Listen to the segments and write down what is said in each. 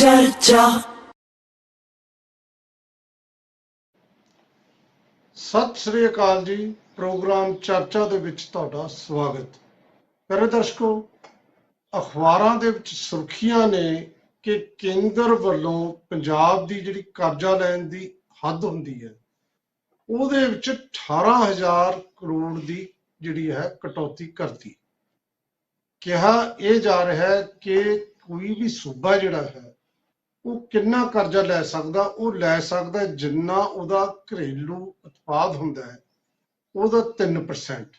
चर्चा। सत श्री अकाल जी। प्रोग्राम चर्चा ਦੇ ਵਿੱਚ ਤੁਹਾਡਾ ਸਵਾਗਤ। ਪਿਆਰੇ ਦਰਸ਼ਕੋ, ਅਖਬਾਰਾਂ ਦੇ ਵਿੱਚ ਸੁਰਖੀਆਂ ਨੇ ਕਿ ਕੇਂਦਰ ਵੱਲੋਂ ਪੰਜਾਬ ਦੀ ਜਿਹੜੀ ਕਰਜ਼ਾ ਲੈਣ ਦੀ ਹੱਦ ਹੁੰਦੀ ਹੈ ਉਹਦੇ ਵਿੱਚ 18,000 ਕਰੋੜ ਦੀ ਜਿਹੜੀ ਹੈ ਕਟੌਤੀ ਕਰਤੀ। ਕਿਹਾ ਇਹ ਜਾ ਰਿਹਾ ਹੈ ਕਿ ਕੋਈ ਵੀ ਸੂਬਾ ਜਿਹੜਾ ਹੈ ਉਹ ਕਿੰਨਾ ਕਰਜ਼ਾ ਲੈ ਸਕਦਾ, ਉਹ ਲੈ ਸਕਦਾ ਜਿੰਨਾ ਉਹਦਾ ਘਰੇਲੂ ਉਤਪਾਦ ਹੁੰਦਾ ਹੈ ਉਹਦਾ 3%।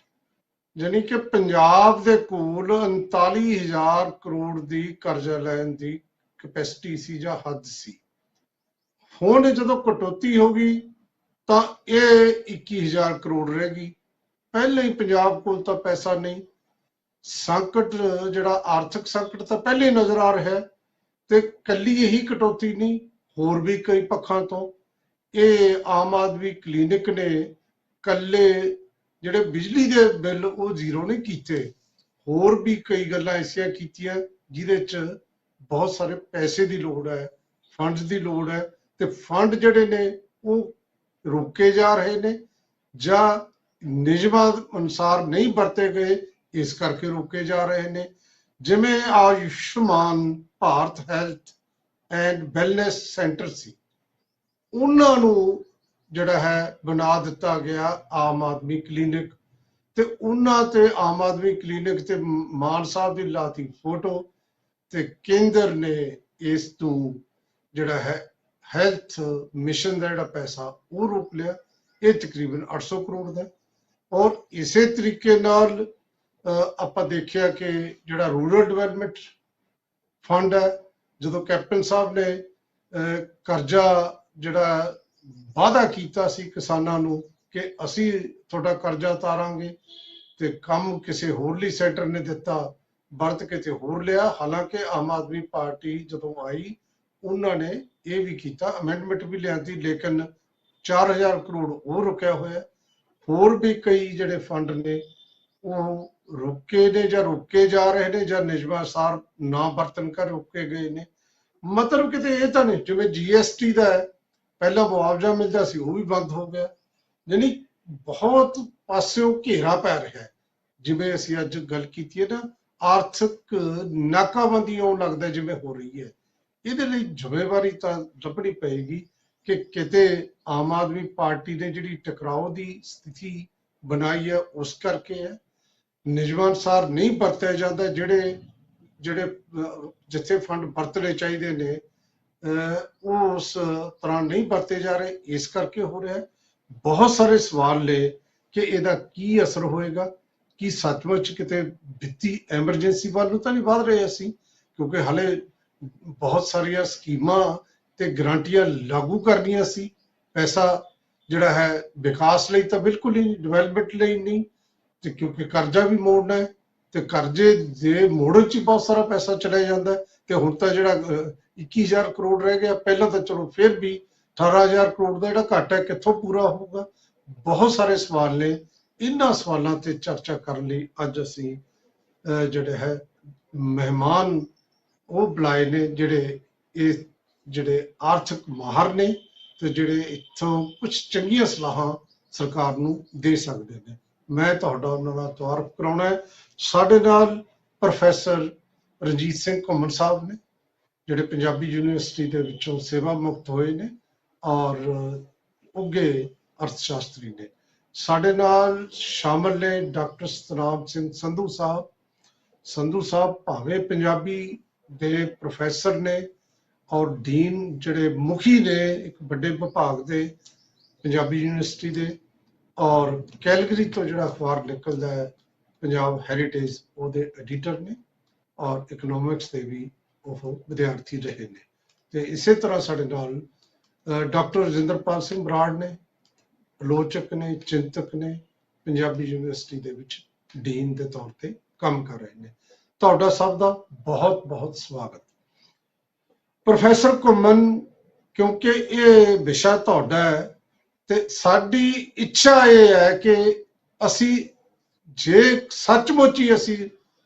ਯਾਨੀ ਕਿ ਪੰਜਾਬ ਦੇ ਕੋਲ 39,000 ਕਰੋੜ ਦੀ ਕਰਜ਼ਾ ਲੈਣ ਦੀ ਕੈਪੈਸਿਟੀ ਸੀ ਜਾਂ ਹੱਦ ਸੀ। ਹੁਣ ਜਦੋਂ ਕਟੌਤੀ ਹੋ ਗਈ ਤਾਂ ਇਹ 21,000 ਕਰੋੜ ਰਹਿ ਗਈ। ਪਹਿਲਾਂ ਹੀ ਪੰਜਾਬ ਕੋਲ ਤਾਂ ਪੈਸਾ ਨਹੀਂ। ਸੰਕਟ ਜਿਹੜਾ ਆਰਥਿਕ ਸੰਕਟ ਤਾਂ ਪਹਿਲੇ ਨਜ਼ਰ ਆ ਰਿਹਾ ਹੈ ਤੇ ਕੱਲੀ ਇਹੀ ਕਟੌਤੀ ਨਹੀਂ, ਹੋਰ ਵੀ ਕਈ ਪੱਖਾਂ ਤੋਂ ਇਹ ਆਮ ਆਦਮੀ ਕਲੀਨਿਕ ਨੇ ਕੱਲੇ ਜਿਹੜੇ ਬਿਜਲੀ ਦੇ ਬਿੱਲ ਉਹ ਜ਼ੀਰੋ ਨਹੀਂ ਕੀਤੇ, ਹੋਰ ਵੀ ਕਈ ਗੱਲਾਂ ਐਸੀਆਂ ਕੀਤੀਆਂ ਜਿਹਦੇ 'ਚ ਬਹੁਤ ਸਾਰੇ ਪੈਸੇ ਦੀ ਲੋੜ ਹੈ, ਫੰਡਸ ਦੀ ਲੋੜ ਹੈ ਤੇ ਫੰਡ ਜਿਹੜੇ ਨੇ ਉਹ ਰੋਕੇ ਜਾ ਰਹੇ ਨੇ ਜਾਂ ਨਿਯਮਾਂ ਅਨੁਸਾਰ ਨਹੀਂ ਵਰਤੇ ਗਏ, ਇਸ ਕਰਕੇ ਰੋਕੇ ਜਾ ਰਹੇ ਨੇ। ਜਿਵੇਂ Ayushman Bharat health and wellness centre ਸੀ, ਉਹਨਾਂ ਨੂੰ ਜਿਹੜਾ ਹੈ ਬਣਾ ਦਿੱਤਾ ਗਿਆ ਆਮ ਆਦਮੀ ਕਲੀਨਿਕ, ਤੇ ਉਹਨਾਂ ਤੇ ਆਮ ਆਦਮੀ ਕਲੀਨਿਕ ਤੇ ਮਾਨ ਸਾਹਿਬ ਦੀ ਲਾਤੀ ਫੋਟੋ ਤੇ ਕੇਂਦਰ ਨੇ ਇਸ ਤੋਂ ਜਿਹੜਾ ਹੈ ਹੈਲਥ ਮਿਸ਼ਨ ਦਾ ਜਿਹੜਾ ਪੈਸਾ ਉਹ ਰੋਕ ਲਿਆ। ਇਹ ਤਕਰੀਬਨ 800 ਕਰੋੜ ਦਾ। ਔਰ ਇਸੇ ਤਰੀਕੇ ਨਾਲ ਆਪਾਂ ਦੇਖਿਆ ਕਿ ਜਿਹੜਾ ਰੂਰਲ ਡਿਵੈਲਪਮੈਂਟ ਫੰਡ ਹੈ, ਜਦੋਂ ਕੈਪਟਨ ਸਾਹਿਬ ਨੇ ਕਰਜ਼ਾ ਜਿਹੜਾ ਵਾਅਦਾ ਕੀਤਾ ਸੀ ਕਿਸਾਨਾਂ ਨੂੰ ਕਿ ਅਸੀਂ ਤੁਹਾਡਾ ਕਰਜ਼ਾ ਉਤਾਰਾਂਗੇ ਤੇ ਕੰਮ ਕਿਸੇ ਹੋਰ ਲਈ ਸੈਂਟਰ ਨੇ ਦਿੱਤਾ, ਵਰਤ ਕਿਤੇ ਹੋਰ ਲਿਆ। ਹਾਲਾਂਕਿ ਆਮ ਆਦਮੀ ਪਾਰਟੀ ਜਦੋਂ ਆਈ ਉਹਨਾਂ ਨੇ ਇਹ ਵੀ ਕੀਤਾ, ਅਮੈਂਡਮੈਂਟ ਵੀ ਲਿਆਂਦੀ, ਲੇਕਿਨ 4,000 ਕਰੋੜ ਉਹ ਰੁਕਿਆ ਹੋਇਆ। ਹੋਰ ਵੀ ਕਈ ਜਿਹੜੇ ਫੰਡ ਨੇ ਉਹ ਰੁਕੇ ਨੇ ਜਾਂ ਰੁਕੇ ਜਾ ਰਹੇ ਨੇ ਜਾਂ ਨਿਯਮਾਂ ਅਨੁਸਾਰ ਨਾ ਵਰਤਣ ਕਰ ਰੁਕੇ ਗਏ ਨੇ। ਮਤਲਬ ਕਿਤੇ ਇਹ ਤਾਂ ਨਹੀਂ ਜਿਵੇਂ GST ਦਾ ਹੈ, ਪਹਿਲਾਂ ਮੁਆਵਜ਼ਾ ਮਿਲਦਾ ਸੀ ਉਹ ਵੀ ਬੰਦ ਹੋ ਗਿਆ। ਯਾਨੀ ਬਹੁਤ ਪਾਸਿਓਂ ਘੇਰਾ ਪੈ ਰਿਹਾ ਹੈ। ਜਿਵੇਂ ਅਸੀਂ ਅੱਜ ਗੱਲ ਕੀਤੀ ਹੈ ਨਾ, ਆਰਥਿਕ ਨਾਕਾਬੰਦੀ ਆਉਣ ਲੱਗਦਾ ਜਿਵੇਂ ਹੋ ਰਹੀ ਹੈ। ਇਹਦੇ ਲਈ ਜ਼ਿੰਮੇਵਾਰੀ ਤਾਂ ਲੱਭਣੀ ਪਏਗੀ ਕਿ ਕਿਤੇ ਆਮ ਆਦਮੀ ਪਾਰਟੀ ਨੇ ਜਿਹੜੀ ਟਕਰਾਓ ਦੀ ਸਥਿਤੀ ਬਣਾਈ ਹੈ ਉਸ ਕਰਕੇ ਹੈ, ਨਿਯਮਾਂ ਅਨੁਸਾਰ ਨਹੀਂ ਵਰਤਿਆ ਜਾਂਦਾ। ਜਿਹੜੇ ਜਿੱਥੇ ਫੰਡ ਵਰਤਣੇ ਚਾਹੀਦੇ ਨੇ ਉਹ ਉਸ ਤਰ੍ਹਾਂ ਨਹੀਂ ਵਰਤੇ ਜਾ ਰਹੇ, ਇਸ ਕਰਕੇ ਹੋ ਰਿਹਾ। ਬਹੁਤ ਸਾਰੇ ਸਵਾਲ ਨੇ ਕਿ ਇਹਦਾ ਕੀ ਅਸਰ ਹੋਏਗਾ। ਕੀ ਸੱਚਮੁੱਚ ਕਿਤੇ ਵਿੱਤੀ ਐਮਰਜੈਂਸੀ ਵੱਲ ਨੂੰ ਤਾਂ ਨਹੀਂ ਵਧ ਰਹੇ ਅਸੀਂ, ਕਿਉਂਕਿ ਹਾਲੇ ਬਹੁਤ ਸਾਰੀਆਂ ਸਕੀਮਾਂ ਤੇ ਗਰੰਟੀਆਂ ਲਾਗੂ ਕਰਨੀਆਂ ਸੀ। ਪੈਸਾ ਜਿਹੜਾ ਹੈ ਵਿਕਾਸ ਲਈ ਤਾਂ ਬਿਲਕੁਲ ਹੀ, ਡਿਵੈਲਪਮੈਂਟ ਲਈ ਨਹੀਂ, ਤੇ ਕਿਉਂਕਿ ਕਰਜ਼ਾ ਵੀ ਮੋੜਨਾ ਹੈ ਤੇ ਕਰਜ਼ੇ ਦੇ ਮੋੜਨ 'ਚ ਹੀ ਬਹੁਤ ਸਾਰਾ ਪੈਸਾ ਚਲਿਆ ਜਾਂਦਾ। ਤੇ ਹੁਣ ਤਾਂ ਜਿਹੜਾ 21,000 ਕਰੋੜ ਰਹਿ ਗਿਆ, ਪਹਿਲਾਂ ਤਾਂ ਚਲੋ ਫਿਰ ਵੀ 18,000 ਕਰੋੜ ਦਾ ਜਿਹੜਾ ਘਾਟਾ ਹੈ ਕਿੱਥੋਂ ਪੂਰਾ ਹੋਊਗਾ। ਬਹੁਤ ਸਾਰੇ ਸਵਾਲ ਨੇ। ਇਹਨਾਂ ਸਵਾਲਾਂ ਤੇ ਚਰਚਾ ਕਰਨ ਲਈ ਅੱਜ ਅਸੀਂ ਜਿਹੜੇ ਹੈ ਮਹਿਮਾਨ ਉਹ ਬੁਲਾਏ ਨੇ ਜਿਹੜੇ ਆਰਥਿਕ ਮਾਹਰ ਨੇ ਤੇ ਜਿਹੜੇ ਇੱਥੋਂ ਕੁਝ ਚੰਗੀਆਂ ਸਲਾਹਾਂ ਸਰਕਾਰ ਨੂੰ ਦੇ ਸਕਦੇ ਨੇ। ਮੈਂ ਤੁਹਾਡਾ ਉਹਨਾਂ ਦਾ ਤਾਰਫ ਕਰਾਉਣਾ ਹੈ। ਸਾਡੇ ਨਾਲ ਪ੍ਰੋਫੈਸਰ ਰਣਜੀਤ ਸਿੰਘ ਘੁੰਮਣ ਸਾਹਿਬ ਨੇ, ਜਿਹੜੇ ਪੰਜਾਬੀ ਯੂਨੀਵਰਸਿਟੀ ਦੇ ਵਿੱਚੋਂ ਸੇਵਾ ਮੁਕਤ ਹੋਏ ਨੇ ਔਰ ਉੱਘੇ ਅਰਥ ਸ਼ਾਸਤਰੀ ਨੇ। ਸਾਡੇ ਨਾਲ ਸ਼ਾਮਲ ਨੇ ਡਾਕਟਰ ਸਤਨਾਮ ਸਿੰਘ ਸੰਧੂ ਸਾਹਿਬ। ਸੰਧੂ ਸਾਹਿਬ ਭਾਵੇਂ ਪੰਜਾਬੀ ਦੇ ਪ੍ਰੋਫੈਸਰ ਨੇ ਔਰ ਡੀਨ ਜਿਹੜੇ ਮੁਖੀ ਨੇ ਇੱਕ ਵੱਡੇ ਵਿਭਾਗ ਦੇ ਪੰਜਾਬੀ ਯੂਨੀਵਰਸਿਟੀ ਦੇ, ਔਰ ਕੈਲਗਰੀ ਤੋਂ ਜਿਹੜਾ ਅਖਬਾਰ ਨਿਕਲਦਾ ਹੈ ਪੰਜਾਬ ਹੈਰੀਟੇਜ ਉਹਦੇ ਐਡੀਟਰ ਨੇ, ਔਰ ਇਕਨੋਮਿਕਸ ਦੇ ਵੀ ਉਹ ਵਿਦਿਆਰਥੀ ਰਹੇ ਨੇ। ਤੇ ਇਸੇ ਤਰ੍ਹਾਂ ਸਾਡੇ ਨਾਲ ਡਾਕਟਰ ਰਜਿੰਦਰਪਾਲ ਸਿੰਘ ਬਰਾੜ ਨੇ, ਆਲੋਚਕ ਨੇ, ਚਿੰਤਕ ਨੇ, ਪੰਜਾਬੀ ਯੂਨੀਵਰਸਿਟੀ ਦੇ ਵਿੱਚ ਡੀਨ ਦੇ ਤੌਰ ਤੇ ਕੰਮ ਕਰ ਰਹੇ ਨੇ। ਤੁਹਾਡਾ ਸਭ ਦਾ ਬਹੁਤ ਬਹੁਤ ਸਵਾਗਤ। ਪ੍ਰੋਫੈਸਰ ਘੁੰਮਣ, ਕਿਉਂਕਿ ਇਹ ਵਿਸ਼ਾ ਤੁਹਾਡਾ ਹੈ ਤੇ ਸਾਡੀ ਇੱਛਾ ਇਹ ਹੈ ਕਿ ਅਸੀਂ ਜੇ ਸੱਚਮੁੱਚ ਹੀ ਅਸੀਂ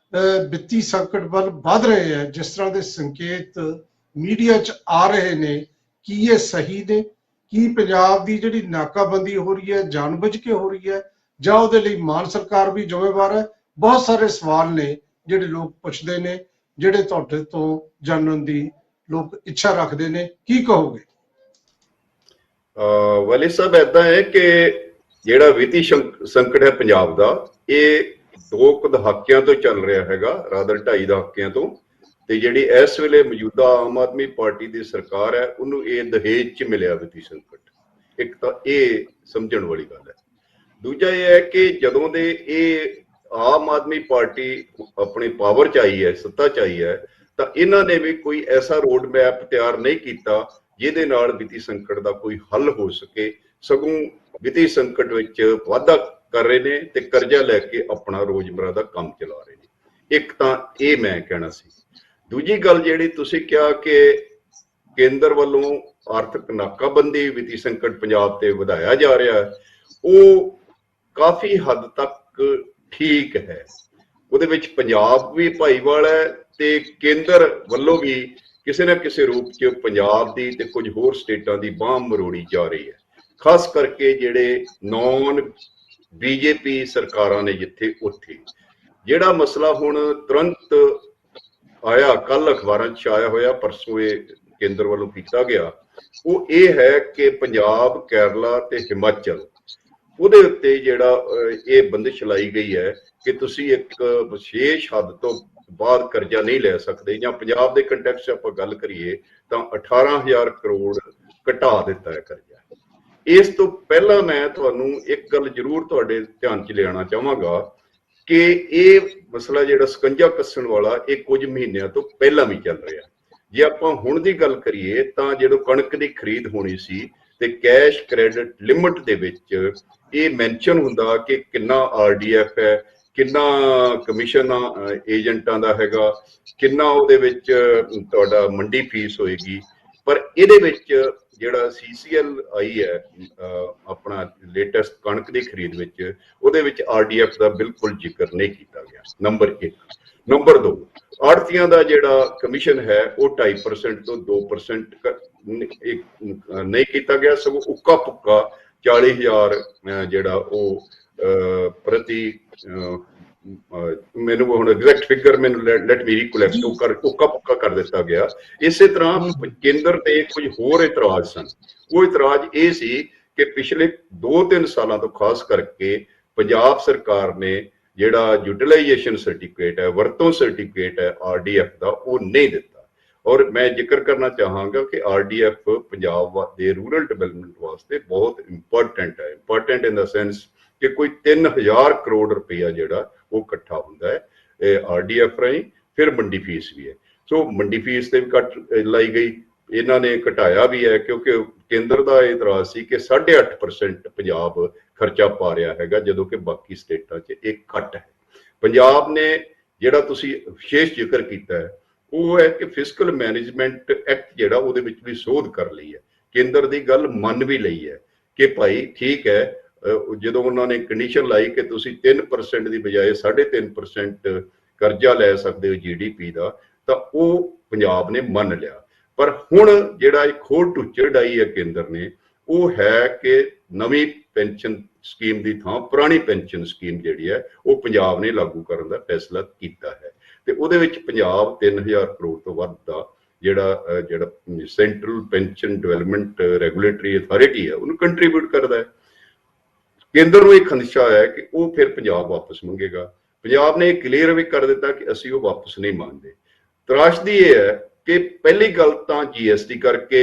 ਵਿੱਤੀ ਸੰਕਟ ਵੱਲ ਵਧ ਰਹੇ ਹਾਂ, ਜਿਸ ਤਰ੍ਹਾਂ ਦੇ ਸੰਕੇਤ ਮੀਡੀਆ 'ਚ ਆ ਰਹੇ ਨੇ, ਕੀ ਇਹ ਸਹੀ ਨੇ? ਕੀ ਪੰਜਾਬ ਦੀ ਜਿਹੜੀ ਨਾਕਾਬੰਦੀ ਹੋ ਰਹੀ ਹੈ ਜਾਣਬੁੱਝ ਕੇ ਹੋ ਰਹੀ ਹੈ, ਜਾਂ ਉਹਦੇ ਲਈ ਮਾਨ ਸਰਕਾਰ ਵੀ ਜ਼ਿੰਮੇਵਾਰ ਹੈ? ਬਹੁਤ ਸਾਰੇ ਸਵਾਲ ਨੇ ਜਿਹੜੇ ਲੋਕ ਪੁੱਛਦੇ ਨੇ, ਜਿਹੜੇ ਤੁਹਾਡੇ ਤੋਂ ਜਾਣਨ ਦੀ ਲੋਕ ਇੱਛਾ ਰੱਖਦੇ ਨੇ। ਕੀ ਕਹੋਗੇ? ਵਾਲੀ ਸਾਹਿਬ, ਏਦਾਂ ਹੈ ਕਿ ਜਿਹੜਾ ਵਿੱਤੀ ਸੰਕਟ ਹੈ ਪੰਜਾਬ ਦਾ, ਇਹ 2 ਦਹਾਕਿਆਂ ਤੋਂ ਚੱਲ ਰਿਹਾ ਹੈਗਾ, ਰਾਦਰ 2.5 ਦਹਾਕਿਆਂ ਤੋਂ। ਤੇ ਜਿਹੜੀ ਇਸ ਵੇਲੇ ਮੌਜੂਦਾ ਆਮ ਆਦਮੀ ਪਾਰਟੀ ਦੀ ਸਰਕਾਰ ਹੈ, ਉਹਨੂੰ ਇਹ ਦਹੇਜ 'ਚ ਮਿਲਿਆ ਵਿੱਤੀ ਸੰਕਟ। ਇੱਕ ਤਾਂ ਇਹ ਸਮਝਣ ਵਾਲੀ ਗੱਲ ਹੈ। ਦੂਜਾ ਇਹ ਹੈ ਕਿ ਜਦੋਂ ਦੇ ਇਹ ਆਮ ਆਦਮੀ ਪਾਰਟੀ ਆਪਣੀ ਪਾਵਰ 'ਚ ਆਈ ਹੈ, ਸੱਤਾ 'ਚ ਆਈ ਹੈ, ਤਾਂ ਇਹਨਾਂ ਨੇ ਵੀ ਕੋਈ ਐਸਾ ਰੋਡ ਮੈਪ ਤਿਆਰ ਨਹੀਂ ਕੀਤਾ ਜਿਹਦੇ ਨਾਲ ਵਿੱਤੀ ਸੰਕਟ ਦਾ ਕੋਈ ਹੱਲ ਹੋ ਸਕੇ। ਸਗੋਂ ਵਿੱਤੀ ਸੰਕਟ ਵਿੱਚ ਵਾਧਾ ਕਰ ਰਹੇ ਨੇ ਤੇ ਕਰਜ਼ਾ ਲੈ ਕੇ ਆਪਣਾ ਰੋਜ਼ਮਰਾ ਦਾ ਕੰਮ ਚਲਾ ਰਹੇ ਨੇ। ਇੱਕ ਤਾਂ ਇਹ ਮੈਂ ਕਹਿਣਾ ਸੀ। ਦੂਜੀ ਗੱਲ ਜਿਹੜੀ ਤੁਸੀਂ ਕਿਹਾ ਕਿ ਕੇਂਦਰ ਵੱਲੋਂ ਆਰਥਿਕ ਨਾਕਾਬੰਦੀ, ਵਿੱਤੀ ਸੰਕਟ ਪੰਜਾਬ ਤੇ ਵਧਾਇਆ ਜਾ ਰਿਹਾ ਹੈ, ਉਹ ਕਾਫੀ ਹੱਦ ਤੱਕ ਠੀਕ ਹੈ। ਉਹਦੇ ਵਿੱਚ ਪੰਜਾਬ ਵੀ ਭਾਈਵਾਲ ਹੈ ਤੇ ਕੇਂਦਰ ਵੱਲੋਂ ਵੀ ਕਿਸੇ ਨਾ ਕਿਸੇ ਰੂਪ 'ਚ ਪੰਜਾਬ ਦੀ ਤੇ ਕੁਝ ਹੋਰ ਸਟੇਟਾਂ ਦੀ ਬਾਂਹ ਮਰੋੜੀ ਜਾ ਰਹੀ ਹੈ। ਖਾਸ ਕਰਕੇ ਜਿਹੜੇ ਨੌਨ ਬੀਜੇਪੀ ਸਰਕਾਰਾਂ ਨੇ ਜਿੱਥੇ ਉੱਥੇ। ਜਿਹੜਾ ਮਸਲਾ ਹੁਣ ਤੁਰੰਤ ਆਇਆ, ਕੱਲ ਅਖਬਾਰਾਂ 'ਚ ਆਇਆ ਹੋਇਆ, ਪਰਸੋਂ ਇਹ ਕੇਂਦਰ ਵੱਲੋਂ ਕੀਤਾ ਗਿਆ, ਉਹ ਇਹ ਹੈ ਕਿ ਪੰਜਾਬ, ਕੇਰਲਾ ਤੇ ਹਿਮਾਚਲ, ਉਹਦੇ ਉੱਤੇ ਜਿਹੜਾ ਇਹ ਬੰਦਿਸ਼ ਲਾਈ ਗਈ ਹੈ ਕਿ ਤੁਸੀਂ ਇੱਕ ਵਿਸ਼ੇਸ਼ ਹੱਦ ਤੋਂ ਬਾਅਦ ਕਰਜ਼ਾ ਨਹੀਂ ਲੈ ਸਕਦੇ। ਜਾਂ ਪੰਜਾਬ ਦੇ ਕੰਟੈਕਸਟ 'ਚ ਆਪਾਂ ਗੱਲ ਕਰੀਏ ਤਾਂ 18,000 ਕਰੋੜ ਘਟਾ ਦਿੱਤਾ ਹੈ ਕਰਜ਼ਾ। ਇਸ ਤੋਂ ਪਹਿਲਾਂ ਮੈਂ ਤੁਹਾਨੂੰ ਇੱਕ ਗੱਲ ਜ਼ਰੂਰ ਤੁਹਾਡੇ ਧਿਆਨ 'ਚ ਲਿਆਉਣਾ ਚਾਹਾਂਗਾ ਕਿ ਇਹ ਮਸਲਾ ਜਿਹੜਾ ਸਕੰਜਾ ਕੱਸਣ ਵਾਲਾ, ਇਹ ਕੁਝ ਮਹੀਨਿਆਂ ਤੋਂ ਪਹਿਲਾਂ ਵੀ ਚੱਲ ਰਿਹਾ। ਜੇ ਆਪਾਂ ਹੁਣ ਦੀ ਗੱਲ ਕਰੀਏ ਤਾਂ ਜਦੋਂ ਕਣਕ ਦੀ ਖਰੀਦ ਹੋਣੀ ਸੀ ਤੇ ਕੈਸ਼ ਕ੍ਰੈਡਿਟ ਲਿਮਿਟ ਦੇ ਵਿੱਚ ਇਹ ਮੈਂਸ਼ਨ ਹੁੰਦਾ ਕਿ ਕਿੰਨਾ RDF ਹੈ, ਕਿੰਨਾ ਕਮਿਸ਼ਨ ਏਜੰਟਾਂ ਦਾ ਹੈਗਾ, ਕਿੰਨਾ ਉਹਦੇ ਵਿੱਚ ਤੁਹਾਡਾ ਮੰਡੀ ਫੀਸ ਹੋਏਗੀ। ਪਰ ਇਹਦੇ ਵਿੱਚ ਜਿਹੜਾ CCL ਆਈ ਹੈ ਆਪਣਾ ਲੇਟੈਸਟ ਕਣਕ ਦੀ ਖਰੀਦ ਵਿੱਚ, ਉਹਦੇ ਵਿੱਚ RDF ਦਾ ਬਿਲਕੁਲ ਜ਼ਿਕਰ ਨਹੀਂ ਕੀਤਾ ਗਿਆ, ਨੰਬਰ 1। ਨੰਬਰ 2, ਆੜ੍ਹਤੀਆਂ ਦਾ ਜਿਹੜਾ ਕਮਿਸ਼ਨ ਹੈ ਉਹ 2.5% ਤੋਂ 2% ਨਹੀਂ ਕੀਤਾ ਗਿਆ, ਸਗੋਂ ਉੱਕਾ ਪੁੱਕਾ 40,000 ਜਿਹੜਾ ਉਹ ਪ੍ਰਤੀ, ਮੈਨੂੰ ਹੁਣ ਐਗਜ਼ੈਕਟ ਫਿਗਰ ਮੈਨੂੰ ਲੈਟ ਮੀ ਰਿਕਲੈਕਟ, ਉੱਕਾ ਪੁੱਕਾ ਕਰ ਦਿੱਤਾ ਗਿਆ। ਇਸੇ ਤਰ੍ਹਾਂ ਕੇਂਦਰ ਤੇ ਕੁਝ ਹੋਰ ਇਤਰਾਜ਼ ਸਨ। ਉਹ ਇਤਰਾਜ਼ ਇਹ ਸੀ ਕਿ ਪਿਛਲੇ 2-3 ਸਾਲਾਂ ਤੋਂ ਖਾਸ ਕਰਕੇ ਪੰਜਾਬ ਸਰਕਾਰ ਨੇ ਜਿਹੜਾ ਯੂਟੀਲਾਈਜੇਸ਼ਨ ਸਰਟੀਫਿਕੇਟ ਹੈ, ਵਰਤੋਂ ਸਰਟੀਫਿਕੇਟ ਹੈ RDF ਦਾ, ਉਹ ਨਹੀਂ ਦਿੱਤਾ। ਔਰ ਮੈਂ ਜ਼ਿਕਰ ਕਰਨਾ ਚਾਹਾਂਗਾ ਕਿ RDF ਪੰਜਾਬ ਦੇ ਰੂਰਲ ਡਿਵੈਲਪਮੈਂਟ ਵਾਸਤੇ ਬਹੁਤ ਇੰਪੋਰਟੈਂਟ ਹੈ। ਇੰਪੋਰਟੈਂਟ ਇਨ ਦਾ ਸੈਂਸ ਕਿ ਕੋਈ 3000 ਕਰੋੜ ਰੁਪਇਆ ਜਿਹੜਾ ਉਹ ਇਕੱਠਾ ਹੁੰਦਾ ਹੈ RDF ਰਾਹੀਂ। ਫਿਰ ਮੰਡੀ ਫੀਸ ਵੀ ਹੈ, ਸੋ ਮੰਡੀ ਫੀਸ ਤੇ ਵੀ ਕੱਟ ਲਾਈ ਗਈ। ਇਹਨਾਂ ਨੇ ਘਟਾਇਆ ਵੀ ਹੈ ਕਿਉਂਕਿ ਕੇਂਦਰ ਦਾ ਇਤਰਾਜ਼ ਸੀ ਕਿ 8.5% ਪੰਜਾਬ ਖਰਚਾ ਪਾ ਰਿਹਾ ਹੈਗਾ, ਜਦੋਂ ਕਿ ਬਾਕੀ ਸਟੇਟਾਂ 'ਚ ਇਹ ਘੱਟ ਹੈ। ਪੰਜਾਬ ਨੇ ਜਿਹੜਾ ਤੁਸੀਂ ਵਿਸ਼ੇਸ਼ ਜ਼ਿਕਰ ਕੀਤਾ ਹੈ ਉਹ ਹੈ ਕਿ ਫਿਸਕਲ ਮੈਨੇਜਮੈਂਟ ਐਕਟ ਜਿਹੜਾ, ਉਹਦੇ ਵਿੱਚ ਵੀ ਸੋਧ ਕਰ ਲਈ ਹੈ। ਕੇਂਦਰ ਦੀ ਗੱਲ ਮੰਨ ਵੀ ਲਈ ਹੈ ਕਿ ਭਾਈ ਠੀਕ ਹੈ, ਜਦੋਂ ਉਹਨਾਂ ਨੇ ਕੰਡੀਸ਼ਨ ਲਾਈ ਕਿ ਤੁਸੀਂ 3% ਦੀ ਬਜਾਏ 3.5% ਕਰਜ਼ਾ ਲੈ ਸਕਦੇ ਹੋ GDP ਦਾ, ਤਾਂ ਉਹ ਪੰਜਾਬ ਨੇ ਮੰਨ ਲਿਆ। ਪਰ ਹੁਣ ਜਿਹੜਾ ਇੱਕ ਹੋਰ ਟੁੱਚੜ ਆਈ ਹੈ ਕੇਂਦਰ ਨੇ, ਉਹ ਹੈ ਕਿ ਨਵੀਂ ਪੈਨਸ਼ਨ ਸਕੀਮ ਦੀ ਥਾਂ ਪੁਰਾਣੀ ਪੈਨਸ਼ਨ ਸਕੀਮ ਜਿਹੜੀ ਹੈ ਉਹ ਪੰਜਾਬ ਨੇ ਲਾਗੂ ਕਰਨ ਦਾ ਫੈਸਲਾ ਕੀਤਾ ਹੈ। ਤੇ ਉਹਦੇ ਵਿੱਚ ਪੰਜਾਬ 3000 ਕਰੋੜ ਤੋਂ ਵੱਧ ਦਾ ਜਿਹੜਾ central pension development regulatory authority ਹੈ ਉਹਨੂੰ ਕੰਟਰੀਬਿਊਟ ਕਰਦਾ ਹੈ। ਕੇਂਦਰ ਨੂੰ ਇਹ ਖਦਸ਼ਾ ਹੈ ਕਿ ਉਹ ਫਿਰ ਪੰਜਾਬ ਵਾਪਸ ਮੰਗੇਗਾ। ਪੰਜਾਬ ਨੇ ਇਹ ਕਲੀਅਰ ਵੀ ਕਰ ਦਿੱਤਾ ਕਿ ਅਸੀਂ ਉਹ ਵਾਪਸ ਨਹੀਂ ਮੰਗਦੇ। ਤਰਾਸ਼ਦੀ ਇਹ ਹੈ ਕਿ ਪਹਿਲੀ ਗੱਲ ਤਾਂ GST ਕਰਕੇ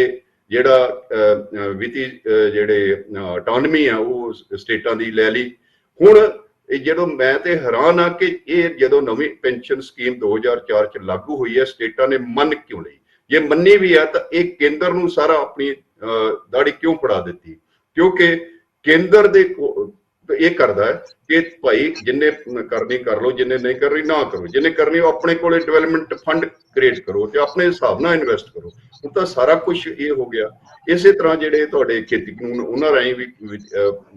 ਜਿਹੜਾ ਵਿੱਤੀ ਜਿਹੜੇ ਆਟੋਨਮੀ ਆ ਉਹ ਸਟੇਟਾਂ ਦੀ ਲੈ ਲਈ। ਹੁਣ ਜਦੋਂ ਮੈਂ ਤੇ ਹੈਰਾਨ ਆ ਕਿ ਇਹ ਜਦੋਂ ਨਵੀਂ ਪੈਨਸ਼ਨ ਸਕੀਮ 2004 ਚ ਲਾਗੂ ਹੋਈ ਹੈ, ਸਟੇਟਾਂ ਨੇ ਮੰਨ ਕਿਉਂ ਲਈ? ਜੇ ਮੰਨੀ ਵੀ ਆ ਤਾਂ ਇਹ ਕੇਂਦਰ ਨੂੰ ਸਾਰਾ ਆਪਣੀ ਦਾੜੀ ਕਿਉਂ ਫੜਾ ਦਿੱਤੀ? ਕਿਉਂਕਿ ਕੇਂਦਰ ਦੇ ਇਹ ਕਰਦਾ ਹੈ ਕਿ ਭਾਈ ਜਿੰਨੇ ਕਰਨੀ ਕਰ ਲਓ, ਜਿੰਨੇ ਨਹੀਂ ਕਰਨੀ ਨਾ ਕਰੋ, ਜਿੰਨੇ ਕਰਨੀ ਉਹ ਆਪਣੇ ਕੋਲੇ ਡਿਵੈਲਪਮੈਂਟ ਫੰਡ ਕ੍ਰੀਏਟ ਕਰੋ ਤੇ ਆਪਣੇ ਹਿਸਾਬ ਨਾਲ ਇਨਵੈਸਟ ਕਰੋ। ਹੁਣ ਤਾਂ ਸਾਰਾ ਕੁਝ ਇਹ ਹੋ ਗਿਆ। ਇਸੇ ਤਰ੍ਹਾਂ ਜਿਹੜੇ ਤੁਹਾਡੇ ਖੇਤੀ ਕਾਨੂੰਨ ਉਹਨਾਂ ਰਾਹੀਂ ਵੀ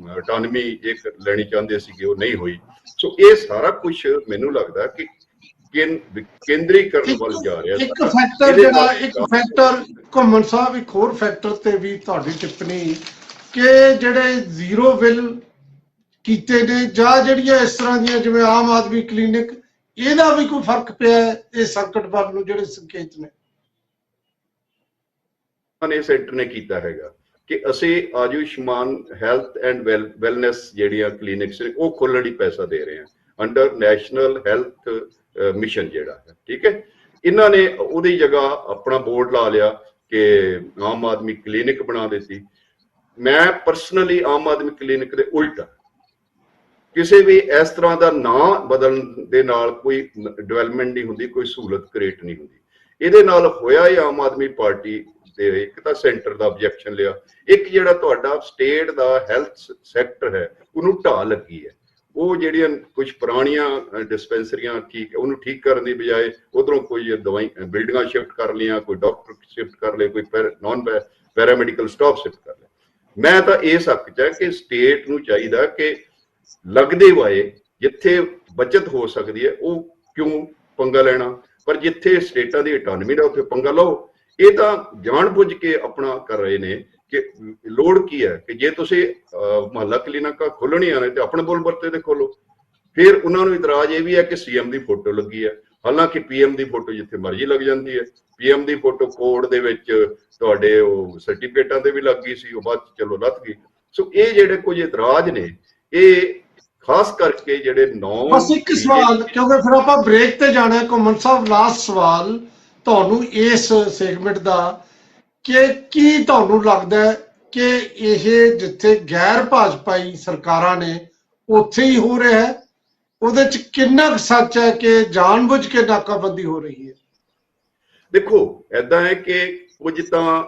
ਆਟੋਨਮੀ ਇੱਕ ਲੈਣੀ ਚਾਹੁੰਦੇ ਸੀਗੇ, ਉਹ ਨਹੀਂ ਹੋਈ। ਸੋ ਇਹ ਸਾਰਾ ਕੁਝ ਮੈਨੂੰ ਲੱਗਦਾ ਕਿ ਕੇਂਦਰੀਕਰਨ ਵੱਲ ਜਾ ਰਿਹਾ ਇੱਕ ਸਾਡਾ। ਫੈਕਟਰ ਇਹਦੇ ਜਿਹੜਾ ਨਾਲ ਇੱਕ ਫੈਕਟਰ ਘੁੰਮਣ ਸਾਹਿਬ, ਇੱਕ ਹੋਰ ਫੈਕਟਰ ਤੇ ਵੀ ਤੁਹਾਡੀ ਟਿੱਪਣੀ ਕਿ ਜਿਹੜੇ ਜ਼ੀਰੋ ਬਿੱਲ ਕੀਤੇ ਨੇ ਜਾਂ ਜਿਹੜੀਆਂ ਇਸ ਤਰ੍ਹਾਂ ਦੀਆਂ ਜਿਵੇਂ ਆਮ ਆਦਮੀ ਕਲੀਨਿਕ, ਇਹਦਾ ਵੀ ਕੋਈ ਫਰਕ ਪਿਆ ਹੈ ਇਹ ਸੰਕਟ ਵੱਲ ਨੂੰ ਜਿਹੜੇ ਸੰਕੇਤ ਨੇ ਸੈਂਟਰ ਨੇ ਕੀਤਾ ਹੈਗਾ ਕਿ ਅਸੀਂ ਆਯੁਸ਼ਮਾਨ ਹੈਲਥ ਐਂਡ ਵੈਲਨੈਸ ਜਿਹੜੀਆਂ ਕਲੀਨਿਕਸ ਨੇ ਉਹ ਖੋਲ੍ਹਣ ਲਈ ਪੈਸਾ ਦੇ ਰਹੇ ਹਾਂ ਅੰਡਰ ਨੈਸ਼ਨਲ ਹੈਲਥ ਮਿਸ਼ਨ ਜਿਹੜਾ ਹੈ, ਠੀਕ ਹੈ। ਇਹਨਾਂ ਨੇ ਉਹਦੀ ਜਗ੍ਹਾ ਆਪਣਾ ਬੋਰਡ ਲਾ ਲਿਆ ਕਿ ਆਮ ਆਦਮੀ ਕਲੀਨਿਕ ਬਣਾ ਦਿੱਤੀ। ਮੈਂ ਪਰਸਨਲੀ ਆਮ ਆਦਮੀ ਕਲੀਨਿਕ ਦੇ ਉਲਟ, ਕਿਸੇ ਵੀ ਇਸ ਤਰ੍ਹਾਂ ਦਾ ਨਾਂ ਬਦਲਣ ਦੇ ਨਾਲ ਕੋਈ ਡਿਵੈਲਪਮੈਂਟ ਨਹੀਂ ਹੁੰਦੀ, ਕੋਈ ਸਹੂਲਤ ਕ੍ਰੀਏਟ ਨਹੀਂ ਹੁੰਦੀ। ਇਹਦੇ ਨਾਲ ਹੋਇਆ ਹੀ ਆਮ ਆਦਮੀ ਪਾਰਟੀ ਦੇ ਇੱਕ ਤਾਂ ਸੈਂਟਰ ਦਾ ਆਬਜੈਕਸ਼ਨ ਲਿਆ, ਇੱਕ ਜਿਹੜਾ ਤੁਹਾਡਾ ਸਟੇਟ ਦਾ ਹੈਲਥ ਸੈਕਟਰ ਹੈ ਉਹਨੂੰ ਢਾਹ ਲੱਗੀ ਹੈ। ਉਹ ਜਿਹੜੀਆਂ ਕੁਝ ਪੁਰਾਣੀਆਂ ਡਿਸਪੈਂਸਰੀਆਂ ਠੀਕ ਉਹਨੂੰ ਠੀਕ ਕਰਨ ਦੀ ਬਜਾਏ ਉਧਰੋਂ ਕੋਈ ਦਵਾਈ ਬਿਲਡਿੰਗਾਂ ਸ਼ਿਫਟ ਕਰ ਲਈਆਂ, ਕੋਈ ਡਾਕਟਰ ਸ਼ਿਫਟ ਕਰ ਲਏ, ਕੋਈ ਨॉन ਪੈਰਾਮੈਡੀਕਲ ਸਟਾਫ ਸ਼ਿਫਟ ਕਰ ਲਿਆ। ਮੈਂ ਤਾਂ ਇਸ ਹੱਕ 'ਚ ਹੈ ਕਿ ਸਟੇਟ ਨੂੰ ਚਾਹੀਦਾ ਕਿ ਲੱਗਦੇ ਵਾਏ ਜਿੱਥੇ ਬਚਤ ਹੋ ਸਕਦੀ ਹੈ ਉਹ ਕਿਉਂ ਪੰਗਾ ਲੈਣਾ, ਪਰ ਜਿੱਥੇ ਸਟੇਟਾਂ ਦੀ ਆਟੋਨਮੀ ਦਾ ਉੱਥੇ ਪੰਗਾ ਲਓ। ਇਹ ਤਾਂ ਜਾਣ-ਬੁੱਝ ਕੇ ਆਪਣਾ ਕਰ ਰਹੇ ਨੇ ਕਿ ਲੋੜ ਕੀ ਹੈ ਕਿ ਜੇ ਤੁਸੀਂ ਮੁਹੱਲਾ ਕਲੀਨਿਕਾਂ ਖੋਲਣੀਆਂ ਨੇ ਤੇ ਆਪਣੇ ਬੋਲਬਰਤੇ ਤੇ ਖੋਲੋ। ਫਿਰ ਉਹਨਾਂ ਨੂੰ ਇਤਰਾਜ਼ ਇਹ ਵੀ ਹੈ ਕਿ ਸੀਐਮ ਦੀ ਫੋਟੋ ਲੱਗੀ ਹੈ, ਹਾਲਾਂਕਿ ਪੀਐਮ ਦੀ ਫੋਟੋ ਜਿੱਥੇ ਮਰਜ਼ੀ ਲੱਗ ਜਾਂਦੀ ਹੈ। ਪੀਐਮ ਦੀ ਫੋਟੋ ਕੋਰਟ ਦੇ ਵਿੱਚ ਤੁਹਾਡੇ ਉਹ ਸਰਟੀਫਿਕੇਟਾਂ ਤੇ ਵੀ ਲੱਗ ਗਈ ਸੀ, ਉਹ ਬਾਅਦ ਚ ਚਲੋ ਲੱਥ ਗਈ। ਸੋ ਇਹ ਜਿਹੜੇ ਕੁਝ ਇਤਰਾਜ਼ ਨੇ ਇਹ ਖਾਸ ਕਰਕੇ ਜਿਹੜੇ ਬਸ ਇੱਕ ਸਵਾਲ, ਕਿਉਂਕਿ ਫਿਰ ਆਪਾਂ ਬ੍ਰੇਕ ਤੇ ਜਾਣਾ। ਘੁੰਮਣ ਸਾਹਿਬ, ਲਾਸਟ ਸਵਾਲ ਤੁਹਾਨੂੰ ਇਸ ਸੈਗਮੈਂਟ ਦਾ ਕਿ ਕੀ ਤੁਹਾਨੂੰ ਲੱਗਦਾ ਹੈ ਕਿ ਇਹ ਜਿੱਥੇ ਗੈਰ ਭਾਜਪਾਈ ਸਰਕਾਰਾਂ ਨੇ ਉੱਥੇ ਹੀ ਹੋ ਰਿਹਾ ਹੈ? ਉਹਦੇ ਚ ਕਿੰਨਾ ਕੁ ਸੱਚ ਹੈ ਕਿ ਜਾਣਬੁੱਝ ਕੇ ਨਾਕਾਬੰਦੀ ਹੋ ਰਹੀ ਹੈ? ਦੇਖੋ ਏਦਾਂ ਹੈ ਕਿ ਕੁਝ ਤਾਂ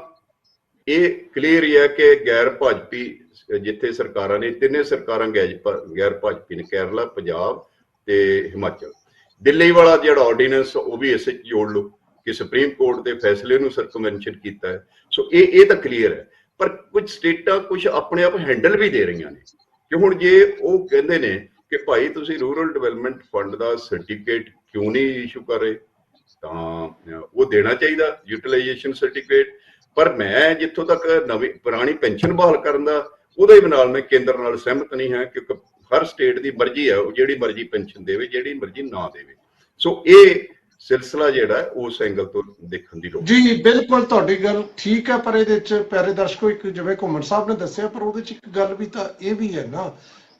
ਇਹ ਕਲੀਅਰ ਹੀ ਹੈ ਕਿ ਗੈਰ ਭਾਜਪੀ ਜਿੱਥੇ ਸਰਕਾਰਾਂ ਨੇ, ਤਿੰਨੇ ਸਰਕਾਰਾਂ ਗੈਰ ਭਾਜਪੀ ਨੇ, ਕੇਰਲਾ, ਪੰਜਾਬ ਤੇ ਹਿਮਾਚਲ। ਦਿੱਲੀ ਵਾਲਾ ਜਿਹੜਾ ਆਰਡੀਨੈਂਸ ਉਹ ਵੀ ਇਸੇ ਚ ਜੋੜ ਲਓ ਕਿ ਸੁਪਰੀਮ ਕੋਰਟ ਦੇ ਫੈਸਲੇ ਨੂੰ ਸਰਕਮਵੈਂਸ਼ਨ ਕੀਤਾ ਹੈ। ਸੋ ਇਹ ਤਾਂ ਕਲੀਅਰ ਹੈ, ਪਰ ਕੁਝ ਸਟੇਟਾਂ ਕੁਝ ਆਪਣੇ ਆਪ ਹੈਂਡਲ ਵੀ ਦੇ ਰਹੀਆਂ ਨੇ ਕਿ ਹੁਣ ਜੇ ਉਹ ਕਹਿੰਦੇ ਨੇ ਕਿ ਭਾਈ ਤੁਸੀਂ ਰੂਰਲ ਡਿਵੈਲਪਮੈਂਟ ਫੰਡ ਦਾ ਸਰਟੀਫਿਕੇਟ ਕਿਉਂ ਨਹੀਂ ਇਸ਼ੂ ਕਰ ਰਹੇ, ਤਾਂ ਉਹ ਦੇਣਾ ਚਾਹੀਦਾ ਯੂਟਿਲਾਈਜੇਸ਼ਨ ਸਰਟੀਫਿਕੇਟ। ਪਰ ਮੈਂ ਜਿੱਥੋਂ ਤੱਕ ਨਵੀਂ ਪੁਰਾਣੀ ਪੈਨਸ਼ਨ ਬਹਾਲ ਕਰਨ ਦਾ ਉਹਦੇ ਨਾਲ ਮੈਂ ਕੇਂਦਰ ਨਾਲ ਸਹਿਮਤ ਨਹੀਂ ਹਾਂ, ਕਿਉਂਕਿ ਹਰ ਸਟੇਟ ਦੀ ਮਰਜ਼ੀ ਹੈ ਉਹ ਜਿਹੜੀ ਮਰਜ਼ੀ ਪੈਨਸ਼ਨ ਦੇਵੇ, ਜਿਹੜੀ ਮਰਜ਼ੀ ਨਾ ਦੇਵੇ। ਸੋ ਇਹ ਸਿਲਸਿਲਾ ਜਿਹੜਾ ਉਸ ਐਂਗਲ ਤੋਂ ਦੇਖਣ ਦੀ ਲੋੜ ਜੀ। ਬਿਲਕੁਲ ਤੁਹਾਡੀ ਗੱਲ ਠੀਕ ਹੈ, ਪਰ ਇਹਦੇ ਚ ਪਿਆਰੇ ਦਰਸ਼ਕੋ ਇੱਕ ਜਿਵੇਂ ਘੁੰਮਣ ਸਾਹਿਬ ਨੇ ਦੱਸਿਆ, ਪਰ ਉਹਦੇ ਚ ਇੱਕ ਗੱਲ ਵੀ ਤਾਂ ਇਹ ਵੀ ਹੈ ਨਾ,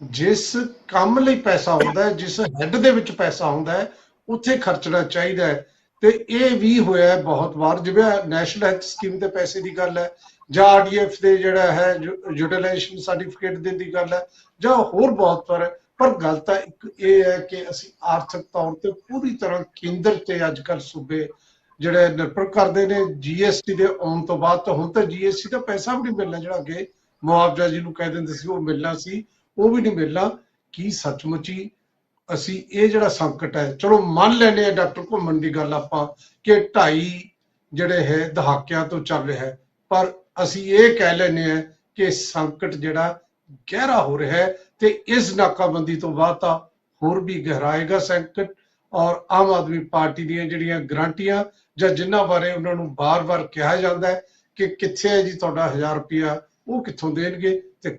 ਜਿਸ ਕੰਮ ਲਈ ਪੈਸਾ ਹੁੰਦਾ ਹੈ, ਜਿਸ ਹੈੱਡ ਦੇ ਵਿੱਚ ਪੈਸਾ ਹੁੰਦਾ ਹੈ ਉੱਥੇ ਖਰਚਣਾ ਚਾਹੀਦਾ ਹੈ। ਤੇ ਇਹ ਵੀ ਹੋਇਆ ਬਹੁਤ ਵਾਰ, ਜਿਵੇਂ ਨੈਸ਼ਨਲ ਹੈਲਥ ਸਕੀਮ ਦੇ ਪੈਸੇ ਦੀ ਗੱਲ ਹੈ ਜਾਂ ਆਰਡੀਐਫ ਦੇ ਜਿਹੜਾ ਹੈ ਯੂਟਿਲਾਈਜੇਸ਼ਨ ਸਰਟੀਫਿਕੇਟ ਦੇਣ ਦੀ ਗੱਲ ਹੈ ਜਾਂ ਹੋਰ ਬਹੁਤ ਵਾਰ ਹੈ। ਪਰ ਗੱਲ ਤਾਂ ਇੱਕ ਇਹ ਹੈ ਕਿ ਅਸੀਂ ਆਰਥਿਕ ਤੌਰ ਤੇ ਪੂਰੀ ਤਰ੍ਹਾਂ ਕੇਂਦਰ ਤੇ ਅੱਜ ਕੱਲ੍ਹ ਸੂਬੇ ਜਿਹੜੇ ਨਿਰਭਰ ਕਰਦੇ ਨੇ। ਜੀਐਸਟੀ ਦੇ ਆਉਣ ਤੋਂ ਬਾਅਦ ਤਾਂ ਹੁਣ ਤਾਂ ਜੀਐਸਟੀ ਦਾ ਪੈਸਾ ਵੀ ਨਹੀਂ ਮਿਲਣਾ, ਜਿਹੜਾ ਅੱਗੇ ਮੁਆਵਜ਼ਾ ਜਿਹਨੂੰ ਕਹਿ ਦਿੰਦੇ ਸੀ ਉਹ ਮਿਲਣਾ ਸੀ, ਉਹ ਵੀ ਨਹੀਂ ਮਿਲਣਾ। ਕੀ ਸੱਚਮੁੱਚੀ ਅਸੀਂ ਇਹ ਜਿਹੜਾ ਸੰਕਟ ਹੈ, ਚਲੋ ਮੰਨ ਲੈਂਦੇ ਹਾਂ ਡਾਕਟਰ ਘੁੰਮਣ ਦੀ ਗੱਲ ਆਪਾਂ ਕਿ 2.5 ਜਿਹੜੇ ਹੈ ਦਹਾਕਿਆਂ ਤੋਂ ਚੱਲ ਰਿਹਾ ਹੈ, ਪਰ ਅਸੀਂ ਇਹ ਕਹਿ ਲੈਂਦੇ ਹਾਂ ਕਿ ਸੰਕਟ ਜਿਹੜਾ ਗਹਿਰਾ ਹੋ ਰਿਹਾ ਹੈ ਤੇ ਇਸ ਨਾਕਾਬੰਦੀ ਤੋਂ ਬਾਅਦ ਤਾਂ ਹੋਰ ਵੀ ਗਹਿਰਾਏਗਾ ਸੰਕਟ। ਔਰ ਆਮ ਆਦਮੀ ਪਾਰਟੀ ਦੀਆਂ ਜਿਹੜੀਆਂ ਗਰੰਟੀਆਂ ਜਾਂ ਜਿਨ੍ਹਾਂ ਬਾਰੇ ਉਹਨਾਂ ਨੂੰ ਬਾਰ-ਬਾਰ ਕਿਹਾ ਜਾਂਦਾ ਹੈ ਕਿ ਕਿੱਥੇ ਹੈ ਜੀ ਤੁਹਾਡਾ 1000 ਰੁਪਇਆ, ਉਹ ਕਿੱਥੋਂ ਦੇਣਗੇ। ਤੇ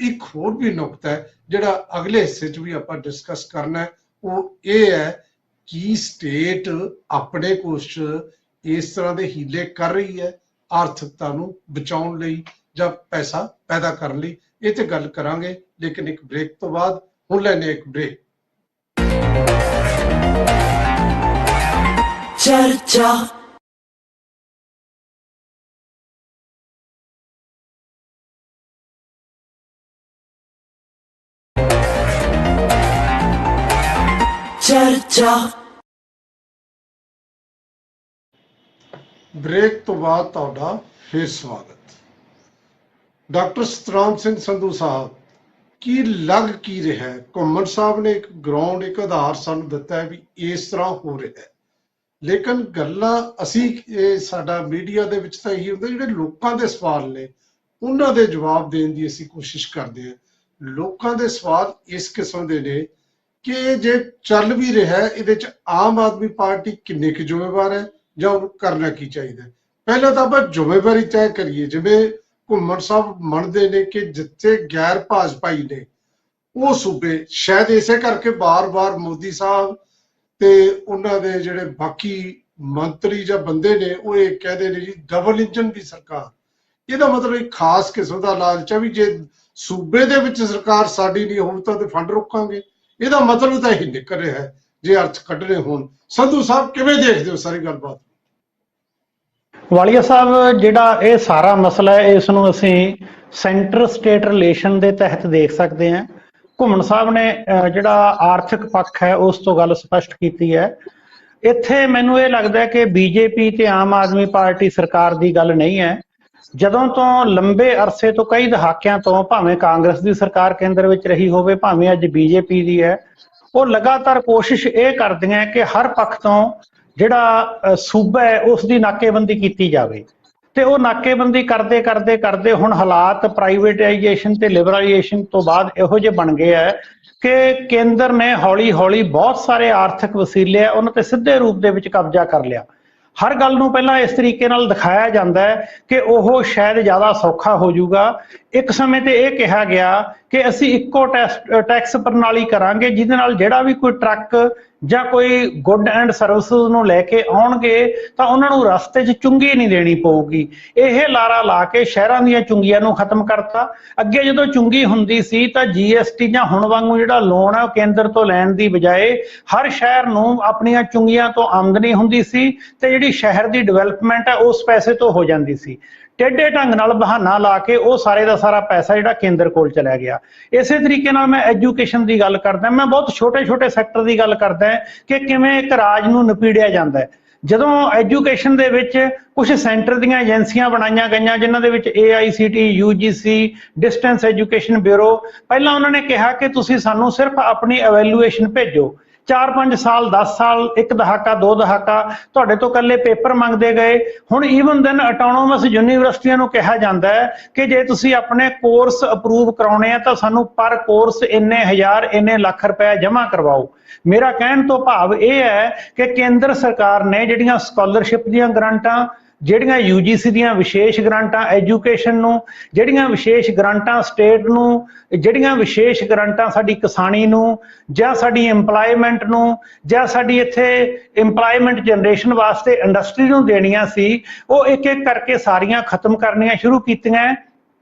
ਇੱਕ ਹੋਰ ਵੀ ਨੁਕਤਾ ਹੈ ਜਿਹੜਾ ਅਗਲੇ ਹਿੱਸੇ 'ਚ ਵੀ ਆਪਾਂ ਡਿਸਕਸ ਕਰਨਾ ਹੈ, ਉਹ ਇਹ ਹੈ ਕਿ ਸਟੇਟ ਆਪਣੇ ਕੁਛ ਇਸ ਤਰ੍ਹਾਂ ਦੇ ਹੀਲੇ ਕਰ ਰਹੀ ਹੈ ਆਰਥਿਕਤਾ ਨੂੰ ਬਚਾਉਣ ਲਈ ਜਾਂ ਪੈਸਾ ਪੈਦਾ ਕਰਨ ਲਈ। ਇਹ ਤੇ ਗੱਲ ਕਰਾਂਗੇ, ਲੇਕਿਨ ਇੱਕ ਬ੍ਰੇਕ ਤੋਂ ਬਾਅਦ। ਹੁਣ ਲੈਣੇ ਇੱਕ ਬ੍ਰੇਕ। ਚਰਚਾ ਚਰਚਾ ਬ੍ਰੇਕ ਤੋਂ ਬਾਅਦ ਤੁਹਾਡਾ ਫਿਰ ਸਵਾਗਤ। ਡਾਕਟਰ ਸਤਨਾਮ ਸਿੰਘ ਸੰਧੂ ਸਾਹਿਬ, ਕੀ ਲੱਗ ਕੀ ਰਿਹਾ ਹੈ? ਘੁੰਮਣ ਸਾਹਿਬ ਨੇ ਇੱਕ ਗਰਾਊਂਡ, ਇੱਕ ਆਧਾਰ ਸਾਨੂੰ ਦਿੱਤਾ ਹੈ ਵੀ ਇਸ ਤਰ੍ਹਾਂ ਹੋ ਰਿਹਾ ਹੈ, ਲੇਕਿਨ ਗੱਲਾਂ ਅਸੀਂ ਇਹ ਸਾਡਾ ਮੀਡੀਆ ਦੇ ਵਿੱਚ ਤਾਂ ਇਹੀ ਹੁੰਦਾ, ਜਿਹੜੇ ਲੋਕਾਂ ਦੇ ਸਵਾਲ ਨੇ ਉਹਨਾਂ ਦੇ ਜਵਾਬ ਦੇਣ ਦੀ ਅਸੀਂ ਕੋਸ਼ਿਸ਼ ਕਰਦੇ ਹਾਂ। ਲੋਕਾਂ ਦੇ ਸਵਾਲ ਇਸ ਕਿਸਮ ਦੇ ਨੇ ਕਿ ਜੇ ਚੱਲ ਵੀ ਰਿਹਾ ਇਹਦੇ ਚ ਆਮ ਆਦਮੀ ਪਾਰਟੀ ਕਿੰਨੀ ਕੁ ਜ਼ਿੰਮੇਵਾਰ ਹੈ ਜਾਂ ਉਹਨੂੰ ਕਰਨਾ ਕੀ ਚਾਹੀਦਾ? ਪਹਿਲਾਂ ਤਾਂ ਆਪਾਂ ਜ਼ਿੰਮੇਵਾਰੀ ਤੈਅ ਕਰੀਏ। ਜਿਵੇਂ ਘੁੰਮਣ ਸਾਹਿਬ ਮੰਨਦੇ ਨੇ ਕਿ ਜਿੱਥੇ ਗੈਰ ਭਾਜਪਾਈ ਨੇ ਉਹ ਸੂਬੇ, ਸ਼ਾਇਦ ਇਸੇ ਕਰਕੇ ਬਾਰ-ਬਾਰ ਮੋਦੀ ਸਾਹਿਬ ਤੇ ਉਹਨਾਂ ਦੇ ਜਿਹੜੇ ਬਾਕੀ ਮੰਤਰੀ ਜਾਂ ਬੰਦੇ ਨੇ ਉਹ ਇਹ ਕਹਿੰਦੇ ਨੇ ਜੀ ਡਬਲ ਇੰਜਨ ਦੀ ਸਰਕਾਰ। ਇਹਦਾ ਮਤਲਬ ਇੱਕ ਖਾਸ ਕਿਸਮ ਦਾ ਲਾਲਚ ਹੈ ਵੀ ਜੇ ਸੂਬੇ ਦੇ ਵਿੱਚ ਸਰਕਾਰ ਸਾਡੀ ਨਹੀਂ ਹੋਊ ਤਾਂ ਫੰਡ ਰੋਕਾਂਗੇ। ਇਹਦਾ ਮਤਲਬ ਤਾਂ ਇਹ ਨਿਕਲ ਰਿਹਾ ਹੈ ਜੇ ਅਰਥ ਕੱਢਣੇ ਹੋਣ। ਸੰਧੂ ਸਾਹਿਬ ਕਿਵੇਂ ਦੇਖਦੇ ਹੋ ਸਾਰੀ ਗੱਲਬਾਤ? ਵਾਲੀਆ ਸਾਹਿਬ, ਜਿਹੜਾ ਇਹ ਸਾਰਾ ਮਸਲਾ ਹੈ ਇਸ ਨੂੰ ਅਸੀਂ ਸੈਂਟਰ ਸਟੇਟ ਰਿਲੇਸ਼ਨ ਦੇ ਤਹਿਤ ਦੇਖ ਸਕਦੇ ਹਾਂ। ਘੁੰਮਣ ਸਾਹਿਬ ਨੇ ਜਿਹੜਾ ਆਰਥਿਕ ਪੱਖ ਹੈ ਉਸ ਤੋਂ ਗੱਲ ਸਪਸ਼ਟ ਕੀਤੀ ਹੈ। ਇੱਥੇ ਮੈਨੂੰ ਇਹ ਲੱਗਦਾ ਕਿ ਬੀਜੇਪੀ ਤੇ ਆਮ ਆਦਮੀ ਪਾਰਟੀ ਸਰਕਾਰ ਦੀ ਗੱਲ ਨਹੀਂ ਹੈ। ਜਦੋਂ ਤੋਂ ਲੰਬੇ ਅਰਸੇ ਤੋਂ, ਕਈ ਦਹਾਕਿਆਂ ਤੋਂ, ਭਾਵੇਂ ਕਾਂਗਰਸ ਦੀ ਸਰਕਾਰ ਕੇਂਦਰ ਵਿੱਚ ਰਹੀ ਹੋਵੇ, ਭਾਵੇਂ ਅੱਜ ਬੀਜੇਪੀ ਦੀ ਹੈ, ਉਹ ਲਗਾਤਾਰ ਕੋਸ਼ਿਸ਼ ਇਹ ਕਰਦੀਆਂ ਕਿ ਹਰ ਪੱਖ ਤੋਂ ਜਿਹੜਾ ਸੂਬਾ ਹੈ ਉਸ ਦੀ ਨਾਕੇਬੰਦੀ ਕੀਤੀ ਜਾਵੇ। ਤੇ ਉਹ ਨਾਕੇਬੰਦੀ ਕਰਦੇ ਕਰਦੇ ਕਰਦੇ ਹੁਣ ਹਾਲਾਤ ਪ੍ਰਾਈਵੇਟਾਈਜੇਸ਼ਨ ਤੇ ਲਿਬਰਲਾਈਜੇਸ਼ਨ ਤੋਂ ਬਾਅਦ ਇਹੋ ਜਿਹੇ ਬਣ ਗਏ ਹੈ ਕਿ ਕੇਂਦਰ ਨੇ ਹੌਲੀ ਹੌਲੀ ਬਹੁਤ ਸਾਰੇ ਆਰਥਿਕ ਵਸੀਲੇ ਉਹਨਾਂ ਤੇ ਸਿੱਧੇ ਰੂਪ ਦੇ ਵਿੱਚ ਕਬਜ਼ਾ ਕਰ ਲਿਆ। ਹਰ ਗੱਲ ਨੂੰ ਪਹਿਲਾਂ ਇਸ ਤਰੀਕੇ ਨਾਲ ਦਿਖਾਇਆ ਜਾਂਦਾ ਹੈ ਕਿ ਉਹ ਸ਼ਾਇਦ ਜ਼ਿਆਦਾ ਸੌਖਾ ਹੋ ਜਾਊਗਾ। ਇੱਕ ਸਮੇਂ ਤੇ ਇਹ ਕਿਹਾ ਗਿਆ ਕਿ ਅਸੀਂ ਇੱਕੋ ਟੈਕਸ ਪ੍ਰਣਾਲੀ ਕਰਾਂਗੇ ਜਿਹਦੇ ਨਾਲ ਜਿਹੜਾ ਵੀ ਕੋਈ ਟਰੱਕ ਜਾਂ ਕੋਈ ਗੁੱਡ ਐਂਡ ਸਰਵਿਸਿਜ਼ ਨੂੰ ਲੈ ਕੇ ਆਉਣਗੇ ਤਾਂ ਉਹਨਾਂ ਨੂੰ ਰਸਤੇ 'ਚ ਚੁੰਗੀ ਨਹੀਂ ਦੇਣੀ ਪਊਗੀ। ਇਹ ਲਾਰਾ ਲਾ ਕੇ ਸ਼ਹਿਰਾਂ ਦੀਆਂ ਚੁੰਗੀਆਂ ਨੂੰ ਖਤਮ ਕਰਤਾ। ਅੱਗੇ ਜਦੋਂ ਚੁੰਗੀ ਹੁੰਦੀ ਸੀ ਤਾਂ GST ਜਾਂ ਹੁਣ ਵਾਂਗੂ ਜਿਹੜਾ ਲੋਨ ਹੈ ਉਹ ਕੇਂਦਰ ਤੋਂ ਲੈਣ ਦੀ ਬਜਾਏ ਹਰ ਸ਼ਹਿਰ ਨੂੰ ਆਪਣੀਆਂ ਚੁੰਗੀਆਂ ਤੋਂ ਆਮਦਨੀ ਹੁੰਦੀ ਸੀ ਤੇ ਜਿਹੜੀ ਸ਼ਹਿਰ ਦੀ ਡਿਵੈਲਪਮੈਂਟ ਹੈ ਉਸ ਪੈਸੇ ਤੋਂ ਹੋ ਜਾਂਦੀ ਸੀ। ਟੇਢੇ ਢੰਗ ਨਾਲ ਬਹਾਨਾ ਲਾ ਕੇ ਉਹ ਸਾਰੇ ਦਾ ਸਾਰਾ ਪੈਸਾ ਜਿਹੜਾ ਕੇਂਦਰ ਕੋਲ ਚਲਾ ਗਿਆ। ਇਸੇ ਤਰੀਕੇ ਨਾਲ ਮੈਂ ਐਜੂਕੇਸ਼ਨ ਦੀ ਗੱਲ ਕਰਦਾ, ਮੈਂ ਬਹੁਤ ਛੋਟੇ ਛੋਟੇ ਸੈਕਟਰ ਦੀ ਗੱਲ ਕਰਦਾ ਕਿ ਕਿਵੇਂ ਇੱਕ ਰਾਜ ਨੂੰ ਨਿਪੀੜਿਆ ਜਾਂਦਾ ਹੈ। ਜਦੋਂ ਐਜੂਕੇਸ਼ਨ ਦੇ ਵਿੱਚ ਕੁਝ ਸੈਂਟਰ ਦੀਆਂ ਏਜੰਸੀਆਂ ਬਣਾਈਆਂ ਗਈਆਂ ਜਿਨ੍ਹਾਂ ਦੇ ਵਿੱਚ AICT, UGC, distance education bureau, ਪਹਿਲਾਂ ਉਹਨਾਂ ਨੇ ਕਿਹਾ ਕਿ ਤੁਸੀਂ ਸਾਨੂੰ ਸਿਰਫ ਆਪਣੀ ਐਵੈਲੂਏਸ਼ਨ ਭੇਜੋ। 4-5 ਸਾਲ, 10 ਸਾਲ, 1 ਦਹਾਕਾ, 2 ਦਹਾਕਾ ਤੁਹਾਡੇ ਤੋਂ ਇਕੱਲੇ ਪੇਪਰ ਮੰਗਦੇ ਗਏ। ਹੁਣ ਈਵਨ ਦੈਨ ਆਟੋਨੋਮਸ ਯੂਨੀਵਰਸਿਟੀਆਂ ਨੂੰ ਕਿਹਾ ਜਾਂਦਾ ਹੈ ਕਿ ਜੇ ਤੁਸੀਂ ਆਪਣੇ ਕੋਰਸ ਅਪਰੂਵ ਕਰਾਉਣੇ ਆ ਤਾਂ ਸਾਨੂੰ ਪਰ ਕੋਰਸ ਇੰਨੇ ਹਜ਼ਾਰ, ਇੰਨੇ ਲੱਖ ਰੁਪਏ ਜਮ੍ਹਾਂ ਕਰਵਾਓ। ਮੇਰਾ ਕਹਿਣ ਤੋਂ ਭਾਵ ਇਹ ਹੈ ਕਿ ਕੇਂਦਰ ਸਰਕਾਰ ਨੇ ਜਿਹੜੀਆਂ ਸਕਾਲਰਸ਼ਿਪ ਦੀਆਂ ਗ੍ਰਾਂਟਾਂ, ਜਿਹੜੀਆਂ UGC ਦੀਆਂ ਵਿਸ਼ੇਸ਼ ਗ੍ਰਾਂਟਾਂ ਐਜੂਕੇਸ਼ਨ ਨੂੰ, ਜਿਹੜੀਆਂ ਵਿਸ਼ੇਸ਼ ਗ੍ਰਾਂਟਾਂ ਸਟੇਟ ਨੂੰ, ਜਿਹੜੀਆਂ ਵਿਸ਼ੇਸ਼ ਗ੍ਰਾਂਟਾਂ ਸਾਡੀ ਕਿਸਾਨੀ ਨੂੰ ਜਾਂ ਸਾਡੀ ਇੰਪਲਾਇਮੈਂਟ ਨੂੰ ਜਾਂ ਸਾਡੀ ਇੱਥੇ ਇੰਪਲਾਇਮੈਂਟ ਜਨਰੇਸ਼ਨ ਵਾਸਤੇ ਇੰਡਸਟਰੀ ਨੂੰ ਦੇਣੀਆਂ ਸੀ, ਉਹ ਇੱਕ ਇੱਕ ਕਰਕੇ ਸਾਰੀਆਂ ਖਤਮ ਕਰਨੀਆਂ ਸ਼ੁਰੂ ਕੀਤੀਆਂ।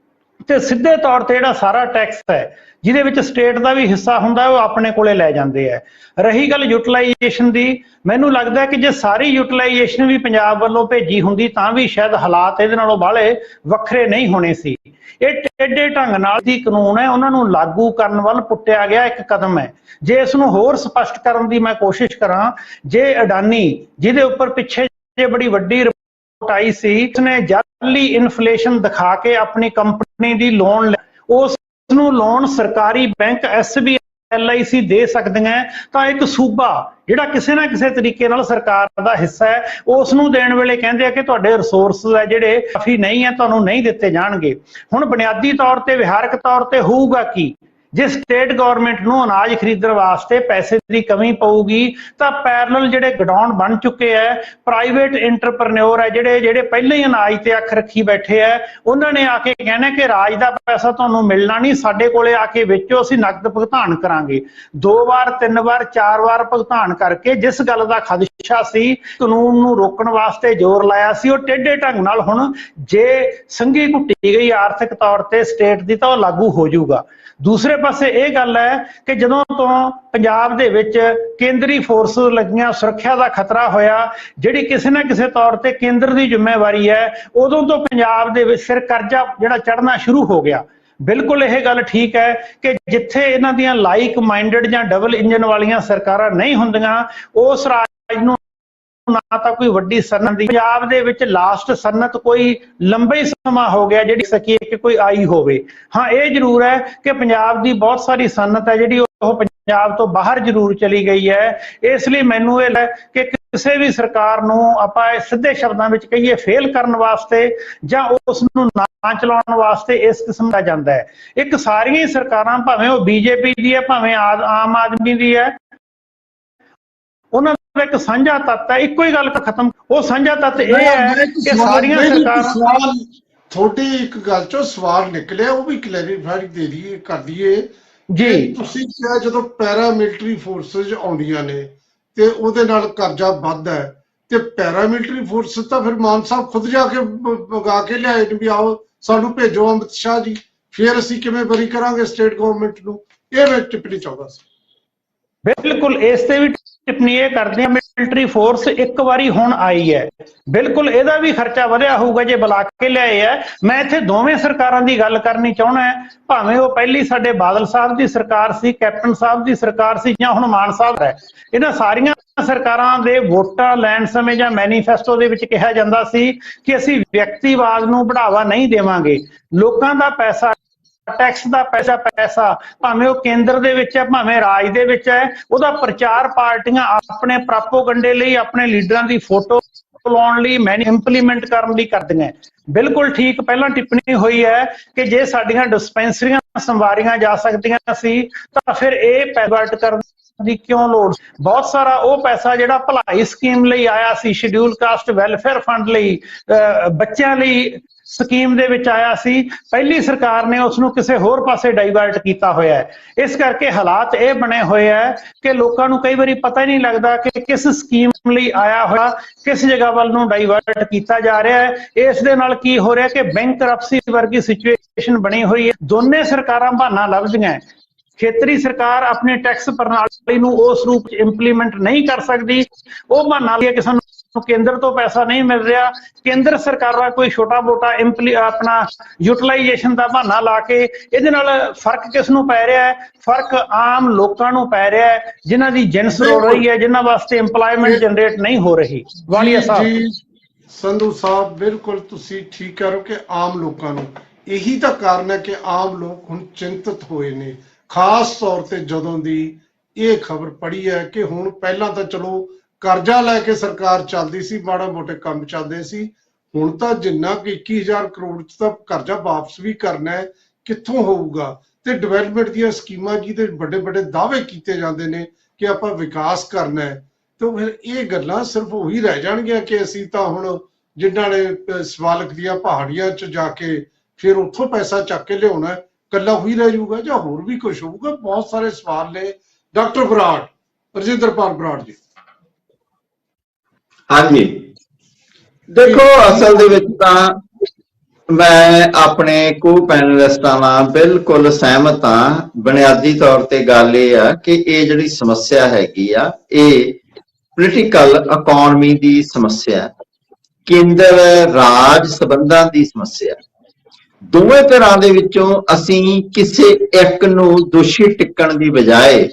ਤੇ ਸਿੱਧੇ ਤੌਰ ਤੇ ਜਿਹੜਾ ਸਾਰਾ ਟੈਕਸ ਹੈ ਜਿਹਦੇ ਵਿੱਚ ਸਟੇਟ ਦਾ ਵੀ ਹਿੱਸਾ ਹੁੰਦਾ ਉਹ ਆਪਣੇ ਕੋਲੇ ਲੈ ਜਾਂਦੇ ਹੈ। ਰਹੀ ਗੱਲ ਯੂਟਿਲਾਈਜੇਸ਼ਨ ਦੀ, ਮੈਨੂੰ ਲੱਗਦਾ ਕਿ ਜੇ ਸਾਰੀ ਯੂਟਿਲਾਈਜੇਸ਼ਨ ਵੀ ਪੰਜਾਬ ਵੱਲੋਂ ਭੇਜੀ ਹੁੰਦੀ ਤਾਂ ਵੀ ਸ਼ਾਇਦ ਹਾਲਾਤ ਇਹਦੇ ਨਾਲੋਂ ਬਾਹਲੇ ਵੱਖਰੇ ਨਹੀਂ ਹੋਣੇ ਸੀ। ਇਹ ਟੇਢੇ ਢੰਗ ਨਾਲ ਦੀ ਕਾਨੂੰਨ ਹੈ, ਉਹਨਾਂ ਨੂੰ ਲਾਗੂ ਕਰਨ ਵੱਲ ਪੁੱਟਿਆ ਗਿਆ ਇੱਕ ਕਦਮ ਹੈ। ਜੇ ਇਸ ਨੂੰ ਹੋਰ ਸਪਸ਼ਟ ਕਰਨ ਦੀ ਮੈਂ ਕੋਸ਼ਿਸ਼ ਕਰਾਂ, ਜੇ ਅਡਾਨੀ ਜਿਹਦੇ ਉੱਪਰ ਪਿੱਛੇ ਜੇ ਬੜੀ ਵੱਡੀ ਰਿਪੋਰਟ ਆਈ ਸੀ, ਉਸਨੇ ਜਾਅਲੀ ਇਨਫਲੇਸ਼ਨ ਦਿਖਾ ਕੇ ਆਪਣੀ ਕੰਪਨੀ ਦੀ ਲੋਨ, ਉਸ ਨੂੰ ਲੋਨ ਸਰਕਾਰੀ ਬੈਂਕ SBI, LIC ਦੇ ਸਕਦੀਆਂ, ਤਾਂ ਇੱਕ ਸੂਬਾ ਜਿਹੜਾ ਕਿਸੇ ਨਾ ਕਿਸੇ ਤਰੀਕੇ ਨਾਲ ਸਰਕਾਰ ਦਾ ਹਿੱਸਾ ਹੈ ਉਸ ਨੂੰ ਦੇਣ ਵੇਲੇ ਕਹਿੰਦੇ ਆ ਕਿ ਤੁਹਾਡੇ ਰਿਸੋਰਸਿਸ ਹੈ ਜਿਹੜੇ ਕਾਫੀ ਨਹੀਂ ਹੈ, ਤੁਹਾਨੂੰ ਨਹੀਂ ਦਿੱਤੇ ਜਾਣਗੇ। ਹੁਣ ਬੁਨਿਆਦੀ ਤੌਰ ਤੇ, ਵਿਹਾਰਕ ਤੌਰ ਤੇ ਹੋਊਗਾ ਕੀ? ਜੇ ਸਟੇਟ ਗਵਰਨਮੈਂਟ ਨੂੰ ਅਨਾਜ ਖਰੀਦਣ ਵਾਸਤੇ ਪੈਸੇ ਦੀ ਕਮੀ ਪਊਗੀ ਤਾਂ ਪੈਰਲਲ ਜਿਹੜੇ ਗਡਾਊਨ ਬਣ ਚੁੱਕੇ ਹੈ, ਪ੍ਰਾਈਵੇਟ ਇੰਟਰਪ੍ਰੈਨਿਓਰ ਹੈ ਜਿਹੜੇ ਪਹਿਲਾਂ ਹੀ ਅਨਾਜ ਤੇ ਅੱਖ ਰੱਖੀ ਬੈਠੇ ਹੈ, ਉਹਨਾਂ ਨੇ ਆ ਕੇ ਕਹਿਣਾ ਕਿ ਰਾਜ ਦਾ ਪੈਸਾ ਤੁਹਾਨੂੰ ਮਿਲਣਾ ਨਹੀਂ, ਸਾਡੇ ਕੋਲੇ ਆ ਕੇ ਵੇਚੋ, ਅਸੀਂ ਨਕਦ ਭੁਗਤਾਨ ਕਰਾਂਗੇ। 2 ਵਾਰ, 3 ਵਾਰ, 4 ਵਾਰ ਭੁਗਤਾਨ ਕਰਕੇ ਜਿਸ ਗੱਲ ਦਾ ਖਦਸ਼ਾ ਸੀ, ਕਾਨੂੰਨ ਨੂੰ ਰੋਕਣ ਵਾਸਤੇ ਜ਼ੋਰ ਲਾਇਆ ਸੀ, ਉਹ ਟੇਢੇ ਢੰਗ ਨਾਲ ਹੁਣ ਜੇ ਸੰਘੀ ਘੁੱਟੀ ਗਈ ਆਰਥਿਕ ਤੌਰ ਤੇ ਸਟੇਟ ਦੀ ਤਾਂ ਉਹ ਲਾਗੂ ਹੋ ਜਾਊਗਾ। ਦੂਸਰੇ ਪਾਸੇ ਇਹ ਗੱਲ ਹੈ ਕਿ ਜਦੋਂ ਤੋਂ ਪੰਜਾਬ ਦੇ ਵਿੱਚ ਕੇਂਦਰੀ ਫੋਰਸ ਲੱਗੀਆਂ, ਸੁਰੱਖਿਆ ਦਾ ਖਤਰਾ ਹੋਇਆ, ਜਿਹੜੀ ਕਿਸੇ ਨਾ ਕਿਸੇ ਤੌਰ ਤੇ ਕੇਂਦਰ ਦੀ ਜ਼ਿੰਮੇਵਾਰੀ ਹੈ, ਉਦੋਂ ਤੋਂ ਪੰਜਾਬ ਦੇ ਵਿੱਚ ਸਿਰ ਕਰਜ਼ਾ ਜਿਹੜਾ ਚੜ੍ਹਨਾ ਸ਼ੁਰੂ ਹੋ ਗਿਆ। ਬਿਲਕੁਲ ਇਹ ਗੱਲ ਠੀਕ ਹੈ ਕਿ ਜਿੱਥੇ ਇਹਨਾਂ ਦੀਆਂ ਲਾਈਕ ਮਾਈਂਡਡ ਜਾਂ ਡਬਲ ਇੰਜਨ ਵਾਲੀਆਂ ਸਰਕਾਰਾਂ ਨਹੀਂ ਹੁੰਦੀਆਂ, ਉਸ ਰਾਜ ਨੂੰ ਨਾ ਤਾਂ ਕੋਈ ਵੱਡੀ ਸਨਅਤ ਦੀ, ਪੰਜਾਬ ਦੇ ਵਿੱਚ ਲਾਸਟ ਸਨਅਤ ਕੋਈ ਲੰਬਾ ਹੀ ਸਮਾਂ ਹੋ ਗਿਆ ਜਿਹੜੀ ਸਕੀਏ ਕਿ ਕੋਈ ਆਈ ਹੋਵੇ। ਹਾਂ, ਇਹ ਜ਼ਰੂਰ ਹੈ ਕਿ ਪੰਜਾਬ ਦੀ ਬਹੁਤ ਸਾਰੀ ਸਨਅਤ ਹੈ ਜਿਹੜੀ ਉਹ ਪੰਜਾਬ ਤੋਂ ਬਾਹਰ ਜ਼ਰੂਰ ਚਲੀ ਗਈ ਹੈ। ਇਸ ਲਈ ਮੈਨੂੰ ਇਹ ਕਿ ਕਿਸੇ ਵੀ ਸਰਕਾਰ ਨੂੰ ਆਪਾਂ ਸਿੱਧੇ ਸ਼ਬਦਾਂ ਵਿੱਚ ਕਹੀਏ ਫੇਲ ਕਰਨ ਵਾਸਤੇ ਜਾਂ ਉਸ ਨੂੰ ਨਾ ਚਲਾਉਣ ਵਾਸਤੇ ਇਸ ਕਿਸਮ ਦਾ ਜਾਂਦਾ ਹੈ। ਇੱਕ ਸਾਰੀਆਂ ਹੀ ਸਰਕਾਰਾਂ, ਭਾਵੇਂ ਉਹ ਬੀਜੇਪੀ ਦੀ ਹੈ ਭਾਵੇਂ ਆਮ ਆਦਮੀ ਦੀ ਹੈ, ਉਹਨਾਂ ਦਾ ਇੱਕ ਸਾਂਝਾ ਤੱਤ ਹੈ, ਇੱਕੋ ਹੀ ਗੱਲ ਖਤਮ। ਉਹ ਸਾਂਝਾ ਤੱਤ ਇਹ ਹੈ ਕਿ ਸਾਰੀਆਂ ਸਰਕਾਰਾਂ, ਤੁਹਾਡੀ ਇੱਕ ਗੱਲ ਚੋਂ ਸਵਾਲ ਨਿਕਲਿਆ, ਉਹ ਵੀ ਕਲੈਰੀਫਾਈ ਦੇ ਦਈਏ, ਕਰ ਦਈਏ ਜੀ। ਤੁਸੀਂ ਕਿਹਾ ਜਦੋਂ ਪੈਰਾਮਿਲਟਰੀ ਫੋਰਸਿਸ ਆਉਂਦੀਆਂ ਨੇ ਤੇ ਉਹਦੇ ਨਾਲ ਕਰਜ਼ਾ ਵੱਧਦਾ ਹੈ, ਤੇ ਪੈਰਾਮਿਲਟਰੀ ਫੋਰਸ ਤਾਂ ਫਿਰ ਮਾਨ ਸਾਹਿਬ ਖੁਦ ਜਾ ਕੇ ਮੰਗਾ ਕੇ ਲਿਆਏ ਨੇ ਵੀ ਆਓ ਸਾਨੂੰ ਭੇਜੋ ਅਮਿਤ ਸ਼ਾਹ ਜੀ, ਫਿਰ ਅਸੀਂ ਕਿਵੇਂ ਬਰੀ ਕਰਾਂਗੇ ਸਟੇਟ ਗਵਰਨਮੈਂਟ ਨੂੰ। ਇਹ ਮੈਂ ਟਿੱਪਣੀ ਚਾਹੁੰਦਾ ਸੀ। ਬਿਲਕੁਲ ਇਸ ਤੇ ਵੀ ਟਿੱਪਣੀ ਇਹ ਕਰਦੇ ਆ, ਮਿਲਟਰੀ ਫੋਰਸ ਇੱਕ ਵਾਰੀ ਹੁਣ ਆਈ ਹੈ, ਬਿਲਕੁਲ ਇਹਦਾ ਵੀ ਖਰਚਾ ਵਧਿਆ ਹੋਊਗਾ ਜੇ ਬੁਲਾ ਕੇ ਲਿਆਏ ਹੈ। ਮੈਂ ਇੱਥੇ ਦੋਵੇਂ ਸਰਕਾਰਾਂ ਦੀ ਗੱਲ ਕਰਨੀ ਚਾਹੁੰਦਾ, ਭਾਵੇਂ ਉਹ ਪਹਿਲੀ ਸਾਡੇ ਬਾਦਲ ਸਾਹਿਬ ਦੀ ਸਰਕਾਰ ਸੀ, ਕੈਪਟਨ ਸਾਹਿਬ ਦੀ ਸਰਕਾਰ ਸੀ, ਜਾਂ ਹੁਣ ਮਾਨ ਸਾਹਿਬ ਹੈ। ਇਹਨਾਂ ਸਾਰੀਆਂ ਸਰਕਾਰਾਂ ਦੇ ਵੋਟਾਂ ਲੈਣ ਸਮੇਂ ਜਾਂ ਮੈਨੀਫੈਸਟੋ ਦੇ ਵਿੱਚ ਕਿਹਾ ਜਾਂਦਾ ਸੀ ਕਿ ਅਸੀਂ ਵਿਅਕਤੀਵਾਦ ਨੂੰ ਬੜਾਵਾ ਨਹੀਂ ਦੇਵਾਂਗੇ, ਲੋਕਾਂ ਦਾ ਪੈਸਾ, ਟੈਕਸ ਦਾ ਪੈਸਾ ਭਾਵੇਂ ਉਹ ਕੇਂਦਰ ਦੇ ਵਿੱਚ ਹੈ ਭਾਵੇਂ ਰਾਜ ਦੇ ਵਿੱਚ ਹੈ, ਉਹਦਾ ਪ੍ਰਚਾਰ ਪਾਰਟੀਆਂ ਆਪਣੇ ਪ੍ਰਾਪੋਗੰਡੇ ਲਈ, ਆਪਣੇ ਲੀਡਰਾਂ ਦੀ ਫੋਟੋ ਲਾਉਣ ਲਈ, ਇੰਪਲੀਮੈਂਟ ਕਰਨ ਲਈ ਕਰਦੀਆਂ। ਬਿਲਕੁਲ ਠੀਕ ਪਹਿਲਾਂ ਟਿੱਪਣੀ ਹੋਈ ਹੈ ਕਿ ਜੇ ਸਾਡੀਆਂ ਡਿਸਪੈਂਸਰੀਆਂ ਸੰਵਾਰੀਆਂ ਜਾ ਸਕਦੀਆਂ ਸੀ ਤਾਂ ਫਿਰ ਇਹ ਪੈਵਰਟ ਕਰਨ ਦੀ ਕਿਉਂ ਲੋੜ। ਬਹੁਤ ਸਾਰਾ ਉਹ ਪੈਸਾ ਜਿਹੜਾ ਭਲਾਈ ਸਕੀਮ ਲਈ ਆਇਆ ਸੀ, ਸ਼ਡਿਊਲ ਕਾਸਟ ਵੈਲਫੇਅਰ ਫੰਡ ਲਈ, ਬੱਚਿਆਂ ਲਈ ਸਕੀਮ ਦੇ ਵਿੱਚ ਆਇਆ ਸੀ, ਪਹਿਲੀ ਸਰਕਾਰ ਨੇ ਉਸ ਨੂੰ ਕਿਸੇ ਹੋਰ ਪਾਸੇ ਡਾਈਵਰਟ ਕੀਤਾ ਹੋਇਆ ਹੈ। ਇਸ ਕਰਕੇ ਹਾਲਾਤ ਇਹ ਬਣੇ ਹੋਏ ਹੈ ਕਿ ਲੋਕਾਂ ਨੂੰ ਕਈ ਵਾਰੀ ਪਤਾ ਹੀ ਨਹੀਂ ਲੱਗਦਾ ਕਿ ਕਿਸ ਸਕੀਮ ਲਈ ਆਇਆ ਹੋਇਆ ਕਿਸ ਜਗ੍ਹਾ ਵੱਲ ਨੂੰ ਡਾਈਵਰਟ ਕੀਤਾ ਜਾ ਰਿਹਾ ਹੈ। ਇਸ ਦੇ ਨਾਲ ਕੀ ਹੋ ਰਿਹਾ ਕਿ ਬੈਂਕਰਪਸੀ ਵਰਗੀ ਸਿਚੁਏਸ਼ਨ ਬਣੀ ਹੋਈ ਹੈ। ਦੋਨੇ ਸਰਕਾਰਾਂ ਬਹਾਨਾ ਲੱਭਦੀਆਂ। ਖੇਤਰੀ ਸਰਕਾਰ ਆਪਣੀ ਟੈਕਸ ਪ੍ਰਣਾਲੀ ਨੂੰ ਉਸ ਰੂਪ ਚ ਇੰਪਲੀਮੈਂਟ ਨਹੀਂ ਕਰ ਸਕਦੀ, ਉਹ ਬਹਾਨਾ ਲਿਆ ਕਿ ਸਾਨੂੰ ਕੇਂਦਰ ਤੋਂ ਪੈਸਾ ਨਹੀਂ ਮਿਲ ਰਿਹਾ। ਕੇਂਦਰ ਸਰਕਾਰਾਂ ਕੋਈ ਛੋਟਾ ਮੋਟਾ ਆਪਣਾ ਯੂਟਿਲਾਈਜੇਸ਼ਨ ਦਾ ਬਹਾਨਾ ਲਾ ਕੇ, ਇਹਦੇ ਨਾਲ ਫਰਕ ਕਿਸ ਨੂੰ ਪੈ ਰਿਹਾ ਹੈ? ਫਰਕ ਆਮ ਲੋਕਾਂ ਨੂੰ ਪੈ ਰਿਹਾ ਹੈ, ਜਿਨ੍ਹਾਂ ਦੀ ਜਿਣਸ ਰੋ ਰਹੀ ਹੈ, ਜਿਨ੍ਹਾਂ ਵਾਸਤੇ ਇੰਪਲਾਇਮੈਂਟ ਜਨਰੇਟ ਨਹੀਂ ਹੋ ਰਹੀ। ਵਾਲੀਆ ਸਾਹਿਬ, ਸੰਧੂ ਸਾਹਿਬ, ਬਿਲਕੁਲ ਤੁਸੀਂ ਠੀਕ ਕਹਿ ਰਹੇ ਹੋ ਕਿ ਆਮ ਲੋਕਾਂ ਨੂੰ, ਇਹੀ ਤਾਂ ਕਾਰਨ ਹੈ ਕਿ ਆਮ ਲੋਕ ਹੁਣ ਚਿੰਤਤ ਹੋਏ ਨੇ, ਖਾਸ ਤੌਰ ਤੇ ਜਦੋਂ ਦੀ ਇਹ ਖਬਰ ਪੜੀ ਹੈ ਕਿ ਹੁਣ ਪਹਿਲਾਂ ਤਾਂ ਚਲੋ ਕਰਜ਼ਾ ਲੈ ਕੇ ਸਰਕਾਰ ਚੱਲਦੀ ਸੀ, ਮਾੜਾ ਮੋਟੇ ਕੰਮ ਚੱਲਦੇ ਸੀ, ਹੁਣ ਤਾਂ ਜਿੰਨਾ ਕਿ 21,000 ਕਰੋੜ ਚ ਤਾਂ ਕਰਜ਼ਾ ਵਾਪਸ ਵੀ ਕਰਨਾ ਹੈ, ਕਿੱਥੋਂ ਹੋਊਗਾ? ਤੇ ਡਿਵੈਲਪਮੈਂਟ ਦੀਆਂ ਸਕੀਮਾਂ ਜਿਹਦੇ ਵੱਡੇ ਵੱਡੇ ਦਾਅਵੇ ਕੀਤੇ ਜਾਂਦੇ ਨੇ ਕਿ ਆਪਾਂ ਵਿਕਾਸ ਕਰਨਾ ਹੈ, ਤੇ ਫਿਰ ਇਹ ਗੱਲਾਂ ਸਿਰਫ ਉਹੀ ਰਹਿ ਜਾਣਗੀਆਂ ਕਿ ਅਸੀਂ ਤਾਂ ਹੁਣ ਜਿਨ੍ਹਾਂ ਨੇ ਸਵਾਲਕ ਦੀਆਂ ਪਹਾੜੀਆਂ ਚ ਜਾ ਕੇ ਫਿਰ ਉੱਥੋਂ ਪੈਸਾ ਚੱਕ ਕੇ ਲਿਆਉਣਾ, ਕੱਲਾ ਉਹੀ ਰਹਿ ਜਾਊਗਾ ਜਾਂ ਹੋਰ ਵੀ ਕੁਝ ਹੋਊਗਾ? ਬਹੁਤ ਸਾਰੇ ਸਵਾਲ ਨੇ। ਡਾਕਟਰ ਬਰਾੜ, ਰਜਿੰਦਰਪਾਲ ਬਰਾੜ ਜੀ। ਹਾਂਜੀ, ਦੇਖੋ ਅਸਲ ਦੇ ਵਿੱਚ ਤਾਂ ਮੈਂ ਆਪਣੇ ਕੋ ਪੈਨਲਿਸਟਾਂ ਨਾਲ ਬਿਲਕੁਲ ਸਹਿਮਤ ਹਾਂ। ਬੁਨਿਆਦੀ ਤੌਰ ਤੇ ਗੱਲ ਇਹ ਆ ਕਿ ਇਹ ਜਿਹੜੀ ਸਮੱਸਿਆ ਹੈਗੀ ਆ, ਇਹ ਪੋਲੀਟੀਕਲ ਇਕਨੋਮੀ ਦੀ ਸਮੱਸਿਆ, ਕੇਂਦਰ ਰਾਜ ਸੰਬੰਧਾਂ ਦੀ ਸਮੱਸਿਆ। ਦੋਵੇਂ ਤਰ੍ਹਾਂ ਦੇ ਵਿੱਚੋਂ ਅਸੀਂ ਕਿਸੇ ਇੱਕ ਨੂੰ ਦੋਸ਼ੀ ਟਿੱਕਣ ਦੀ ਬਜਾਏ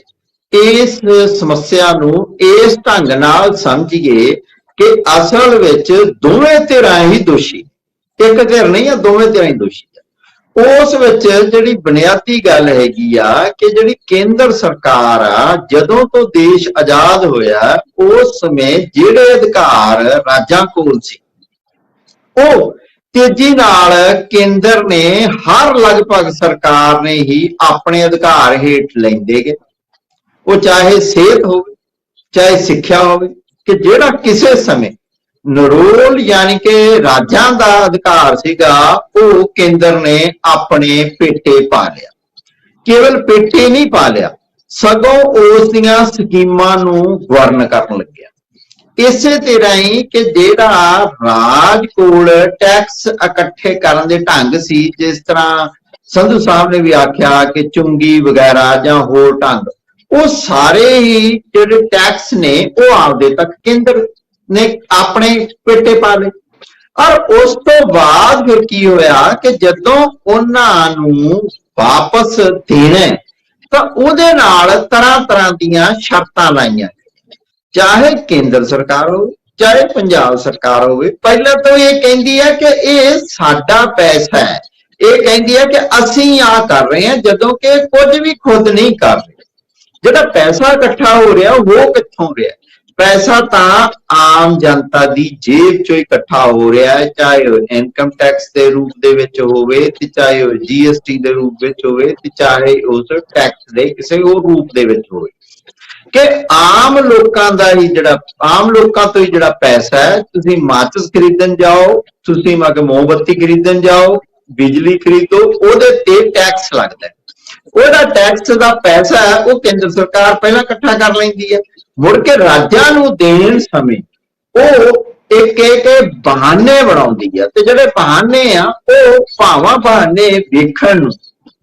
ਇਸ ਸਮੱਸਿਆ ਨੂੰ ਇਸ ਢੰਗ ਨਾਲ ਸਮਝੀਏ ਕਿ ਅਸਲ ਵਿੱਚ ਦੋਵੇਂ ਧਿਰਾਂ ਹੀ ਦੋਸ਼ੀ, ਇੱਕ ਧਿਰ ਨਹੀਂ ਆ, ਦੋਵੇਂ ਧਿਰਾਂ ਹੀ ਦੋਸ਼ੀ ਆ। ਉਸ ਵਿੱਚ ਜਿਹੜੀ ਬੁਨਿਆਦੀ ਗੱਲ ਹੈਗੀ ਆ ਕਿ ਜਿਹੜੀ ਕੇਂਦਰ ਸਰਕਾਰ ਆ, ਜਦੋਂ ਤੋਂ ਦੇਸ਼ ਆਜ਼ਾਦ ਹੋਇਆ ਉਸ ਸਮੇਂ ਜਿਹੜੇ ਅਧਿਕਾਰ ਰਾਜਾਂ ਕੋਲ ਸੀ, ਉਹ ਤੇਜ਼ੀ ਨਾਲ ਕੇਂਦਰ ਨੇ ਹਰ ਲਗਭਗ ਸਰਕਾਰ ਨੇ ਹੀ ਆਪਣੇ ਅਧਿਕਾਰ ਹੇਠ ਲੈਂਦੇ ਗਏ। ਉਹ ਚਾਹੇ ਸਿਹਤ ਹੋਵੇ, ਚਾਹੇ ਸਿੱਖਿਆ ਹੋਵੇ, ਕਿ ਜਿਹੜਾ ਕਿਸੇ ਸਮੇਂ ਨਰੋਲ ਯਾਨੀ ਕਿ ਰਾਜਾਂ ਦਾ ਅਧਿਕਾਰ ਸੀਗਾ, ਉਹ ਕੇਂਦਰ ਨੇ ਆਪਣੇ ਪੇਟੇ ਪਾ ਲਿਆ। ਕੇਵਲ ਪੇਟੇ ਨਹੀਂ ਪਾ ਲਿਆ, ਸਗੋਂ ਉਸ ਦੀਆਂ ਸਕੀਮਾਂ ਨੂੰ ਗਵਰਨ ਕਰਨ ਲੱਗਿਆ। ਇਸੇ ਤਰ੍ਹਾਂ ਹੀ ਕਿ ਜਿਹੜਾ ਰਾਜ ਕੋਲ ਟੈਕਸ ਇਕੱਠੇ ਕਰਨ ਦੇ ਢੰਗ ਸੀ, ਜਿਸ ਤਰ੍ਹਾਂ ਸੰਧੂ ਸਾਹਿਬ ਨੇ ਵੀ ਆਖਿਆ ਕਿ ਚੁੰਗੀ ਵਗੈਰਾ ਜਾਂ ਹੋਰ ਢੰਗ, ਉਹ ਸਾਰੇ ਹੀ ਜਿਹੜੇ ਟੈਕਸ ਨੇ ਉਹ ਆਪਦੇ ਤੱਕ ਕੇਂਦਰ ਨੇ ਆਪਣੇ ਪੇਟੇ ਪਾ ਲਏ। ਔਰ ਉਸ ਤੋਂ ਬਾਅਦ ਫਿਰ ਕੀ ਹੋਇਆ ਕਿ ਜਦੋਂ ਉਹਨਾਂ ਨੂੰ ਵਾਪਸ ਦੇਣਾ ਤਾਂ ਉਹਦੇ ਨਾਲ ਤਰ੍ਹਾਂ ਤਰ੍ਹਾਂ ਦੀਆਂ ਸ਼ਰਤਾਂ ਲਾਈਆਂ, ਚਾਹੇ ਕੇਂਦਰ ਸਰਕਾਰ ਹੋਵੇ ਚਾਹੇ ਪੰਜਾਬ ਸਰਕਾਰ ਹੋਵੇ। ਪਹਿਲਾਂ ਤੋਂ ਇਹ ਕਹਿੰਦੀ ਹੈ ਕਿ ਇਹ ਸਾਡਾ ਪੈਸਾ ਹੈ, ਇਹ ਕਹਿੰਦੀ ਹੈ ਕਿ ਅਸੀਂ ਆ ਕਰ ਰਹੇ ਹਾਂ, ਜਦੋਂ ਕਿ ਕੁਝ ਵੀ ਖੁਦ ਨਹੀਂ ਕਰ ਰਹੇ। ਜਿਹੜਾ ਪੈਸਾ ਇਕੱਠਾ ਹੋ ਰਿਹਾ ਉਹ ਕਿੱਥੋਂ ਰਿਹਾ? ਪੈਸਾ ਤਾਂ ਆਮ ਜਨਤਾ ਦੀ ਜੇਬ ਚੋਂ ਇਕੱਠਾ ਹੋ ਰਿਹਾ ਹੈ, ਚਾਹੇ ਉਹ ਇਨਕਮ ਟੈਕਸ ਦੇ ਰੂਪ ਦੇ ਵਿੱਚ ਹੋਵੇ ਤੇ ਚਾਹੇ ਉਹ GST ਦੇ ਰੂਪ ਵਿੱਚ ਹੋਵੇ ਤੇ ਚਾਹੇ ਉਸ ਟੈਕਸ ਦੇ ਕਿਸੇ ਹੋਰ ਰੂਪ ਦੇ ਵਿੱਚ ਹੋਵੇ, ਕਿ ਆਮ ਲੋਕਾਂ ਦਾ ਹੀ ਜਿਹੜਾ ਆਮ ਲੋਕਾਂ ਤੋਂ ਹੀ ਜਿਹੜਾ ਪੈਸਾ ਹੈ, ਤੁਸੀਂ ਮਾਚਿਸ ਖਰੀਦਣ ਜਾਓ, ਤੁਸੀਂ ਮੋਮਬੱਤੀ ਖਰੀਦਣ ਜਾਓ, ਬਿਜਲੀ ਖਰੀਦੋ, ਉਹਦੇ ਤੇ ਟੈਕਸ ਲੱਗਦਾ ਹੈ। ਉਹਦਾ ਟੈਕਸ ਦਾ ਪੈਸਾ ਹੈ ਉਹ ਕੇਂਦਰ ਸਰਕਾਰ ਪਹਿਲਾਂ ਇਕੱਠਾ ਕਰ ਲੈਂਦੀ ਹੈ, ਮੁੜ ਕੇ ਰਾਜਾਂ ਨੂੰ ਦੇਣ ਸਮੇਂ ਉਹ ਇੱਕ ਇੱਕ ਬਹਾਨੇ ਬਣਾਉਂਦੀ ਹੈ, ਤੇ ਜਿਹੜੇ ਬਹਾਨੇ ਆ ਉਹ ਭਾਵਾਂ ਬਹਾਨੇ ਵੇਖਣ ਨੂੰ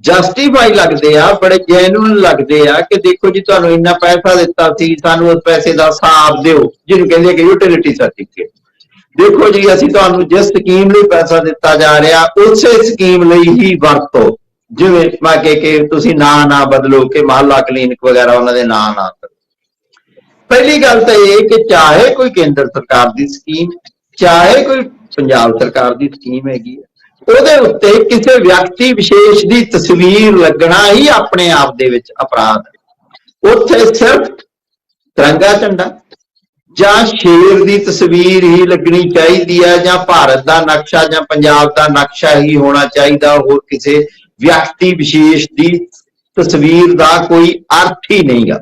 ਜਸਟੀਫਾਈ ਲੱਗਦੇ ਆ, ਬੜੇ ਜੈਨੂਇਨ ਲੱਗਦੇ ਆ ਕਿ ਦੇਖੋ ਜੀ ਤੁਹਾਨੂੰ ਇੰਨਾ ਪੈਸਾ ਦਿੱਤਾ ਸੀ, ਸਾਨੂੰ ਉਸ ਪੈਸੇ ਦਾ ਹਿਸਾਬ ਦਿਓ, ਜਿਹਨੂੰ ਕਹਿੰਦੇ ਕਿ ਯੂਟਿਲਿਟੀ ਸਰਟੀਫਿਕੇਟ। ਦੇਖੋ ਜੀ ਅਸੀਂ ਤੁਹਾਨੂੰ ਜਿਸ ਸਕੀਮ ਲਈ ਪੈਸਾ ਦਿੱਤਾ ਜਾ ਰਿਹਾ ਉਸੇ ਸਕੀਮ ਲਈ ਹੀ ਵਰਤੋ, ਜਿਵੇਂ ਮੈਂ ਕਿ ਤੁਸੀਂ ਨਾਂ ਨਾ ਬਦਲੋ ਕਿ ਮਹੱਲਾ ਕਲੀਨਿਕ ਵਗੈਰਾ ਉਹਨਾਂ ਦੇ ਨਾਂ ਨਾ ਕਰੋ। ਪਹਿਲੀ ਗੱਲ ਤਾਂ ਇਹ ਕਿ ਚਾਹੇ ਕੋਈ ਕੇਂਦਰ ਸਰਕਾਰ ਦੀ ਸਕੀਮ, ਚਾਹੇ ਕੋਈ ਪੰਜਾਬ ਸਰਕਾਰ ਦੀ ਸਕੀਮ ਹੈਗੀ ਹੈ, ਉਹਦੇ ਉੱਤੇ ਕਿਸੇ ਵਿਅਕਤੀ ਵਿਸ਼ੇਸ਼ ਦੀ ਤਸਵੀਰ ਲੱਗਣਾ ਹੀ ਆਪਣੇ ਆਪ ਦੇ ਵਿੱਚ ਅਪਰਾਧ ਹੈ। ਉੱਥੇ ਸਿਰਫ ਤਿਰੰਗਾ ਝੰਡਾ ਜਾਂ ਸ਼ੇਰ ਦੀ ਤਸਵੀਰ ਹੀ ਲੱਗਣੀ ਚਾਹੀਦੀ ਹੈ, ਜਾਂ ਭਾਰਤ ਦਾ ਨਕਸ਼ਾ ਜਾਂ ਪੰਜਾਬ ਦਾ ਨਕਸ਼ਾ ਹੀ ਹੋਣਾ ਚਾਹੀਦਾ, ਹੋਰ ਕਿਸੇ ਵਿਅਕਤੀ ਵਿਸ਼ੇਸ਼ ਦੀ ਤਸਵੀਰ ਦਾ ਕੋਈ ਅਰਥ ਹੀ ਨਹੀਂਗਾ।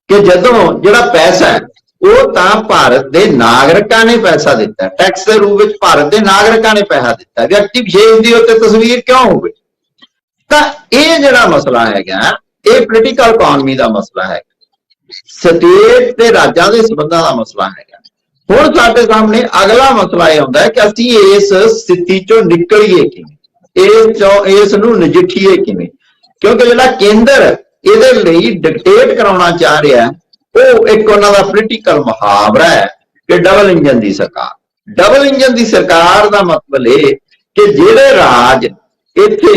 ਕਿ ਜਦੋਂ ਜਿਹੜਾ ਪੈਸਾ ਹੈ ਉਹ ਤਾਂ ਭਾਰਤ ਦੇ ਨਾਗਰਿਕਾਂ ਨੇ ਪੈਸਾ ਦਿੱਤਾ, ਟੈਕਸ ਦੇ ਰੂਪ ਵਿੱਚ ਭਾਰਤ ਦੇ ਨਾਗਰਿਕਾਂ ਨੇ ਪੈਸਾ ਦਿੱਤਾ, ਵਿਅਕਤੀ ਵਿਸ਼ੇਸ਼ ਦੀ ਉੱਤੇ ਤਸਵੀਰ ਕਿਉਂ ਹੋਵੇ? ਤਾਂ ਇਹ ਜਿਹੜਾ ਮਸਲਾ ਹੈਗਾ ਇਹ ਪੋਲੀਟੀਕਲ ਇਕਨੋਮੀ ਦਾ ਮਸਲਾ ਹੈ, ਸਟੇਟ ਤੇ ਰਾਜਾਂ ਦੇ ਸੰਬੰਧਾਂ ਦਾ ਮਸਲਾ ਹੈਗਾ। ਹੁਣ ਸਾਡੇ ਸਾਹਮਣੇ ਅਗਲਾ ਮਸਲਾ ਇਹ ਆਉਂਦਾ ਹੈ ਕਿ ਅਸੀਂ ਇਸ ਸਥਿਤੀ ਚੋਂ ਨਿਕਲੀਏ ਕਿਵੇਂ, ਇਸ ਨੂੰ ਨਜਿੱਠੀਏ ਕਿਵੇਂ, ਕਿਉਂਕਿ ਜਿਹੜਾ ਕੇਂਦਰ ਇਹਦੇ ਲਈ ਡਿਕਟੇਟ ਕਰਾਉਣਾ ਚਾਹ ਰਿਹਾ ਉਹ ਇੱਕ ਉਹਨਾਂ ਦਾ ਪੋਲੀਟੀਕਲ ਮੁਹਾਵਰਾ ਹੈ ਕਿ ਡਬਲ ਇੰਜਨ ਦੀ ਸਰਕਾਰ। ਡਬਲ ਇੰਜਨ ਦੀ ਸਰਕਾਰ ਦਾ ਮਤਲਬ ਇਹ ਕਿ ਜਿਹੜੇ ਰਾਜ ਇੱਥੇ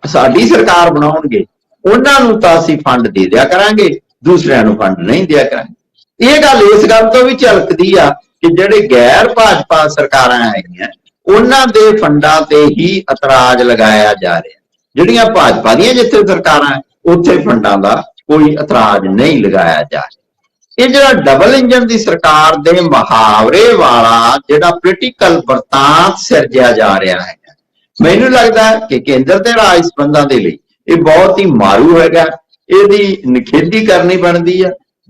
ਸਾਡੀ ਸਰਕਾਰ ਬਣਾਉਣਗੇ ਉਹਨਾਂ ਨੂੰ ਤਾਂ ਅਸੀਂ ਫੰਡ ਦੇ ਦਿਆ ਕਰਾਂਗੇ, ਦੂਸਰਿਆਂ ਨੂੰ ਫੰਡ ਨਹੀਂ ਦਿਆ ਕਰਾਂਗੇ। ਇਹ ਗੱਲ ਇਸ ਗੱਲ ਤੋਂ ਵੀ ਝਲਕਦੀ ਆ ਕਿ ਜਿਹੜੇ ਗੈਰ ਭਾਜਪਾ ਸਰਕਾਰਾਂ ਹੈਗੀਆਂ ਉਹਨਾਂ ਦੇ ਫੰਡਾਂ ਤੇ ਹੀ ਇਤਰਾਜ਼ ਲਗਾਇਆ ਜਾ ਰਿਹਾ, ਜਿਹੜੀਆਂ ਭਾਜਪਾ ਦੀਆਂ ਜਿੱਥੇ ਸਰਕਾਰਾਂ ਉੱਥੇ ਫੰਡਾਂ ਦਾ ਕੋਈ ਇਤਰਾਜ਼ ਨਹੀਂ ਲਗਾਇਆ ਜਾ ਰਿਹਾ। ਇਹ ਜਿਹੜਾ ਡਬਲ ਇੰਜਨ ਦੀ ਸਰਕਾਰ ਦੇ ਮੁਹਾਵਰੇ ਵਾਲਾ ਜਿਹੜਾ ਪੋਲੀਟੀਕਲ ਵਰਤਾਂਤ ਸਿਰਜਿਆ ਜਾ ਰਿਹਾ ਹੈ, ਮੈਨੂੰ ਲੱਗਦਾ ਕਿ ਕੇਂਦਰ ਤੇ ਰਾਜ ਸੰਬੰਧਾਂ ਦੇ ਲਈ ਇਹ ਬਹੁਤ ਹੀ ਮਾਰੂ ਹੈਗਾ, ਇਹਦੀ ਨਿਖੇਧੀ ਕਰਨੀ ਬਣਦੀ ਆ।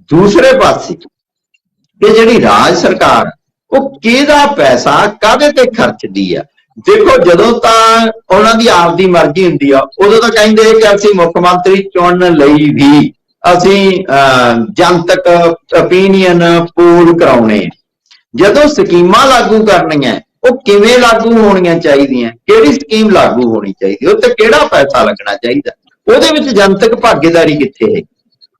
ਦੂਸਰੇ ਪਾਸੇ ਕਿ ਜਿਹੜੀ ਰਾਜ ਸਰਕਾਰ ਉਹ ਕਿਹਦਾ ਪੈਸਾ ਕਾਹਦੇ ਤੇ ਖਰਚਦੀ ਆ, ਦੇਖੋ ਜਦੋਂ ਤਾਂ ਉਹਨਾਂ ਦੀ ਆਪਦੀ ਮਰਜ਼ੀ ਹੁੰਦੀ ਆ ਉਦੋਂ ਤਾਂ ਕਹਿੰਦੇ ਕਿ ਅਸੀਂ ਮੁੱਖ ਮੰਤਰੀ ਚੁਣਨ ਲਈ ਵੀ ਅਸੀਂ ਜਨਤਕ ਓਪੀਨੀਅਨ ਪੋਲ ਕਰਾਉਣੇ, ਜਦੋਂ ਸਕੀਮਾਂ ਲਾਗੂ ਕਰਨੀਆਂ ਉਹ ਕਿਵੇਂ ਲਾਗੂ ਹੋਣੀਆਂ ਚਾਹੀਦੀਆਂ, ਕਿਹੜੀ ਸਕੀਮ ਲਾਗੂ ਹੋਣੀ ਚਾਹੀਦੀ, ਉੱਤੇ ਕਿਹੜਾ ਪੈਸਾ ਲੱਗਣਾ ਚਾਹੀਦਾ, ਉਹਦੇ ਵਿੱਚ ਜਨਤਕ ਭਾਗੀਦਾਰੀ ਕਿੱਥੇ ਹੈ?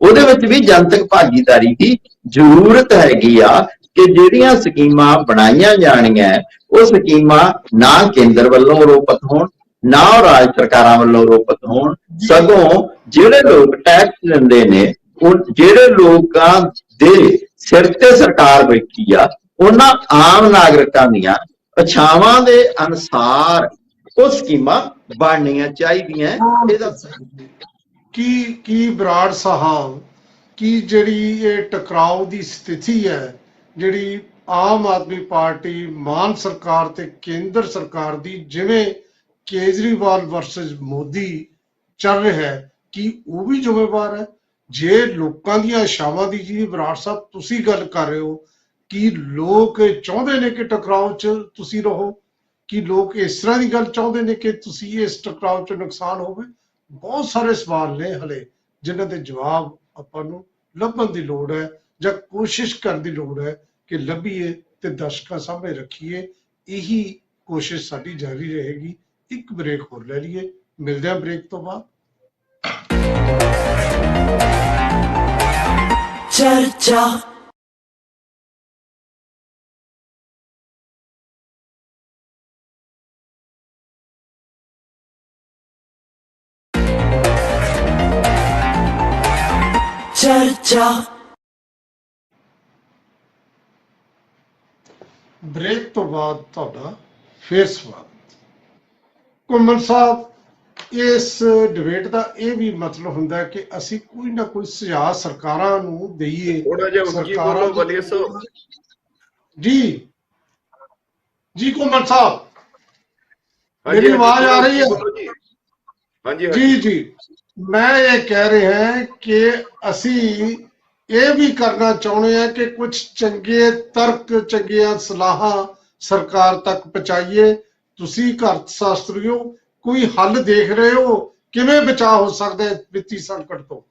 ਉਹਦੇ ਵਿੱਚ ਵੀ ਜਨਤਕ ਭਾਗੀਦਾਰੀ ਦੀ ਜ਼ਰੂਰਤ ਹੈਗੀ ਆ ਕਿ ਜਿਹੜੀਆਂ ਸਕੀਮਾਂ ਬਣਾਈਆਂ ਜਾਣੀਆਂ ਉਹ ਸਕੀਮਾਂ ਨਾ ਕੇਂਦਰ ਵੱਲੋਂ ਰੋਪਤ ਹੋਣ, ਨਾ ਉਹ ਰਾਜ ਸਰਕਾਰਾਂ ਵੱਲੋਂ ਰੋਪਤ ਹੋਣ, ਸਗੋਂ ਜਿਹੜੇ ਲੋਕ ਟੈਕਸ ਦਿੰਦੇ ਨੇ ਉਹ ਜਿਹੜੇ ਲੋਕਾਂ ਦੇ ਸਿਰ ਤੇ ਸਰਕਾਰ ਬੈਠੀ ਆ ਉਹਨਾਂ ਆਮ ਨਾਗਰਿਕਾਂ ਦੀਆਂ ਇੱਛਾਵਾਂ ਦੇ ਅਨੁਸਾਰ ਉਹ ਸਕੀਮਾਂ ਬਣਨੀਆਂ ਚਾਹੀਦੀਆਂ। ਇਹਦਾ ਕੀ ਬਰਾੜ ਸਾਹਿਬ ਕੀ ਜਿਹੜੀ ਇਹ ਟਕਰਾਓ ਦੀ ਸਥਿਤੀ ਹੈ ਜਿਹੜੀ ਆਮ ਆਦਮੀ ਪਾਰਟੀ ਮਾਨ ਸਰਕਾਰ ਤੇ ਕੇਂਦਰ ਸਰਕਾਰ ਦੀ, ਜਿਵੇਂ ਕੇਜਰੀਵਾਲ ਵਰਸਸ ਮੋਦੀ ਚੱਲ ਰਿਹਾ ਹੈ, ਕੀ ਉਹ ਵੀ ਜ਼ਿੰਮੇਵਾਰ ਹੈ? ਜੇ ਲੋਕਾਂ ਦੀਆਂ ਇੱਛਾਵਾਂ ਦੀ ਜੀ ਬਰਾੜ ਸਾਹਿਬ ਤੁਸੀਂ ਗੱਲ ਕਰ ਰਹੇ ਹੋ, ਕੀ ਲੋਕ ਚਾਹੁੰਦੇ ਨੇ ਕਿ ਟਕਰਾਓ 'ਚ ਤੁਸੀਂ ਰਹੋ? ਕੀ ਲੋਕ ਇਸ ਤਰ੍ਹਾਂ ਦੀ ਗੱਲ ਚਾਹੁੰਦੇ ਨੇ ਕਿ ਤੁਸੀਂ ਇਸ ਟਕਰਾਓ 'ਚ ਨੁਕਸਾਨ ਹੋਵੇ? ਬਹੁਤ ਸਾਰੇ ਸਵਾਲ ਨੇ ਹਲੇ ਜਿਨ੍ਹਾਂ ਦੇ ਜਵਾਬ ਆਪਾਂ ਨੂੰ ਲੱਭਣ ਦੀ ਲੋੜ ਹੈ ਜਾਂ ਕੋਸ਼ਿਸ਼ ਕਰਨ ਦੀ ਲੋੜ ਹੈ ਕਿ ਲੱਭੀਏ ਤੇ ਦਰਸ਼ਕਾਂ ਸਾਹਮਣੇ ਰੱਖੀਏ। ਇਹੀ ਕੋਸ਼ਿਸ਼ ਸਾਡੀ ਜਾਰੀ ਰਹੇਗੀ। ਇੱਕ ਬ੍ਰੇਕ ਹੋਰ ਲੈ ਲਈਏ, ਮਿਲਦੇ ਹਾਂ ਬ੍ਰੇਕ ਤੋਂ ਬਾਅਦ। ਚਰਚਾ ਚਰਚਾ ਬ੍ਰੇਕ ਤੋਂ ਬਾਅਦ ਤੁਹਾਡਾ ਫੇਰ ਸਵਾਗਤ। ਘੁੰਮਣ ਸਾਹਿਬ, ਇਸ ਡਿਬੇਟ ਦਾ ਇਹ ਵੀ ਮਤਲਬ ਹੁੰਦਾ ਕਿ ਅਸੀਂ ਕੋਈ ਨਾ ਕੋਈ ਸੁਝਾਅ ਸਰਕਾਰਾਂ ਨੂੰ ਦਈਏ। ਥੋੜਾ ਜਿਹਾ ਉੱਚੀ ਬੋਲੋ ਵਾਲੀਆ ਸਾਹਿਬ। ਜੀ ਜੀ ਘੁੰਮਣ ਸਾਹਿਬ, ਹਾਂਜੀ, ਮੇਰੀ ਆਵਾਜ਼ ਆ ਰਹੀ ਹੈ? ਬੋਲੋ ਜੀ। ਹਾਂਜੀ ਜੀ ਹਾਂਜੀ ਜੀ, ਮੈਂ ਇਹ ਕਹਿ ਰਿਹਾ ਕਿ ਅਸੀਂ ਇਹ ਵੀ ਕਰਨਾ ਚਾਹੁੰਦੇ ਹਾਂ ਕਿ ਕੁਝ ਚੰਗੇ ਤਰਕ, ਚੰਗੀਆਂ ਸਲਾਹਾਂ ਸਰਕਾਰ ਤੱਕ ਪਹੁੰਚਾਈਏ। ਤੁਸੀਂ ਘਰ ਸ਼ਾਸਤਰੀਓ ਕੋਈ ਹੱਲ ਦੇਖ ਰਹੇ ਹੋ? ਕਿਵੇਂ ਬਚਾਅ ਹੋ ਸਕਦਾ ਹੈ ਵਿੱਤੀ ਸੰਕਟ ਤੋਂ?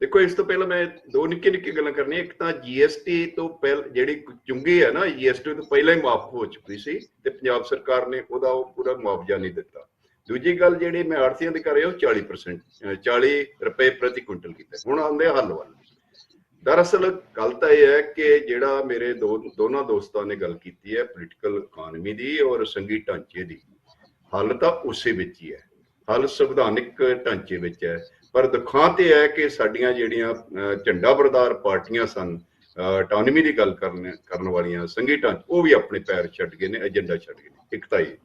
ਦੇਖੋ, ਇਸ ਤੋਂ ਪਹਿਲਾਂ ਮੈਂ ਦੋ ਨਿੱਕੀ ਨਿੱਕੀ ਗੱਲਾਂ ਕਰਨੀਆਂ। ਇੱਕ ਤਾਂ ਜੀਐਸਟੀ ਤੋਂ ਪਹਿਲਾਂ ਜਿਹੜੀ ਚੁੰਗੀ ਹੈ ਨਾ, ਜੀਐਸਟੀ ਤੋਂ ਪਹਿਲਾਂ ਹੀ ਮਾਫ ਹੋ ਚੁੱਕੀ ਸੀ ਤੇ ਪੰਜਾਬ ਸਰਕਾਰ ਨੇ ਉਹਦਾ ਉਹ ਪੂਰਾ ਮੁਆਵਜ਼ਾ ਨਹੀਂ ਦਿੱਤਾ। ਦੂਜੀ ਗੱਲ ਜਿਹੜੀ ਮੈਂ ਆੜ੍ਹਤੀਆਂ ਦੀ ਕਰ ਰਿਹਾ, ਉਹ 40% 40 ਰੁਪਏ ਪ੍ਰਤੀ ਕੁਇੰਟਲ ਕੀਤਾ। ਹੁਣ ਆਉਂਦੇ ਹੱਲ ਵੱਲ। ਦਰਅਸਲ ਗੱਲ ਤਾਂ ਇਹ ਹੈ ਕਿ ਜਿਹੜਾ ਮੇਰੇ ਦੋਨਾਂ ਦੋਸਤਾਂ ਨੇ ਗੱਲ ਕੀਤੀ ਹੈ ਪੋਲੀਟੀਕਲ ਇਕਨੋਮੀ ਦੀ ਔਰ ਸੰਘੀ ਢਾਂਚੇ ਦੀ, ਹੱਲ ਤਾਂ ਉਸੇ ਵਿੱਚ ਹੀ ਹੈ। ਹੱਲ ਸੰਵਿਧਾਨਿਕ ਢਾਂਚੇ ਵਿੱਚ ਹੈ। ਪਰ ਦੁਖਾਂਤ ਇਹ ਹੈ ਕਿ ਸਾਡੀਆਂ ਜਿਹੜੀਆਂ ਝੰਡਾ ਬਰਦਾਰ ਪਾਰਟੀਆਂ ਸਨ, ਆਟੋਨਮੀ ਦੀ ਗੱਲ ਕਰਨ ਵਾਲੀਆਂ ਸੰਘੀ ਢਾਂਚੇ, ਉਹ ਵੀ ਆਪਣੇ ਪੈਰ ਛੱਡ ਗਏ ਨੇ, ਏਜੰਡਾ ਛੱਡ ਗਏ ਨੇ। ਇੱਕ ਤਾਂ ਇਹ।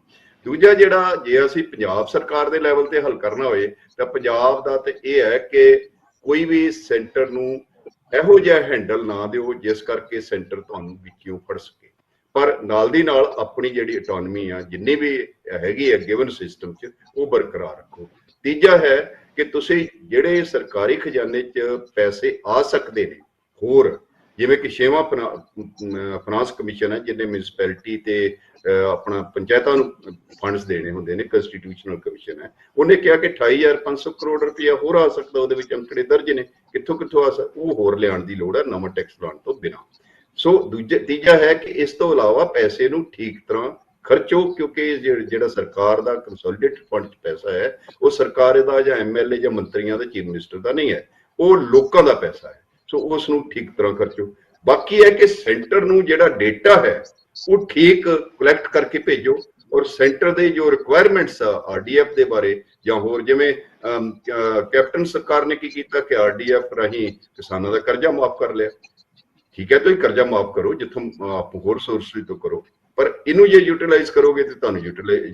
ਦੂਜਾ, ਜਿਹੜਾ ਜੇ ਅਸੀਂ ਪੰਜਾਬ ਸਰਕਾਰ ਦੇ ਲੈਵਲ ਤੇ ਹੱਲ ਕਰਨਾ ਹੋਏ ਤਾਂ ਪੰਜਾਬ ਦਾ ਤੇ ਇਹ ਹੈ ਕਿ ਕੋਈ ਵੀ ਸੈਂਟਰ ਨੂੰ ਇਹੋ ਜਿਹਾ ਹੈਂਡਲ ਨਾ ਦਿਓ ਜਿਸ ਕਰਕੇ ਸੈਂਟਰ ਤੁਹਾਨੂੰ ਵਿੱਚੋਂ ਫੜ ਸਕੇ, ਪਰ ਨਾਲ ਦੀ ਨਾਲ ਆਪਣੀ ਜਿਹੜੀ ਆਟੋਨਮੀ ਆ ਜਿੰਨੀ ਵੀ ਹੈਗੀ ਹੈ ਗਿਵਨ ਸਿਸਟਮ 'ਚ, ਉਹ ਬਰਕਰਾਰ ਰੱਖੋ। ਤੀਜਾ ਹੈ ਕਿ ਤੁਸੀਂ ਜਿਹੜੇ ਸਰਕਾਰੀ ਖਜ਼ਾਨੇ 'ਚ ਪੈਸੇ ਆ ਸਕਦੇ ਨੇ ਹੋਰ, ਜਿਵੇਂ ਕਿ 6ਵਾਂ ਫਾਈਨਾਂਸ ਕਮਿਸ਼ਨ ਹੈ ਜਿਹਨੇ ਮਿਊਨਿਸਪੈਲਿਟੀ ਤੇ ਆਪਣਾ ਪੰਚਾਇਤਾਂ ਨੂੰ ਫੰਡਸ ਦੇਣੇ ਹੁੰਦੇ ਨੇ, ਕੰਸਟੀਟਿਊਸ਼ਨਲ ਕਮਿਸ਼ਨ ਹੈ, ਉਹਨੇ ਕਿਹਾ ਕਿ 28,500 ਕਰੋੜ ਰੁਪਇਆ ਹੋਰ ਆ ਸਕਦਾ। ਉਹਦੇ ਵਿੱਚ ਅੰਕੜੇ ਦਰਜ ਨੇ, ਕਿੱਥੋਂ ਕਿੱਥੋਂ ਆ ਸਕਦਾ, ਉਹ ਹੋਰ ਲਿਆਉਣ ਦੀ ਲੋੜ ਹੈ ਨਵਾਂ ਟੈਕਸ ਲਾਉਣ ਤੋਂ ਬਿਨਾਂ। ਸੋ ਤੀਜਾ ਹੈ ਕਿ ਇਸ ਤੋਂ ਇਲਾਵਾ ਪੈਸੇ ਨੂੰ ਠੀਕ ਤਰ੍ਹਾਂ ਖਰਚੋ, ਕਿਉਂਕਿ ਜਿਹੜਾ ਸਰਕਾਰ ਦਾ ਕੰਸੋਲੀਡੇਟਡ ਫੰਡ 'ਚ ਪੈਸਾ ਹੈ, ਉਹ ਸਰਕਾਰ ਦਾ ਜਾਂ ਐਮਐਲਏ ਜਾਂ ਮੰਤਰੀਆਂ ਦਾ, ਚੀਫ ਮਿਨਿਸਟਰ ਦਾ ਨਹੀਂ ਹੈ, ਉਹ ਲੋਕਾਂ ਦਾ ਪੈਸਾ ਹੈ। ਸੋ ਉਸ ਨੂੰ ਠੀਕ ਤਰ੍ਹਾਂ ਖਰਚੋ। ਬਾਕੀ ਹੈ ਕਿ ਸੈਂਟਰ ਨੂੰ ਜਿਹੜਾ ਡੇਟਾ ਹੈ ਉਹ ਠੀਕ ਕਲੈਕਟ ਕਰਕੇ ਭੇਜੋ, ਔਰ ਸੈਂਟਰ ਦੇ ਜੋ ਰਿਕੁਆਇਰਮੈਂਟਸ ਆ ਆਰਡੀਐਫ ਦੇ ਬਾਰੇ ਜਾਂ ਹੋਰ, ਜਿਵੇਂ ਕੈਪਟਨ ਸਰਕਾਰ ਨੇ ਕੀ ਕੀਤਾ ਕਿ ਆਰਡੀਐਫ ਰਾਹੀਂ ਕਿਸਾਨਾਂ ਦਾ ਕਰਜ਼ਾ ਮਾਫ ਕਰ ਲਿਆ। ਠੀਕ ਹੈ, ਤੁਸੀਂ ਕਰਜ਼ਾ ਮਾਫ ਕਰੋ ਜਿੱਥੋਂ ਆਪ ਹੋਰ ਸੋਰਸ ਤੋਂ ਕਰੋ, ਪਰ ਇਹਨੂੰ ਜੇ ਯੂਟਿਲਾਈਜ਼ ਕਰੋਗੇ ਤੇ ਤੁਹਾਨੂੰ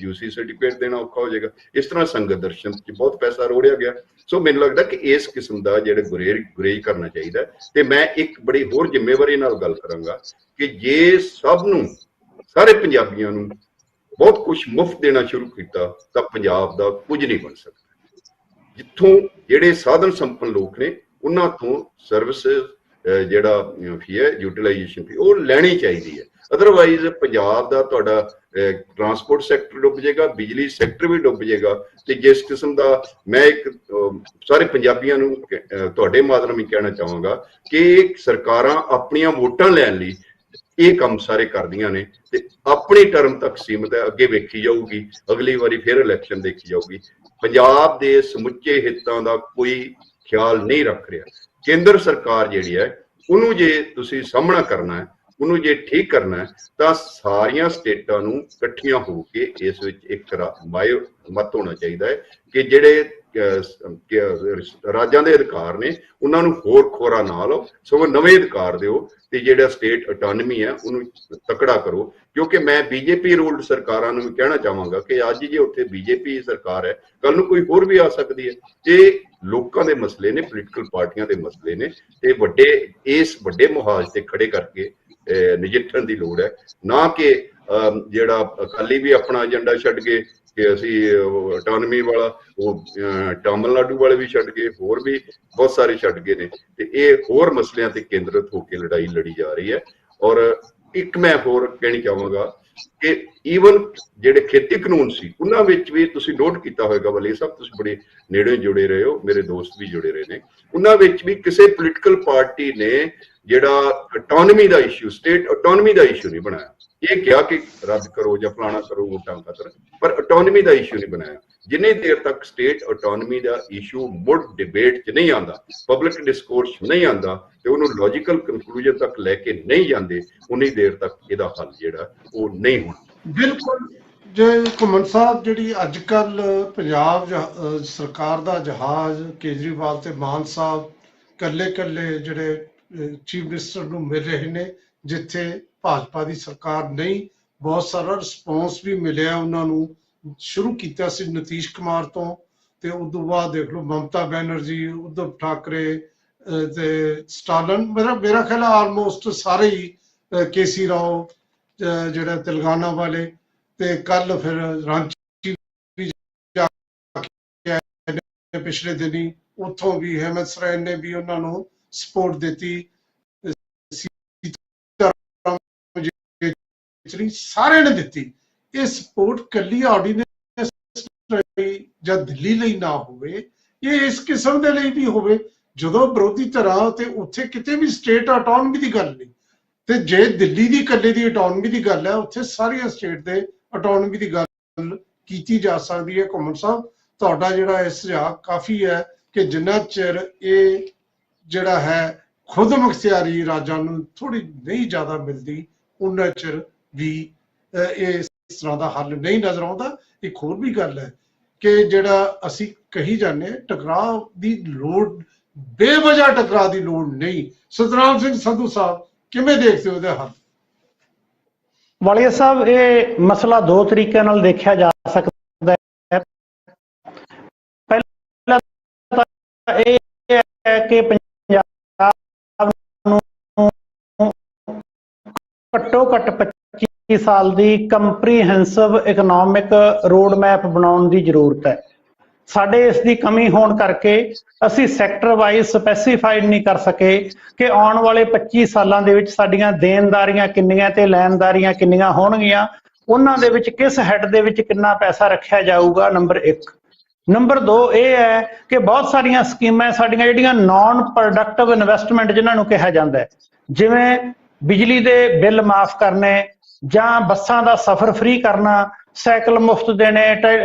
ਯੂਸੀ ਸਰਟੀਫਿਕੇਟ ਦੇਣਾ ਔਖਾ ਹੋ ਜਾਏਗਾ। ਇਸ ਤਰ੍ਹਾਂ ਸੰਗਤ ਦਰਸ਼ਨ 'ਚ ਬਹੁਤ ਪੈਸਾ ਰੋੜਿਆ ਗਿਆ। ਸੋ ਮੈਨੂੰ ਲੱਗਦਾ ਕਿ ਇਸ ਕਿਸਮ ਦਾ ਜਿਹੜਾ ਗੁਰੇਜ਼ ਕਰਨਾ ਚਾਹੀਦਾ। ਤੇ ਮੈਂ ਇੱਕ ਬੜੀ ਹੋਰ ਜ਼ਿੰਮੇਵਾਰੀ ਨਾਲ ਗੱਲ ਕਰਾਂਗਾ ਕਿ ਜੇ ਸਭ ਨੂੰ, ਸਾਰੇ ਪੰਜਾਬੀਆਂ ਨੂੰ ਬਹੁਤ ਕੁਝ ਮੁਫਤ ਦੇਣਾ ਸ਼ੁਰੂ ਕੀਤਾ ਤਾਂ ਪੰਜਾਬ ਦਾ ਕੁਝ ਨਹੀਂ ਬਣ ਸਕਦਾ। ਜਿੱਥੋਂ ਜਿਹੜੇ ਸਾਧਨ ਸੰਪੰਨ ਲੋਕ ਨੇ ਉਹਨਾਂ ਤੋਂ ਸਰਵਿਸ ਜਿਹੜਾ ਫੀ ਹੈ, ਯੂਟਿਲਾਈਜੇਸ਼ਨ ਫੀ, ਉਹ ਲੈਣੀ ਚਾਹੀਦੀ ਹੈ। ਅਦਰਵਾਈਜ਼ ਪੰਜਾਬ ਦਾ ਤੁਹਾਡਾ ਟਰਾਂਸਪੋਰਟ ਸੈਕਟਰ ਡੁੱਬ ਜਾਏਗਾ, ਬਿਜਲੀ ਸੈਕਟਰ ਵੀ ਡੁੱਬ ਜਾਏਗਾ। ਤੇ ਜਿਸ ਕਿਸਮ ਦਾ ਮੈਂ ਇੱਕ ਸਾਰੇ ਪੰਜਾਬੀਆਂ ਨੂੰ ਤੁਹਾਡੇ ਮਾਧਿਅਮ ਹੀ ਕਹਿਣਾ ਚਾਹਾਂਗਾ ਕਿ ਸਰਕਾਰਾਂ ਆਪਣੀਆਂ ਵੋਟਾਂ ਲੈਣ ਲਈ ਇਹ ਕੰਮ ਸਾਰੇ ਕਰਦੀਆਂ ਨੇ ਤੇ ਆਪਣੀ ਟਰਮ ਤੱਕ ਸੀਮਤ ਹੈ, ਅੱਗੇ ਵੇਖੀ ਜਾਊਗੀ, ਅਗਲੀ ਵਾਰੀ ਫਿਰ ਇਲੈਕਸ਼ਨ ਦੇਖੀ ਜਾਊਗੀ। ਪੰਜਾਬ ਦੇ ਸਮੁੱਚੇ ਹਿੱਤਾਂ ਦਾ ਕੋਈ ਖਿਆਲ ਨਹੀਂ ਰੱਖ ਰਿਹਾ। ਕੇਂਦਰ ਸਰਕਾਰ ਜਿਹੜੀ ਹੈ ਉਹਨੂੰ ਜੇ ਤੁਸੀਂ ਸਾਹਮਣਾ ਕਰਨਾ ਹੈ, ਉਹਨੂੰ ਜੇ ਠੀਕ ਕਰਨਾ ਹੈ ਤਾਂ ਸਾਰੀਆਂ ਸਟੇਟਾਂ ਨੂੰ ਇਕੱਠੀਆਂ ਹੋ ਕੇ ਇਸ ਵਿੱਚ ਇੱਕ ਮਤ ਹੋਣਾ ਚਾਹੀਦਾ ਹੈ ਕਿ ਜਿਹੜੇ ਰਾਜਾਂ ਦੇ ਅਧਿਕਾਰ ਨੇ ਉਹਨਾਂ ਨੂੰ ਹੋਰ ਖੋਰਾ ਨਾ ਲਓ, ਸਗੋਂ ਨਵੇਂ ਅਧਿਕਾਰ ਦਿਓ ਤੇ ਜਿਹੜਾ ਸਟੇਟ ਆਟੋਨਮੀ ਹੈ ਉਹਨੂੰ ਤਕੜਾ ਕਰੋ। ਕਿਉਂਕਿ ਮੈਂ ਬੀਜੇਪੀ ਰੂਲਡ ਸਰਕਾਰਾਂ ਨੂੰ ਵੀ ਕਹਿਣਾ ਚਾਹਾਂਗਾ ਕਿ ਅੱਜ ਜੇ ਉੱਥੇ ਬੀਜੇਪੀ ਸਰਕਾਰ ਹੈ, ਕੱਲ ਨੂੰ ਕੋਈ ਹੋਰ ਵੀ ਆ ਸਕਦੀ ਹੈ। ਇਹ ਲੋਕਾਂ ਦੇ ਮਸਲੇ ਨੇ, ਪੋਲੀਟੀਕਲ ਪਾਰਟੀਆਂ ਦੇ ਮਸਲੇ ਨੇ ਤੇ ਇਸ ਵੱਡੇ ਮੁਹਾਜ਼ ਤੇ ਖੜੇ ਕਰਕੇ ਨਜਿੱਠਣ ਦੀ ਲੋੜ ਹੈ, ਨਾ ਕਿ ਜਿਹੜਾ ਅਕਾਲੀ ਵੀ ਆਪਣਾ ਏਜੰਡਾ ਛੱਡ ਗਏ ਕਿ ਅਸੀਂ ਆਟੋਨਮੀ ਵਾਲਾ, ਉਹ ਤਾਮਿਲਨਾਡੂ ਵਾਲੇ ਵੀ ਛੱਡ ਗਏ, ਹੋਰ ਵੀ ਬਹੁਤ ਸਾਰੇ ਛੱਡ ਗਏ ਨੇ ਤੇ ਇਹ ਹੋਰ ਮਸਲਿਆਂ ਤੇ ਕੇਂਦਰਿਤ ਹੋ ਕੇ ਲੜਾਈ ਲੜੀ ਜਾ ਰਹੀ ਹੈ। ਔਰ ਇੱਕ ਮੈਂ ਹੋਰ ਕਹਿਣੀ ਚਾਹਾਂਗਾ ਕਿ ਈਵਨ ਜਿਹੜੇ ਖੇਤੀ ਕਾਨੂੰਨ ਸੀ ਉਹਨਾਂ ਵਿੱਚ ਵੀ ਤੁਸੀਂ ਨੋਟ ਕੀਤਾ ਹੋਏਗਾ ਵਾਲੀ ਸਾਹਿਬ, ਤੁਸੀਂ ਬੜੇ ਨੇੜੇ ਜੁੜੇ ਰਹੇ ਹੋ, ਮੇਰੇ ਦੋਸਤ ਵੀ ਜੁੜੇ ਰਹੇ ਨੇ, ਉਹਨਾਂ ਵਿੱਚ ਵੀ ਕਿਸੇ ਪੋਲੀਟੀਕਲ ਪਾਰਟੀ ਨੇ ਜਿਹੜਾ ਆਟੋਨਮੀ ਦਾ ਇਸ਼ੂ, ਸਟੇਟ ਆਟੋਨਮੀ ਦਾ ਇਸ਼ੂ ਨਹੀਂ ਬਣਾਇਆ। ਇਹ ਕਿਹਾ ਕਿ ਰੱਦ ਕਰੋ ਜਾਂ ਫਲਾਣਾ ਕਰੋ ਵੋਟਾਂ ਖਾਤਰ, ਪਰ ਆਟੋਨਮੀ ਦਾ ਇਸ਼ੂ ਨਹੀਂ ਬਣਾਇਆ। ਜਿੰਨੀ ਦੇਰ ਤੱਕ ਸਟੇਟ ਆਟੋਨਮੀ ਦਾ ਇਸ਼ੂ ਮੁੜ ਡਿਬੇਟ 'ਚ ਨਹੀਂ ਆਉਂਦਾ, ਪਬਲਿਕ ਡਿਸਕੋਰਸ 'ਚ ਨਹੀਂ ਆਉਂਦਾ ਤੇ ਉਹਨੂੰ ਲੌਜੀਕਲ ਕੰਕਲੂਜਨ ਤੱਕ ਲੈ ਕੇ ਨਹੀਂ ਜਾਂਦੇ, ਉਨੀ ਦੇਰ ਤੱਕ ਇਹਦਾ ਹੱਲ ਜਿਹੜਾ ਉਹ ਨਹੀਂ ਹੋਣਾ। ਬਿਲਕੁਲ। ਜੇ ਘੁੰਮਣ ਸਾਹਿਬ, ਜਿਹੜੀ ਅੱਜ ਕੱਲ ਪੰਜਾਬ ਸਰਕਾਰ ਦਾ ਜਹਾਜ਼ ਕੇਜਰੀਵਾਲ ਤੇ ਮਾਨ ਸਾਹਿਬ ਕੱਲੇ ਜਿਹੜੇ ਚੀਫ ਮਿਨਿਸਟਰ ਨੂੰ ਮਿਲ ਰਹੇ ਨੇ, ਜਿੱਥੇ ਭਾਜਪਾ ਦੀ ਸਰਕਾਰ ਨਹੀਂ, ਬਹੁਤ ਸਾਰਾ ਰਿਸਪੌਂਸ ਵੀ ਮਿਲਿਆ ਉਹਨਾਂ ਨੂੰ ਸ਼ੁਰੂ ਕੀਤਾ ਸੀ ਨਤੀਸ਼ ਕੁਮਾਰ ਤੋਂ, ਤੇ ਉਸ ਤੋਂ ਬਾਅਦ ਦੇਖ ਲਓ ਮਮਤਾ ਬੈਨਰਜੀ, ਉद्धਵ ਠਾਕਰੇ ਤੇ ਸਟਾਲਨ, ਮੇਰਾ ਖਿਆਲ ਆਲਮੋਸਟ ਸਾਰੇ ਹੀ, ਕੇਸੀ ਰਾਓ ਜਿਹੜਾ ਤੇਲੰਗਾਨਾ ਵਾਲੇ, ਤੇ ਕੱਲ ਫਿਰ ਰਾਂਚੀ ਵੀ ਜਾ ਕੇ ਆਏ ਨੇ ਪਿਛਲੇ ਦਿਨੀ, ਉੱਥੋਂ ਵੀ ਹੇਮੰਤ ਸੋਰੇਨ ਨੇ ਵੀ ਉਹਨਾਂ ਨੂੰ ਸਪੋਰਟ ਦਿੱਤੀ, ਸਾਰਿਆਂ ਨੇ ਦਿੱਤੀ। ਇਹ ਸਪੋਰਟ ਕੱਲੀ ਆਰਡੀਨੈਂਸ ਜਾਂ ਦਿੱਲੀ ਲਈ ਨਾ ਹੋਵੇ, ਇਹ ਇਸ ਕਿਸਮ ਦੇ ਲਈ ਵੀ ਹੋਵੇ ਜਦੋਂ ਵਿਰੋਧੀ ਧਿਰਾਂ ਤੇ ਉੱਥੇ ਕਿਤੇ ਵੀ ਸਟੇਟ ਆਟੋਨਮੀ ਦੀ ਗੱਲ ਨਹੀਂ, ਤੇ ਜੇ ਦਿੱਲੀ ਦੀ ਇਕੱਲੇ ਦੀ ਆਟੋਨਮੀ ਦੀ ਗੱਲ ਹੈ, ਉੱਥੇ ਸਾਰੀਆਂ ਸਟੇਟ ਦੇ ਆਟੋਨਮੀ ਦੀ ਗੱਲ ਕੀਤੀ ਜਾ ਸਕਦੀ ਹੈ। ਘੁੰਮਣ ਸਾਹਿਬ, ਤੁਹਾਡਾ ਜਿਹੜਾ ਇਹ ਸੁਝਾਅ ਕਾਫੀ ਹੈ ਕਿ ਜਿੰਨਾ ਚਿਰ ਇਹ ਜਿਹੜਾ ਹੈ ਖੁਦ ਮੁਖਤਿਆਰੀ ਰਾਜਾਂ ਨੂੰ ਥੋੜੀ ਨਹੀਂ ਜ਼ਿਆਦਾ ਮਿਲਦੀ, ਉਹਨਾਂ ਚਿਰ ਵੀ ਇਸ ਤਰ੍ਹਾਂ ਦਾ ਹੱਲ ਨਹੀਂ ਨਜ਼ਰ ਆਉਂਦਾ। ਇੱਕ ਹੋਰ ਵੀ ਗੱਲ ਹੈ ਕਿ ਜਿਹੜਾ ਅਸੀਂ ਕਹੀ ਜਾਂਦੇ ਟਕਰਾਅ ਦੀ ਲੋੜ, ਬੇਵਜ੍ਹਾ ਟਕਰਾਅ ਦੀ ਲੋੜ ਨਹੀਂ। ਸਤਨਾਮ ਸਿੰਘ ਸੰਧੂ ਸਾਹਿਬ, ਕਿਵੇਂ ਦੇਖਦੇ ਹੋ ਇਹਦਾ ਹੱਲ? ਵਾਲੀਆ ਸਾਹਿਬ, ਇਹ ਮਸਲਾ ਦੋ ਤਰੀਕਿਆਂ ਨਾਲ ਦੇਖਿਆ ਜਾ ਸਕਦਾ ਹੈ। ਪਹਿਲਾ ਤਾਂ ਇਹ ਹੈ ਕਿ ਪੰਜਾਬ ਨੂੰ ਘੱਟੋ ਘੱਟ 25 ਸਾਲ ਦੀ ਕੰਪਰੀਹੈਂਸਿਵ ਇਕਨੋਮਿਕ ਰੋਡ ਮੈਪ ਬਣਾਉਣ ਦੀ ਜ਼ਰੂਰਤ ਹੈ। ਸਾਡੇ ਇਸ ਦੀ ਕਮੀ ਹੋਣ ਕਰਕੇ ਅਸੀਂ ਸੈਕਟਰ ਵਾਈਜ਼ ਸਪੈਸੀਫਾਈਡ ਨਹੀਂ ਕਰ ਸਕੇ ਕਿ ਆਉਣ ਵਾਲੇ 25 ਸਾਲਾਂ ਦੇ ਵਿੱਚ ਸਾਡੀਆਂ ਦੇਣਦਾਰੀਆਂ ਕਿੰਨੀਆਂ ਤੇ ਲੈਣਦਾਰੀਆਂ ਕਿੰਨੀਆਂ ਹੋਣਗੀਆਂ, ਉਹਨਾਂ ਦੇ ਵਿੱਚ ਕਿਸ ਹੈੱਡ ਦੇ ਵਿੱਚ ਕਿੰਨਾ ਪੈਸਾ ਰੱਖਿਆ ਜਾਊਗਾ। ਨੰਬਰ 1। ਨੰਬਰ 2 ਇਹ ਹੈ ਕਿ ਬਹੁਤ ਸਾਰੀਆਂ ਸਕੀਮਾਂ ਸਾਡੀਆਂ ਜਿਹੜੀਆਂ ਨਾਨ ਪ੍ਰੋਡਕਟਿਵ ਇਨਵੈਸਟਮੈਂਟ ਜਿਹਨਾਂ ਨੂੰ ਕਿਹਾ ਜਾਂਦਾ ਹੈ, ਜਿਵੇਂ ਬਿਜਲੀ ਦੇ ਬਿੱਲ ਮਾਫ ਕਰਨੇ ਜਾਂ ਬੱਸਾਂ ਦਾ ਸਫ਼ਰ ਫ੍ਰੀ ਕਰਨਾ, ਸਾਈਕਲ ਮੁਫਤ ਦੇਣੇ,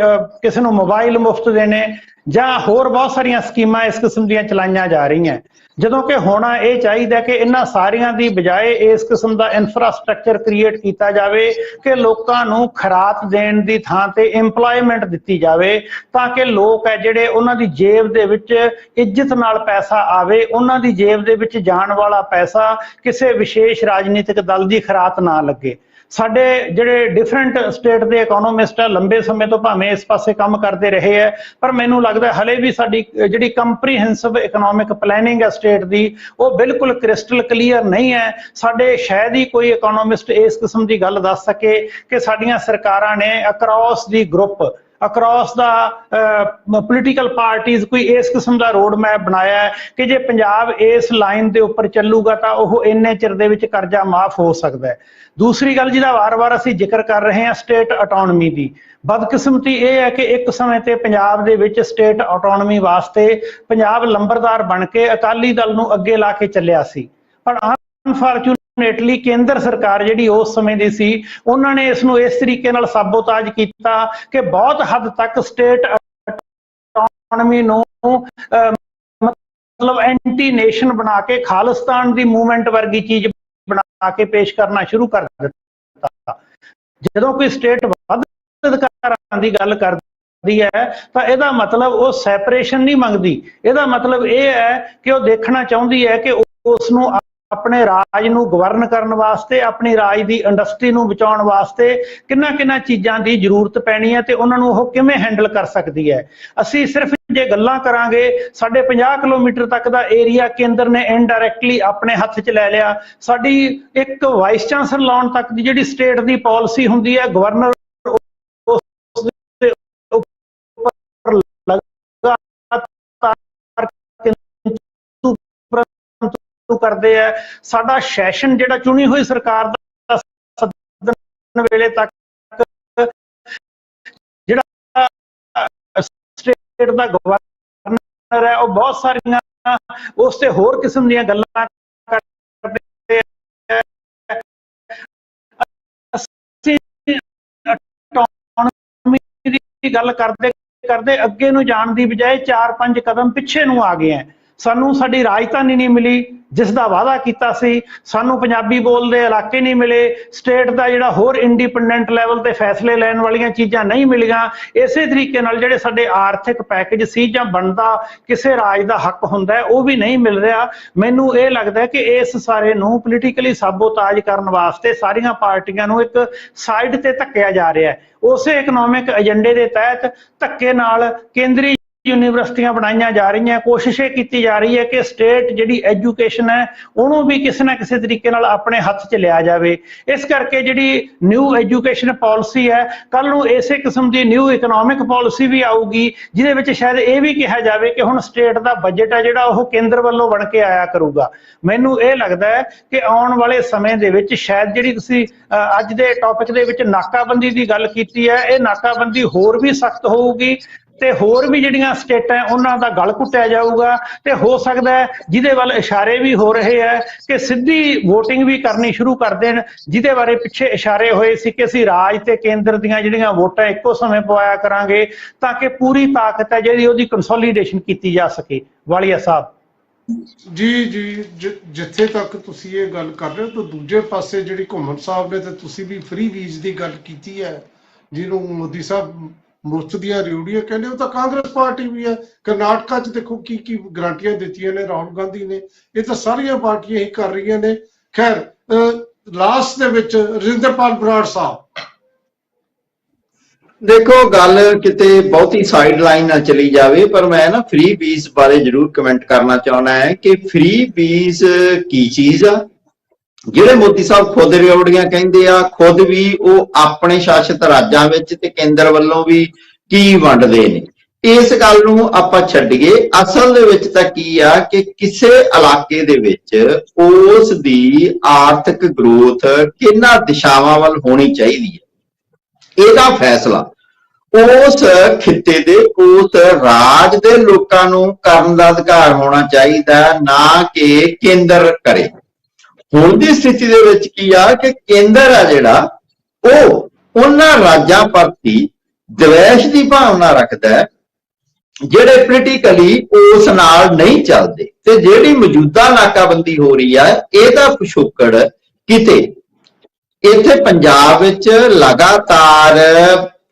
ਕਿਸੇ ਨੂੰ ਮੋਬਾਈਲ ਮੁਫਤ ਦੇਣੇ, ਜਾਂ ਹੋਰ ਬਹੁਤ ਸਾਰੀਆਂ ਸਕੀਮਾਂ ਇਸ ਕਿਸਮ ਦੀਆਂ ਚਲਾਈਆਂ ਜਾ ਰਹੀਆਂ, ਜਦੋਂ ਕਿ ਹੋਣਾ ਇਹ ਚਾਹੀਦਾ ਕਿ ਇਹਨਾਂ ਸਾਰੀਆਂ ਦੀ ਬਜਾਏ ਇਸ ਕਿਸਮ ਦਾ ਇਨਫਰਾਸਟ੍ਰਕਚਰ ਕ੍ਰੀਏਟ ਕੀਤਾ ਜਾਵੇ ਕਿ ਲੋਕਾਂ ਨੂੰ ਖੁਰਾਕ ਦੇਣ ਦੀ ਥਾਂ ਤੇ ਇੰਪਲੋਇਮੈਂਟ ਦਿੱਤੀ ਜਾਵੇ, ਤਾਂ ਕਿ ਲੋਕ ਹੈ ਜਿਹੜੇ ਉਹਨਾਂ ਦੀ ਜੇਬ ਦੇ ਵਿੱਚ ਇੱਜ਼ਤ ਨਾਲ ਪੈਸਾ ਆਵੇ, ਉਹਨਾਂ ਦੀ ਜੇਬ ਦੇ ਵਿੱਚ ਜਾਣ ਵਾਲਾ ਪੈਸਾ ਕਿਸੇ ਵਿਸ਼ੇਸ਼ ਰਾਜਨੀਤਿਕ ਦਲ ਦੀ ਖੁਰਾਕ ਨਾ ਲੱਗੇ। ਸਾਡੇ ਜਿਹੜੇ ਡਿਫਰੈਂਟ ਸਟੇਟ ਦੇ ਇਕਨੋਮਿਸਟ ਆ, ਲੰਬੇ ਸਮੇਂ ਤੋਂ ਭਾਵੇਂ ਇਸ ਪਾਸੇ ਕੰਮ ਕਰਦੇ ਰਹੇ ਹੈ, ਪਰ ਮੈਨੂੰ ਲੱਗਦਾ ਹਲੇ ਵੀ ਸਾਡੀ ਜਿਹੜੀ ਕੰਪਰੀਹੈਂਸਿਵ ਇਕਨੋਮਿਕ ਪਲੈਨਿੰਗ ਹੈ ਸਟੇਟ ਦੀ, ਉਹ ਬਿਲਕੁਲ ਕ੍ਰਿਸਟਲ ਕਲੀਅਰ ਨਹੀਂ ਹੈ। ਸਾਡੇ ਸ਼ਾਇਦ ਹੀ ਕੋਈ ਇਕਨੋਮਿਸਟ ਇਸ ਕਿਸਮ ਦੀ ਗੱਲ ਦੱਸ ਸਕੇ ਕਿ ਸਾਡੀਆਂ ਸਰਕਾਰਾਂ ਨੇ ਅਕ੍ਰੋਸ ਦੀ ਗਰੁੱਪ, ਅਕ੍ਰੋਸ ਦਾ ਪੋਲੀਟੀਕਲ ਪਾਰਟੀਜ਼ ਕੋਈ ਇਸ ਕਿਸਮ ਦਾ ਰੋਡ ਮੈਪ ਬਣਾਇਆ ਹੈ ਕਿ ਜੇ ਪੰਜਾਬ ਇਸ ਲਾਈਨ ਦੇ ਉੱਪਰ ਚੱਲੂਗਾ ਤਾਂ ਉਹ ਇੰਨੇ ਚਿਰ ਦੇ ਵਿੱਚ ਕਰਜ਼ਾ ਮਾਫ ਹੋ ਸਕਦਾ ਹੈ। ਦੂਸਰੀ ਗੱਲ ਜਿਹਦਾ ਵਾਰ-ਵਾਰ ਅਸੀਂ ਜ਼ਿਕਰ ਕਰ ਰਹੇ ਹਾਂ, ਸਟੇਟ ਆਟੋਨਮੀ ਦੀ। ਬਦਕਿਸਮਤੀ ਇਹ ਹੈ ਕਿ ਇੱਕ ਸਮੇਂ ਤੇ ਪੰਜਾਬ ਦੇ ਵਿੱਚ ਸਟੇਟ ਆਟੋਨਮੀ ਵਾਸਤੇ ਪੰਜਾਬ ਲੰਬਰਦਾਰ ਬਣ ਕੇ ਅਕਾਲੀ ਦਲ ਨੂੰ ਅੱਗੇ ਲਾ ਕੇ ਚੱਲਿਆ ਸੀ, ਪਰ ਅਨਫਾਰਚੂਨੇਟਲੀ ਕੇਂਦਰ ਸਰਕਾਰ ਜਿਹੜੀ ਉਸ ਸਮੇਂ ਦੀ ਸੀ, ਉਹਨਾਂ ਨੇ ਇਸ ਨੂੰ ਇਸ ਤਰੀਕੇ ਨਾਲ ਸਾਬੋਤਾਜ ਕੀਤਾ ਕਿ ਬਹੁਤ ਹੱਦ ਤੱਕ ਸਟੇਟ ਆਟੋਨਮੀ ਨੂੰ ਮਤਲਬ ਐਂਟੀ ਨੇਸ਼ਨ ਬਣਾ ਕੇ ਖਾਲਿਸਤਾਨ ਦੀ ਮੂਵਮੈਂਟ ਵਰਗੀ ਚੀਜ਼ ਬਣਾ ਕੇ ਪੇਸ਼ ਕਰਨਾ ਸ਼ੁਰੂ ਕਰ ਦਿੱਤਾ। ਜਦੋਂ ਕੋਈ ਸਟੇਟ ਵੱਧ ਅਧਿਕਾਰਾਂ ਦੀ ਗੱਲ ਕਰਦੀ ਹੈ ਤਾਂ ਇਹਦਾ ਮਤਲਬ ਉਹ ਸੈਪਰੇਸ਼ਨ ਨਹੀਂ ਮੰਗਦੀ, ਇਹਦਾ ਮਤਲਬ ਇਹ ਹੈ ਕਿ ਉਹ ਦੇਖਣਾ ਚਾਹੁੰਦੀ ਹੈ ਕਿ ਉਸ ਨੂੰ ਆਪਣੇ ਰਾਜ ਨੂੰ ਗਵਰਨ ਕਰਨ ਵਾਸਤੇ, ਆਪਣੀ ਰਾਜ ਦੀ ਇੰਡਸਟਰੀ ਨੂੰ ਬਚਾਉਣ ਵਾਸਤੇ ਕਿੰਨਾ ਚੀਜ਼ਾਂ ਦੀ ਜ਼ਰੂਰਤ ਪੈਣੀ ਹੈ ਤੇ ਉਹਨਾਂ ਨੂੰ ਉਹ ਕਿਵੇਂ ਹੈਂਡਲ ਕਰ ਸਕਦੀ ਹੈ। ਅਸੀਂ ਸਿਰਫ ਜੇ ਗੱਲਾਂ ਕਰਾਂਗੇ, ਸਾਡੇ 50 ਕਿਲੋਮੀਟਰ ਤੱਕ ਦਾ ਏਰੀਆ ਕੇਂਦਰ ਨੇ ਇਨਡਾਇਰੈਕਟਲੀ ਆਪਣੇ ਹੱਥ 'ਚ ਲੈ ਲਿਆ। ਸਾਡੀ ਇੱਕ ਵਾਈਸ ਚਾਂਸਲਰ ਲਾਉਣ ਤੱਕ ਦੀ ਜਿਹੜੀ ਸਟੇਟ ਦੀ ਪਾਲਿਸੀ ਹੁੰਦੀ ਹੈ, ਗਵਰਨਰ ਕਰਦੇ ਹੈ। ਸਾਡਾ ਸੈਸ਼ਨ ਜਿਹੜਾ ਚੁਣੀ ਹੋਈ ਸਰਕਾਰ ਦਾ ਸੱਦਣ ਵੇਲੇ ਤੱਕ ਜਿਹੜਾ ਸਟੇਟ ਦਾ ਗਵਰਨਰ ਹੈ, ਉਹ ਬਹੁਤ ਸਾਰੀਆਂ ਉਸ ਤੇ ਹੋਰ ਕਿਸਮ ਦੀਆਂ ਗੱਲਾਂ ਕਰਦੇ ਹੈ। ਅਸੀਂ ਆਟੋਨਮੀ ਦੀ ਗੱਲ ਕਰਦੇ ਅੱਗੇ ਨੂੰ ਜਾਣ ਦੀ ਬਜਾਏ 4-5 ਕਦਮ ਪਿੱਛੇ ਨੂੰ ਆ ਗਏ ਹੈ। ਸਾਨੂੰ ਸਾਡੀ ਰਾਜਧਾਨੀ ਨਹੀਂ ਮਿਲੀ ਜਿਸ ਦਾ ਵਾਅਦਾ ਕੀਤਾ ਸੀ, ਸਾਨੂੰ ਪੰਜਾਬੀ ਬੋਲਦੇ ਇਲਾਕੇ ਨਹੀਂ ਮਿਲੇ, ਸਟੇਟ ਦਾ ਜਿਹੜਾ ਹੋਰ ਇੰਡੀਪੈਂਡੈਂਟ ਲੈਵਲ ਤੇ ਫੈਸਲੇ ਲੈਣ ਵਾਲੀਆਂ ਚੀਜ਼ਾਂ ਨਹੀਂ ਮਿਲੀਆਂ। ਇਸੇ ਤਰੀਕੇ ਨਾਲ ਜਿਹੜੇ ਸਾਡੇ ਆਰਥਿਕ ਪੈਕੇਜ ਸੀ ਜਾਂ ਬਣਦਾ ਕਿਸੇ ਰਾਜ ਦਾ ਹੱਕ ਹੁੰਦਾ ਹੈ ਉਹ ਵੀ ਨਹੀਂ ਮਿਲ ਰਿਹਾ। ਮੈਨੂੰ ਇਹ ਲੱਗਦਾ ਕਿ ਇਸ ਸਾਰੇ ਨੂੰ ਪੋਲੀਟੀਕਲੀ ਸਾਬੋਤਾਜ ਕਰਨ ਵਾਸਤੇ ਸਾਰੀਆਂ ਪਾਰਟੀਆਂ ਨੂੰ ਇੱਕ ਸਾਈਡ ਤੇ ਧੱਕਿਆ ਜਾ ਰਿਹਾ ਹੈ। ਉਸੇ ਇਕਨੋਮਿਕ ਏਜੰਡੇ ਦੇ ਤਹਿਤ ਧੱਕੇ ਨਾਲ ਕੇਂਦਰੀ ਯੂਨੀਵਰਸਿਟੀਆਂ ਬਣਾਈਆਂ ਜਾ ਰਹੀਆਂ, ਕੋਸ਼ਿਸ਼ ਇਹ ਕੀਤੀ ਜਾ ਰਹੀ ਹੈ ਕਿ ਸਟੇਟ ਜਿਹੜੀ ਐਜੂਕੇਸ਼ਨ ਹੈ ਉਹਨੂੰ ਵੀ ਕਿਸੇ ਨਾ ਕਿਸੇ ਤਰੀਕੇ ਨਾਲ ਆਪਣੇ ਹੱਥ 'ਚ ਲਿਆ ਜਾਵੇ। ਇਸ ਕਰਕੇ ਜਿਹੜੀ ਨਿਊ ਐਜੂਕੇਸ਼ਨ ਪਾਲਿਸੀ ਹੈ, ਕੱਲ ਨੂੰ ਇਸੇ ਕਿਸਮ ਦੀ ਨਿਊ ਇਕਨੋਮਿਕ ਪਾਲਿਸੀ ਵੀ ਆਊਗੀ ਜਿਹਦੇ ਵਿੱਚ ਸ਼ਾਇਦ ਇਹ ਵੀ ਕਿਹਾ ਜਾਵੇ ਕਿ ਹੁਣ ਸਟੇਟ ਦਾ ਬਜਟ ਹੈ ਜਿਹੜਾ ਉਹ ਕੇਂਦਰ ਵੱਲੋਂ ਬਣ ਕੇ ਆਇਆ ਕਰੂਗਾ। ਮੈਨੂੰ ਇਹ ਲੱਗਦਾ ਹੈ ਕਿ ਆਉਣ ਵਾਲੇ ਸਮੇਂ ਦੇ ਵਿੱਚ ਸ਼ਾਇਦ ਜਿਹੜੀ ਤੁਸੀਂ ਅੱਜ ਦੇ ਟੌਪਿਕ ਦੇ ਵਿੱਚ ਨਾਕਾਬੰਦੀ ਦੀ ਗੱਲ ਕੀਤੀ ਹੈ, ਇਹ ਨਾਕਾਬੰਦੀ ਹੋਰ ਵੀ ਸਖਤ ਹੋਊਗੀ ਤੇ ਹੋਰ ਵੀ ਜਿਹੜੀਆਂ ਸਟੇਟਾਂ ਉਹਨਾਂ ਦਾ ਗਲ ਘੁੱਟਿਆ ਜਾਊਗਾ। ਤੇ ਹੋ ਸਕਦਾ ਹੈ ਜਿਹਦੇ ਵੱਲ ਇਸ਼ਾਰੇ ਵੀ ਹੋ ਰਹੇ ਹੈ ਕਿ ਸਿੱਧੀ VOTING ਵੀ ਕਰਨੀ ਸ਼ੁਰੂ ਕਰ ਦੇਣ, ਜਿਹਦੇ ਬਾਰੇ ਪਿੱਛੇ ਇਸ਼ਾਰੇ ਹੋਏ ਸੀ ਕਿ ਅਸੀਂ ਰਾਜ ਤੇ ਕੇਂਦਰ ਦੀਆਂ ਜਿਹੜੀਆਂ ਵੋਟਾਂ ਇੱਕੋ ਸਮੇਂ ਪਵਾਇਆ ਕਰਾਂਗੇ ਤਾਂ ਕਿ ਪੂਰੀ ਤਾਕਤ ਹੈ ਜਿਹੜੀ ਉਹਦੀ ਕੰਸੋਲੀਡੇਸ਼ਨ ਕੀਤੀ ਜਾ ਸਕੇ। ਵਾਲੀਆ ਸਾਹਿਬ ਜੀ ਜਿੱਥੇ ਤੱਕ ਤੁਸੀਂ ਇਹ ਗੱਲ ਕਰ ਰਹੇ ਹੋ ਤਾਂ ਦੂਜੇ ਪਾਸੇ ਜਿਹੜੀ ਘੁੰਮਣ ਸਾਹਿਬ ਨੇ ਤੇ ਤੁਸੀਂ ਵੀ ਫ੍ਰੀ ਵੀਜ਼ ਦੀ ਗੱਲ ਕੀਤੀ ਹੈ, ਜਿਹਨੂੰ ਮੋਦੀ ਸਾਹਿਬ ਮੁਫਤ ਦੀਆਂ ਰਿਊੜੀਆਂ ਕਹਿੰਦੇ, ਉਹ ਤਾਂ ਕਾਂਗਰਸ ਪਾਰਟੀ ਵੀ ਹੈ। ਕਰਨਾਟਕਾ 'ਚ ਦੇਖੋ ਕੀ ਕੀ ਗਰੰਟੀਆਂ ਦਿੱਤੀਆਂ ਨੇ ਰਾਹੁਲ ਗਾਂਧੀ ਨੇ, ਇਹ ਤਾਂ ਸਾਰੀਆਂ ਪਾਰਟੀਆਂ ਹੀ ਕਰ ਰਹੀਆਂ ਨੇ। ਖੈਰ ਲਾਸਟ ਦੇ ਵਿੱਚ ਰਜਿੰਦਰਪਾਲ ਬਰਾੜ ਸਾਹਿਬ, ਦੇਖੋ ਗੱਲ ਕਿਤੇ ਬਹੁਤੀ ਸਾਈਡ ਲਾਈਨ ਨਾ ਚਲੀ ਜਾਵੇ, ਪਰ ਮੈਂ ਨਾ ਫ੍ਰੀ ਬੀਜ਼ ਬਾਰੇ ਜ਼ਰੂਰ ਕਮੈਂਟ ਕਰਨਾ ਚਾਹੁੰਦਾ ਹੈ ਕਿ ਫ੍ਰੀ ਬੀਜ਼ ਕੀ ਚੀਜ਼ ਆ। ਜਿਹੜੇ ਮੋਦੀ ਸਾਹਿਬ ਖੁਦ ਰਿਓੜੀਆਂ ਕਹਿੰਦੇ ਆ, ਖੁਦ ਵੀ ਉਹ ਆਪਣੇ ਸ਼ਾਸਿਤ ਰਾਜਾਂ ਵਿੱਚ ਤੇ ਕੇਂਦਰ ਵੱਲੋਂ ਵੀ ਕੀ ਵੰਡਦੇ ਨੇ, ਇਸ ਗੱਲ ਨੂੰ ਆਪਾਂ ਛੱਡੀਏ। ਅਸਲ ਦੇ ਵਿੱਚ ਤਾਂ ਕੀ ਆ ਕਿ ਕਿਸੇ ਇਲਾਕੇ ਦੇ ਵਿੱਚ ਉਸ ਦੀ ਆਰਥਿਕ ਗਰੋਥ ਕਿਹਨਾਂ ਦਿਸ਼ਾਵਾਂ ਵੱਲ ਹੋਣੀ ਚਾਹੀਦੀ ਹੈ, ਇਹਦਾ ਫੈਸਲਾ ਉਸ ਖਿੱਤੇ ਦੇ ਉਸ ਰਾਜ ਦੇ ਲੋਕਾਂ ਨੂੰ ਕਰਨ ਦਾ ਅਧਿਕਾਰ ਹੋਣਾ ਚਾਹੀਦਾ, ਨਾ ਕਿ ਕੇਂਦਰ ਕਰੇ। ਹੁਣ ਦੀ ਸਥਿਤੀ ਦੇ ਵਿੱਚ ਕੀ ਆ ਕਿ ਕੇਂਦਰ ਆ ਜਿਹੜਾ ਉਹ ਉਹਨਾਂ ਰਾਜਾਂ ਪ੍ਰਤੀ ਦਵੇਸ਼ ਦੀ ਭਾਵਨਾ ਰੱਖਦਾ ਹੈ ਜਿਹੜੇ ਪੋਲੀਟੀਕਲੀ ਉਸ ਨਾਲ ਨਹੀਂ ਚੱਲਦੇ। ਤੇ ਜਿਹੜੀ ਮੌਜੂਦਾ ਨਾਕਾਬੰਦੀ ਹੋ ਰਹੀ ਆ ਇਹਦਾ ਪਿਛੋਕੜ ਕਿਤੇ ਇੱਥੇ ਪੰਜਾਬ ਵਿੱਚ ਲਗਾਤਾਰ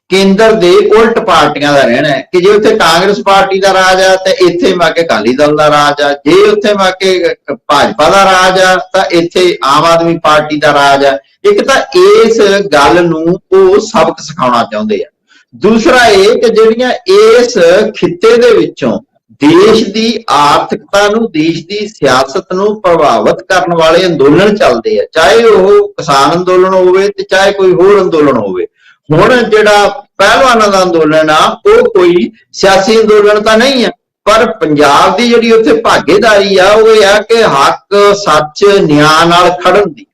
ਕੇਂਦਰ ਦੇ ਉਲਟ ਪਾਰਟੀਆਂ ਦਾ ਰਹਿਣਾ ਹੈ ਕਿ ਜੇ ਉੱਥੇ ਕਾਂਗਰਸ ਪਾਰਟੀ ਦਾ ਰਾਜ ਆ ਤਾਂ ਇੱਥੇ ਮੱਕੇ ਅਕਾਲੀ ਦਲ ਦਾ ਰਾਜ ਆ, ਜੇ ਉੱਥੇ ਮੱਕੇ ਭਾਜਪਾ ਦਾ ਰਾਜ ਆ ਤਾਂ ਇੱਥੇ ਆਮ ਆਦਮੀ ਪਾਰਟੀ ਦਾ ਰਾਜ ਆ। ਇੱਕ ਤਾਂ ਇਸ ਗੱਲ ਨੂੰ ਉਹ ਸਬਕ ਸਿਖਾਉਣਾ ਚਾਹੁੰਦੇ ਆ। ਦੂਸਰਾ ਇਹ ਕਿ ਜਿਹੜੀਆਂ ਇਸ ਖਿੱਤੇ ਦੇ ਵਿੱਚੋਂ ਦੇਸ਼ ਦੀ ਆਰਥਿਕਤਾ ਨੂੰ, ਦੇਸ਼ ਦੀ ਸਿਆਸਤ ਨੂੰ ਪ੍ਰਭਾਵਿਤ ਕਰਨ ਵਾਲੇ ਅੰਦੋਲਨ ਚੱਲਦੇ ਆ, ਚਾਹੇ ਉਹ ਕਿਸਾਨ ਅੰਦੋਲਨ ਹੋਵੇ ਤੇ ਚਾਹੇ ਕੋਈ ਹੋਰ ਅੰਦੋਲਨ ਹੋਵੇ। ਹੁਣ ਜਿਹੜਾ ਪਹਿਲਵਾਨਾਂ ਦਾ ਅੰਦੋਲਨ ਆ ਉਹ ਕੋਈ ਸਿਆਸੀ ਅੰਦੋਲਨ ਤਾਂ ਨਹੀਂ ਆ, ਪਰ ਪੰਜਾਬ ਦੀ ਜਿਹੜੀ ਉੱਥੇ ਭਾਗੀਦਾਰੀ ਆ ਉਹ ਇਹ ਆ ਕਿ ਹੱਕ, ਸੱਚ, ਨਿਆਂ ਨਾਲ ਖੜਨ ਦੀ।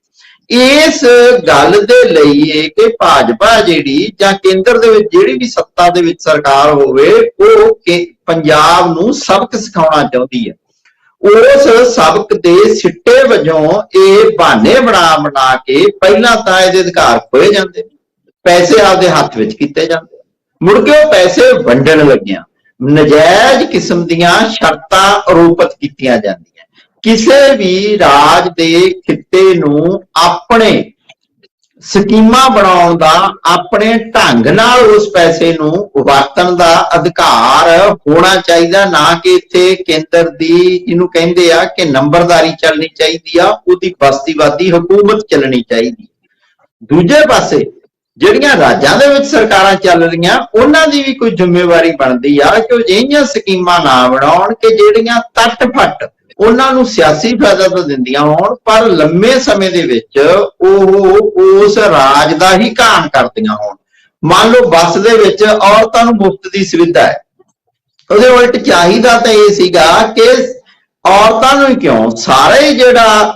ਇਸ ਗੱਲ ਦੇ ਲਈ ਇਹ ਕਿ ਭਾਜਪਾ ਜਿਹੜੀ ਜਾਂ ਕੇਂਦਰ ਦੇ ਵਿੱਚ ਜਿਹੜੀ ਵੀ ਸੱਤਾ ਦੇ ਵਿੱਚ ਸਰਕਾਰ ਹੋਵੇ ਉਹ ਪੰਜਾਬ ਨੂੰ ਸਬਕ ਸਿਖਾਉਣਾ ਚਾਹੁੰਦੀ ਹੈ। ਉਸ ਸਬਕ ਦੇ ਸਿੱਟੇ ਵਜੋਂ ਇਹ ਬਹਾਨੇ ਬਣਾ ਕੇ ਪਹਿਲਾਂ ਤਾਂ ਇਹਦੇ ਅਧਿਕਾਰ ਖੋਏ ਜਾਂਦੇ, ਪੈਸੇ ਆਪਦੇ ਹੱਥ ਵਿੱਚ ਕੀਤੇ ਜਾਂਦੇ, ਮੁੜ ਕੇ ਉਹ ਪੈਸੇ ਵੰਡਣ ਲੱਗਿਆ ਨਜਾਇਜ਼ ਕਿਸਮ ਦੀਆਂ ਸ਼ਰਤਾਂ ਆਰੋਪਿਤ ਕੀਤੀਆਂ ਜਾਂਦੀਆਂ। ਕਿਸੇ ਵੀ ਰਾਜ ਦੇ ਖਿੱਤੇ ਨੂੰ ਆਪਣੇ ਸਕੀਮਾਂ ਬਣਾਉਣ ਦਾ, ਆਪਣੇ ਢੰਗ ਨਾਲ ਉਸ ਪੈਸੇ ਨੂੰ ਵਰਤਣ ਦਾ ਅਧਿਕਾਰ ਹੋਣਾ ਚਾਹੀਦਾ, ਨਾ ਕਿ ਇੱਥੇ ਕੇਂਦਰ ਦੀ ਜਿਹਨੂੰ ਕਹਿੰਦੇ ਆ ਕਿ ਨੰਬਰਦਾਰੀ ਚੱਲਣੀ ਚਾਹੀਦੀ ਆ, ਉਹਦੀ ਬਸਤੀਵਾਦੀ ਹਕੂਮਤ ਚੱਲਣੀ ਚਾਹੀਦੀ। ਦੂਜੇ ਪਾਸੇ ਜਿਹੜੀਆਂ ਰਾਜਾਂ ਦੇ ਵਿੱਚ ਸਰਕਾਰਾਂ ਚੱਲ ਰਹੀਆਂ ਉਹਨਾਂ ਦੀ ਵੀ ਕੋਈ ਜ਼ਿੰਮੇਵਾਰੀ ਬਣਦੀ ਆ ਕਿ ਉਹ ਅਜਿਹੀਆਂ ਸਕੀਮਾਂ ਨਾ ਬਣਾਉਣ ਕਿ ਜਿਹੜੀਆਂ ਤੱਟ-ਫੱਟ ਉਹਨਾਂ ਨੂੰ ਸਿਆਸੀ ਫਾਇਦਾ ਤਾਂ ਦਿੰਦੀਆਂ ਹੋਣ ਪਰ ਲੰਮੇ ਸਮੇਂ ਦੇ ਵਿੱਚ ਉਹ ਉਸ ਰਾਜ ਦਾ ਹੀ ਘਾਣ ਕਰਦੀਆਂ ਹੋਣ। ਮੰਨ ਲਓ ਬੱਸ ਦੇ ਵਿੱਚ ਔਰਤਾਂ ਨੂੰ ਮੁਫਤ ਦੀ ਸੁਵਿਧਾ ਹੈ, ਉਹਦੇ ਉਲਟ ਚਾਹੀਦਾ ਤਾਂ ਇਹ ਸੀਗਾ ਕਿ ਔਰਤਾਂ ਨੂੰ ਕਿਉਂ ਸਾਰੇ ਜਿਹੜਾ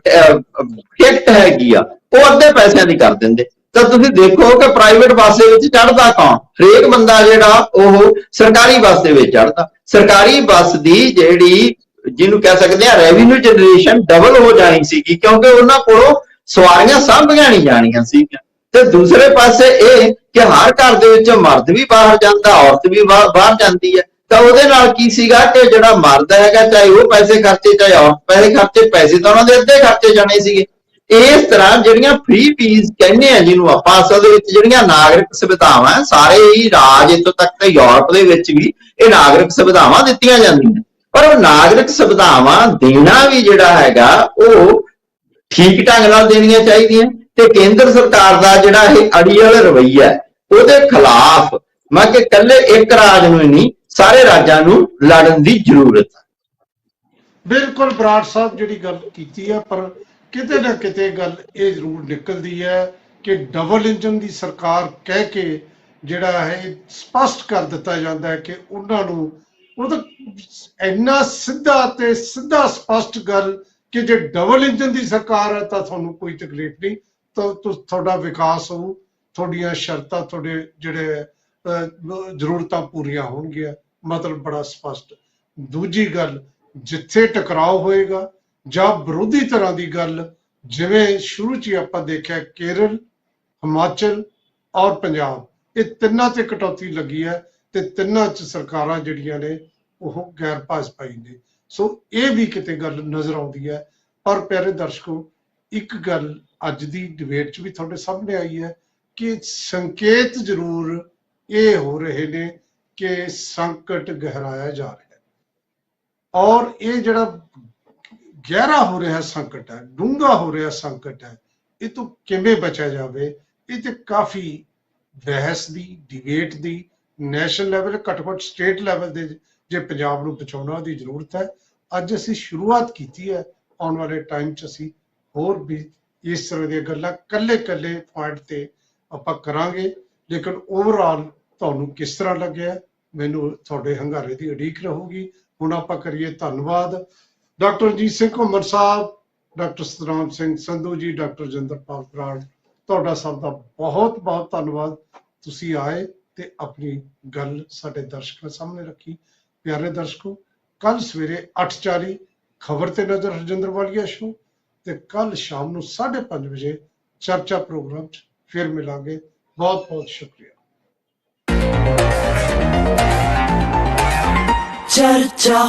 ਟਿਕਟ ਹੈਗੀ ਆ ਉਹ ਅੱਧੇ ਪੈਸਿਆਂ ਦੀ ਕਰ ਦਿੰਦੇ। ਤਾਂ ਤੁਸੀਂ ਦੇਖੋ ਕਿ ਪ੍ਰਾਈਵੇਟ ਬੱਸ ਦੇ ਵਿੱਚ ਚੜ੍ਹਦਾ ਕੌਣ? ਹਰੇਕ ਬੰਦਾ ਜਿਹੜਾ ਉਹ ਸਰਕਾਰੀ ਬੱਸ ਦੇ ਵਿੱਚ ਚੜ੍ਹਦਾ। ਸਰਕਾਰੀ ਬੱਸ ਦੀ ਜਿਹੜੀ ਜਿਹਨੂੰ ਕਹਿ ਸਕਦੇ ਆ ਰੈਵਨਿਊ ਜਨਰੇਸ਼ਨ ਡਬਲ ਹੋ ਜਾਣੀ ਸੀਗੀ ਕਿਉਂਕਿ ਉਹਨਾਂ ਕੋਲੋਂ ਸਵਾਰੀਆਂ ਸਾਂਭੀਆਂ ਨਹੀਂ ਜਾਣੀਆਂ ਸੀਗੀਆਂ। ਤੇ ਦੂਸਰੇ ਪਾਸੇ ਇਹ ਕਿ ਹਰ ਘਰ ਦੇ ਵਿੱਚ ਮਰਦ ਵੀ ਬਾਹਰ ਜਾਂਦਾ, ਔਰਤ ਵੀ ਬਾਹਰ ਜਾਂਦੀ ਹੈ, ਤਾਂ ਉਹਦੇ ਨਾਲ ਕੀ ਸੀਗਾ ਕਿ ਜਿਹੜਾ ਮਰਦ ਹੈਗਾ ਚਾਹੇ ਉਹ ਪੈਸੇ ਖਰਚੇ ਚਾਹੇ ਔਰਤ ਪੈਸੇ ਖਰਚੇ, ਪੈਸੇ ਤਾਂ ਉਹਨਾਂ ਦੇ ਅੱਧੇ ਖਰਚੇ ਜਾਣੇ ਸੀਗੇ। ਇਸ ਤਰ੍ਹਾਂ ਜਿਹੜੀਆਂ ਫ੍ਰੀ ਪੀਸ ਕਹਿੰਦੇ ਆ ਜਿਹਨੂੰ ਆਪਾਂ, ਅਸਲ ਦੇ ਵਿੱਚ ਜਿਹੜੀਆਂ ਨਾਗਰਿਕ ਸੁਵਿਧਾਵਾਂ ਸਾਰੇ ਹੀ ਰਾਜ, ਇੱਥੋਂ ਤੱਕ ਤੇ ਯੂਰਪ ਦੇ ਵਿੱਚ ਵੀ ਇਹ ਨਾਗਰਿਕ ਸੁਵਿਧਾਵਾਂ ਦਿੱਤੀਆਂ ਜਾਂਦੀਆਂ, ਪਰ ਉਹ ਨਾਗਰਿਕ ਸੁਵਿਧਾਵਾਂ ਦੇਣਾ ਵੀ ਜਿਹੜਾ ਹੈਗਾ ਉਹ ਠੀਕ ਢੰਗ ਨਾਲ ਦੇਣੀਆਂ ਚਾਹੀਦੀਆਂ। ਤੇ ਕੇਂਦਰ ਸਰਕਾਰ ਦਾ ਜਿਹੜਾ ਇਹ ਅੜੀਅਲ ਰਵੱਈਆ ਉਹਦੇ ਖਿਲਾਫ ਮੈਂ ਕਿ ਇਕੱਲੇ ਇੱਕ ਰਾਜ ਨੂੰ ਨਹੀਂ ਸਾਰੇ ਰਾਜਾਂ ਨੂੰ ਲੜਨ ਦੀ ਜ਼ਰੂਰਤ ਹੈ। ਬਿਲਕੁਲ ਬਰਾੜ ਸਾਹਿਬ ਜਿਹੜੀ ਗੱਲ ਕੀਤੀ ਹੈ, ਪਰ ਕਿਤੇ ਨਾ ਕਿਤੇ ਗੱਲ ਇਹ ਜ਼ਰੂਰ ਨਿਕਲਦੀ ਹੈ ਕਿ ਡਬਲ ਇੰਜਨ ਦੀ ਸਰਕਾਰ ਕਹਿ ਕੇ ਜਿਹੜਾ ਹੈ ਸਪਸ਼ਟ ਕਰ ਦਿੱਤਾ ਜਾਂਦਾ ਹੈ ਕਿ ਉਹਨਾਂ ਨੂੰ ਉਹ ਤਾਂ ਇੰਨਾ ਸਿੱਧਾ ਤੇ ਸਿੱਧਾ ਸਪਸ਼ਟ ਗੱਲ ਕਿ ਜੇ ਡਬਲ ਇੰਜਨ ਦੀ ਸਰਕਾਰ ਹੈ ਤਾਂ ਤੁਹਾਨੂੰ ਕੋਈ ਤਕਲੀਫ ਨਹੀਂ, ਤਾਂ ਤੁਹਾਡਾ ਵਿਕਾਸ ਹੋਊ, ਤੁਹਾਡੀਆਂ ਸ਼ਰਤਾਂ, ਤੁਹਾਡੇ ਜਿਹੜੇ ਜ਼ਰੂਰਤਾਂ ਪੂਰੀਆਂ ਹੋਣਗੀਆਂ। ਮਤਲਬ ਬੜਾ ਸਪਸ਼ਟ। ਦੂਜੀ ਗੱਲ, ਜਿੱਥੇ ਟਕਰਾਅ ਹੋਏਗਾ ਜਾਂ ਵਿਰੋਧੀ ਤਰ੍ਹਾਂ ਦੀ ਗੱਲ, ਜਿਵੇਂ ਸ਼ੁਰੂ 'ਚ ਹੀ ਆਪਾਂ ਦੇਖਿਆ ਕੇਰਲ, ਹਿਮਾਚਲ ਔਰ ਪੰਜਾਬ, ਇਹ ਤਿੰਨਾਂ ਤੇ ਕਟੌਤੀ ਲੱਗੀ ਹੈ ਤੇ ਤਿੰਨਾਂ 'ਚ ਸਰਕਾਰਾਂ ਜਿਹੜੀਆਂ ਨੇ ਉਹ ਗੈਰ ਭਾਜਪਾਈ ਨੇ। ਸੋ ਇਹ ਵੀ ਕਿਤੇ ਗੱਲ ਨਜ਼ਰ ਆਉਂਦੀ ਹੈ। ਪਰ ਪਿਆਰੇ ਦਰਸ਼ਕੋ, ਇੱਕ ਗੱਲ ਅੱਜ ਦੀ ਡਿਬੇਟ 'ਚ ਵੀ ਤੁਹਾਡੇ ਸਾਹਮਣੇ ਆਈ ਹੈ ਕਿ ਸੰਕੇਤ ਜ਼ਰੂਰ ਇਹ ਹੋ ਰਹੇ ਨੇ ਕਿ ਸੰਕਟ ਗਹਿਰਾਇਆ ਜਾ ਰਿਹਾ ਹੈ, ਔਰ ਇਹ ਜਿਹੜਾ ਗਹਿਰਾ ਹੋ ਰਿਹਾ ਸੰਕਟ ਹੈ, ਡੂੰਘਾ ਹੋ ਰਿਹਾ ਸੰਕਟ ਹੈ, ਇਹ ਤੋਂ ਕਿਵੇਂ ਬਚਿਆ ਜਾਵੇ, ਇਹ ਤੇ ਕਾਫੀ ਬਹਿਸ ਦੀ, ਡਿਬੇਟ ਦੀ, ਨੈਸ਼ਨਲ ਲੈਵਲ, ਘੱਟੋ-ਘੱਟ ਸਟੇਟ ਲੈਵਲ ਦੇ ਜੇ ਪੰਜਾਬ ਨੂੰ ਬਚਾਉਣਾ ਦੀ ਜ਼ਰੂਰਤ ਹੈ। ਅੱਜ ਅਸੀਂ ਸ਼ੁਰੂਆਤ ਕੀਤੀ ਹੈ, ਆਉਣ ਵਾਲੇ ਟਾਈਮ 'ਚ ਅਸੀਂ ਹੋਰ ਵੀ ਇਸ ਤਰ੍ਹਾਂ ਦੀਆਂ ਗੱਲਾਂ ਕੱਲੇ ਪੁਆਇੰਟ ਤੇ ਆਪਾਂ ਕਰਾਂਗੇ। ਲੇਕਿਨ ਓਵਰਆਲ ਤੁਹਾਨੂੰ ਕਿਸ ਤਰ੍ਹਾਂ ਲੱਗਿਆ, ਮੈਨੂੰ ਤੁਹਾਡੇ ਹੰਗਾਰੇ ਦੀ ਉਡੀਕ ਰਹੂਗੀ। ਹੁਣ ਆਪਾਂ ਕਰੀਏ ਧੰਨਵਾਦ ਡਾਕਟਰ ਰਣਜੀਤ ਸਿੰਘ ਘੁੰਮਰ ਸਾਹਿਬ, ਡਾਕਟਰ ਸਤਨਾਮ ਸਿੰਘ ਸੰਧੂ ਜੀ, ਡਾਕਟਰ ਜਿੰਦਰਪਾਲ ਬਰਾੜ, ਤੁਹਾਡਾ ਸਭ ਦਾ ਬਹੁਤ ਬਹੁਤ ਧੰਨਵਾਦ। ਤੁਸੀਂ ਆਏ ਤੇ ਆਪਣੀ ਗੱਲ ਸਾਡੇ ਦਰਸ਼ਕਾਂ ਸਾਹਮਣੇ ਰੱਖੀ। ਪਿਆਰੇ ਦਰਸ਼ਕੋ, ਕੱਲ ਸਵੇਰੇ 8:40 ਖਬਰ ਤੇ ਨਜ਼ਰ ਹਰਜਿੰਦਰ ਵਾਲੀਆ ਸ਼ੋ, ਤੇ ਕੱਲ ਸ਼ਾਮ ਨੂੰ 5:30 ਵਜੇ ਚਰਚਾ ਪ੍ਰੋਗਰਾਮ 'ਚ ਫਿਰ ਮਿਲਾਂਗੇ। ਬਹੁਤ ਬਹੁਤ ਸ਼ੁਕਰੀਆ। चर्चा